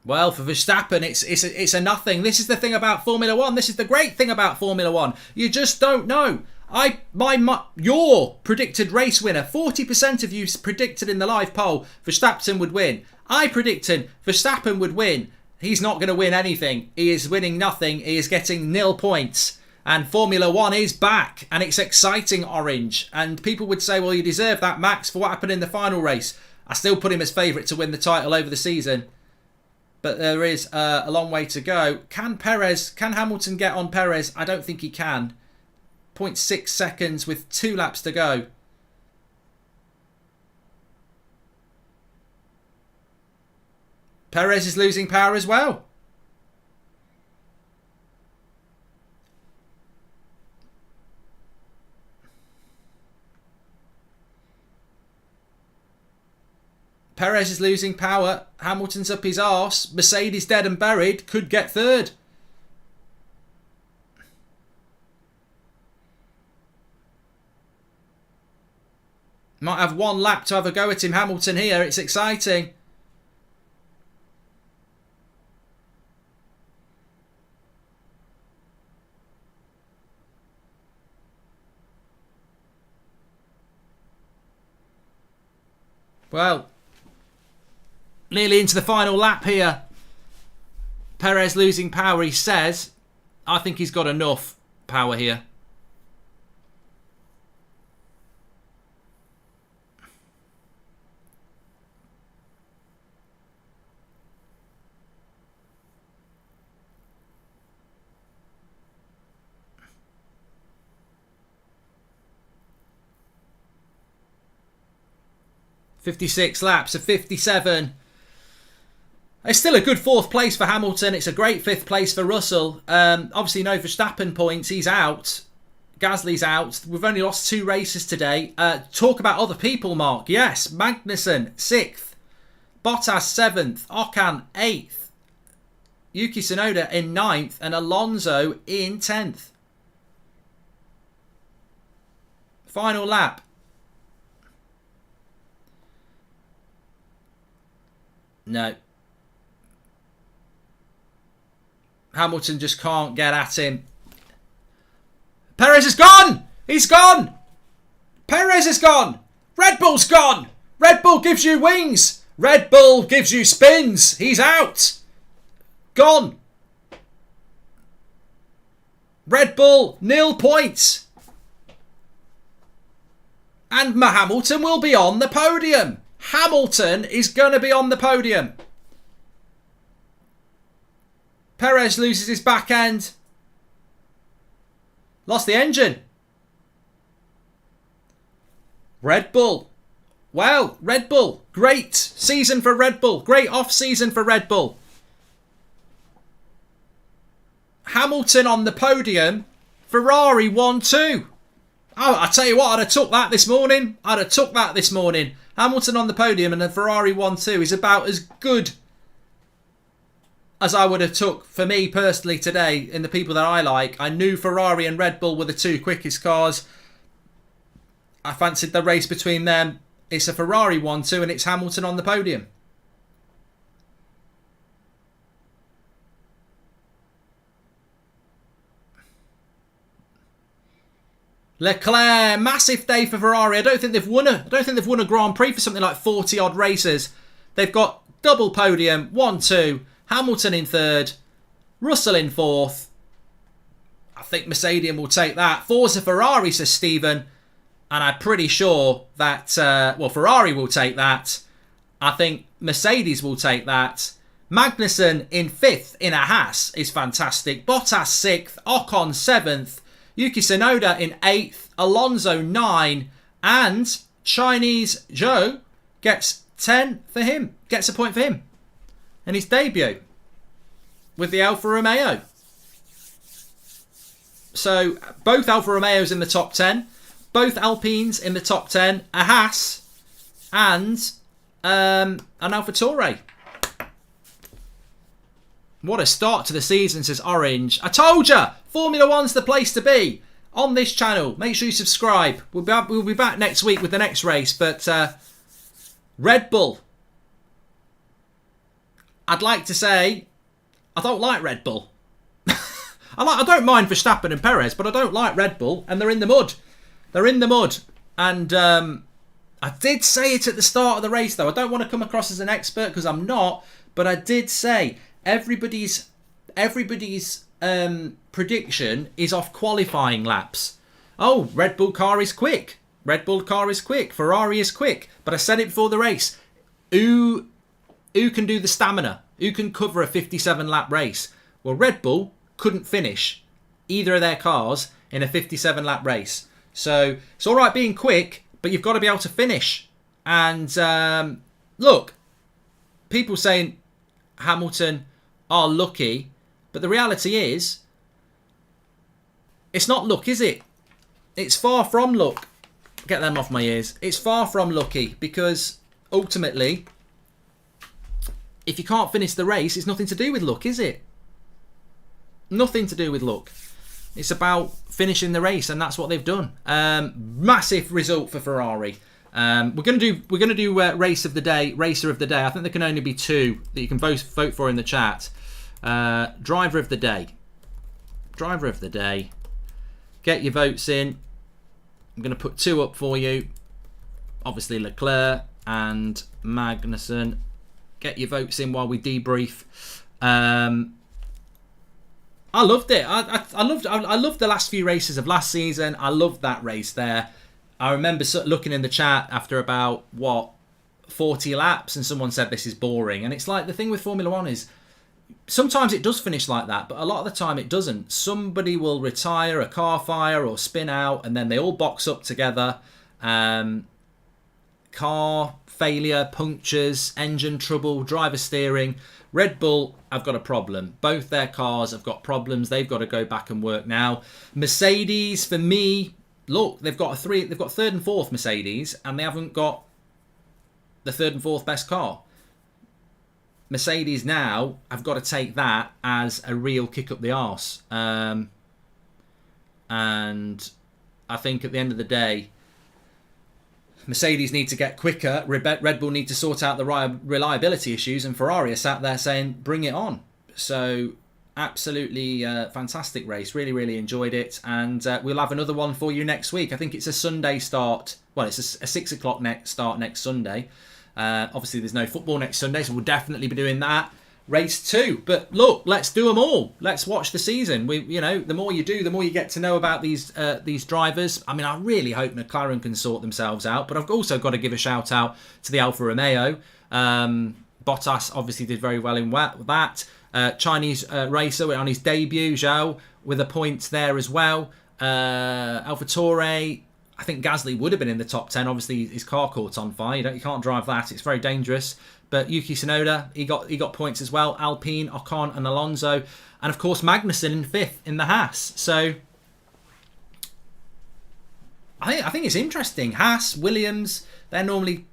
Well, for Verstappen, it's a nothing. This is the thing about Formula 1. This is the great thing about Formula 1. You just don't know. Your predicted race winner, 40% of you predicted in the live poll Verstappen would win. I predicted Verstappen would win. He's not going to win anything. He is winning nothing. He is getting 0 points. And Formula 1 is back. And it's exciting, Orange. And people would say, well, you deserve that, Max, for what happened in the final race. I still put him as favourite to win the title over the season. But there is a long way to go. Can Hamilton get on Perez? I don't think he can. 0.6 seconds with 2 laps to go. Perez is losing power as well. Perez is losing power. Hamilton's up his arse. Mercedes dead and buried. Could get 3rd. Might have 1 lap to have a go at him, Hamilton, here. It's exciting. Well, nearly into the final lap here. Perez losing power, he says. I think he's got enough power here. .56 laps of 57. It's still a good 4th place for Hamilton. It's a great 5th place for Russell. Obviously no Verstappen points. He's out. Gasly's out. We've only lost 2 races today. Talk about other people, Mark. Yes, Magnussen 6th. Bottas 7th. Ocon 8th. Yuki Tsunoda in 9th. And Alonso in 10th. Final lap. No. Hamilton just can't get at him. Perez is gone! He's gone! Perez is gone! Red Bull's gone! Red Bull gives you wings! Red Bull gives you spins! He's out! Gone! Red Bull, 0 points. And Hamilton will be on the podium. Hamilton is going to be on the podium. Perez loses his back end. Lost the engine. Red Bull. Well, Red Bull. Great season for Red Bull. Great off-season for Red Bull. Hamilton on the podium. Ferrari 1-2. Oh, I tell you what, I'd have took that this morning. Hamilton on the podium and a Ferrari 1-2 is about as good as I would have took for me personally today in the people that I like. I knew Ferrari and Red Bull were the 2 quickest cars. I fancied the race between them. It's a Ferrari 1-2 and it's Hamilton on the podium. Leclerc, massive day for Ferrari. I don't think they've won a Grand Prix for something like 40 odd races. They've got double podium, 1-2, Hamilton in 3rd, Russell in 4th. I think Mercedes will take that. Forza Ferrari, says Stephen. And I'm pretty sure that, Ferrari will take that. I think Mercedes will take that. Magnussen in 5th in a Haas is fantastic. Bottas 6th, Ocon 7th. Yuki Tsunoda in 8th, Alonso 9, and Chinese Joe gets 10 for him. Gets a point for him in his debut with the Alfa Romeo. So both Alfa Romeos in the top 10, both Alpines in the top 10, a Haas and an AlphaTauri. What a start to the season, says Orange. I told you, Formula One's the place to be on this channel. Make sure you subscribe. We'll be back next week with the next race. But Red Bull. I'd like to say, I don't like Red Bull. I don't mind Verstappen and Perez, but I don't like Red Bull. And they're in the mud. And I did say it at the start of the race, though. I don't want to come across as an expert because I'm not. But I did say everybody's prediction is off qualifying laps. Oh, Red Bull car is quick. Ferrari is quick. But I said it before the race. Who can do the stamina? Who can cover a 57-lap race? Well, Red Bull couldn't finish either of their cars in a 57-lap race. So it's all right being quick, but you've got to be able to finish. And look, people saying Hamilton are lucky, but the reality is, it's not luck, is it? It's far from luck. Get them off my ears. It's far from lucky because ultimately, if you can't finish the race, it's nothing to do with luck, is it? Nothing to do with luck. It's about finishing the race, and that's what they've done. Massive result for Ferrari. We're gonna do racer of the day. I think there can only be 2 that you can vote for in the chat. Driver of the day. Get your votes in. I'm going to put 2 up for you. Obviously Leclerc and Magnussen. Get your votes in while we debrief. I loved it. I loved the last few races of last season. I loved that race there. I remember looking in the chat after about 40 laps, and someone said this is boring. And it's like the thing with Formula One is sometimes it does finish like that, but a lot of the time it doesn't. Somebody will retire, a car fire or spin out, and then they all box up together. Car failure, punctures, engine trouble, driver steering. Red Bull have got a problem. Both their cars have got problems. They've got to go back and work now. Mercedes, for me, look, they've got 3rd and 4th Mercedes, and they haven't got the 3rd and 4th best car. Mercedes now have got to take that as a real kick up the arse. And I think at the end of the day, Mercedes need to get quicker. Red Bull need to sort out the reliability issues, and Ferrari are sat there saying, bring it on. So absolutely fantastic race. Really, really enjoyed it. And we'll have another one for you next week. I think it's a Sunday start. Well, it's a 6 o'clock start next Sunday. Obviously, there's no football next Sunday, so we'll definitely be doing that. race 2. But look, let's do them all. Let's watch the season. The more you do, the more you get to know about these drivers. I mean, I really hope McLaren can sort themselves out. But I've also got to give a shout out to the Alfa Romeo. Bottas obviously did very well in that. Chinese racer on his debut, Zhou, with a point there as well. AlphaTauri, I think Gasly would have been in the top 10. Obviously, his car caught on fire. You can't drive that. It's very dangerous. But Yuki Tsunoda, he got points as well. Alpine, Ocon and Alonso. And, of course, Magnussen in 5th in the Haas. So, I think it's interesting. Haas, Williams, they're normally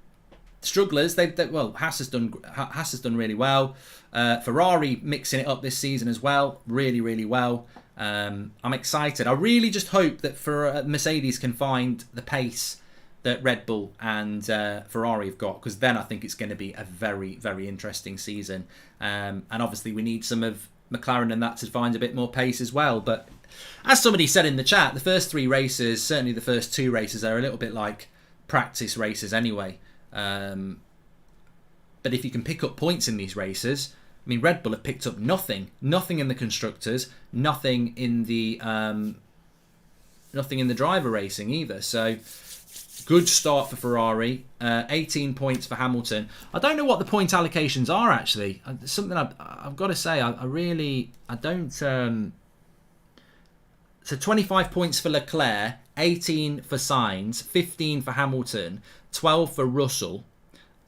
strugglers. Haas has done really well. Ferrari mixing it up this season as well. Really, really well. I'm excited. I really just hope that Mercedes can find the pace that Red Bull and Ferrari have got, because then I think it's going to be a very, very interesting season. And obviously we need some of McLaren and that to find a bit more pace as well. But as somebody said in the chat, the first 3 races, certainly the first 2 races, are a little bit like practice races anyway. But if you can pick up points in these races, I mean, Red Bull have picked up nothing in the constructors, nothing in the driver racing either. So good start for Ferrari. 18 points for Hamilton. I don't know what the point allocations are actually. Something I've got to say. I don't. So 25 points for Leclerc, 18 for Sainz, 15 for Hamilton, 12 for Russell,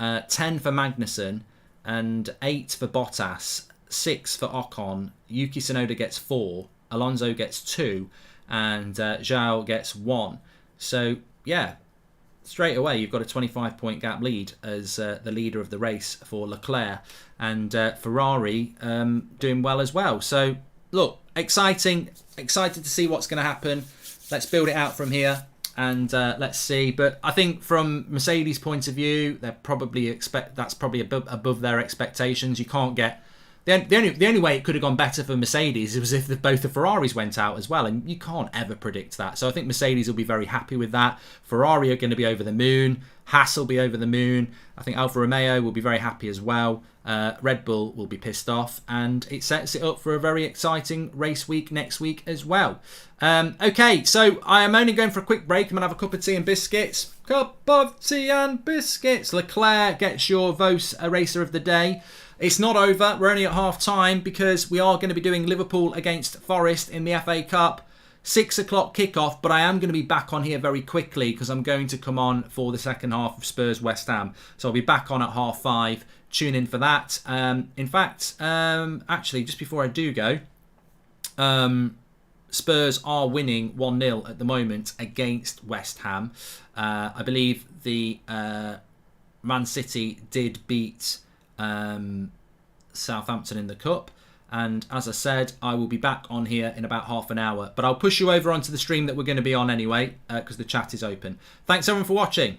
10 for Magnussen, and 8 for Bottas, 6 for Ocon. Yuki Tsunoda gets 4, Alonso gets 2, and Zhou gets 1. So, yeah, straight away you've got a 25-point gap lead as the leader of the race for Leclerc. And Ferrari doing well as well. So, look, excited to see what's going to happen. Let's build it out from here. And let's see. But I think from Mercedes' point of view, that's probably above their expectations. You can't get the only way it could have gone better for Mercedes was if both the Ferraris went out as well, and you can't ever predict that. So I think Mercedes will be very happy with that. Ferrari are going to be over the moon. Haas will be over the moon. I think Alfa Romeo will be very happy as well. Red Bull will be pissed off, and it sets it up for a very exciting race week next week as well. Okay, so I am only going for a quick break. I'm going to have a cup of tea and biscuits. Cup of tea and biscuits. Leclerc gets your Vos Racer of the Day. It's not over. We're only at half time because we are going to be doing Liverpool against Forest in the FA Cup. 6 o'clock kickoff, but I am going to be back on here very quickly because I'm going to come on for the second half of Spurs West Ham. So I'll be back on at 5:30. Tune in for that. In fact, actually, just before I do go, Spurs are winning 1-0 at the moment against West Ham. I believe the Man City did beat Southampton in the Cup. And as I said, I will be back on here in about half an hour. But I'll push you over onto the stream that we're going to be on anyway, because the chat is open. Thanks everyone for watching.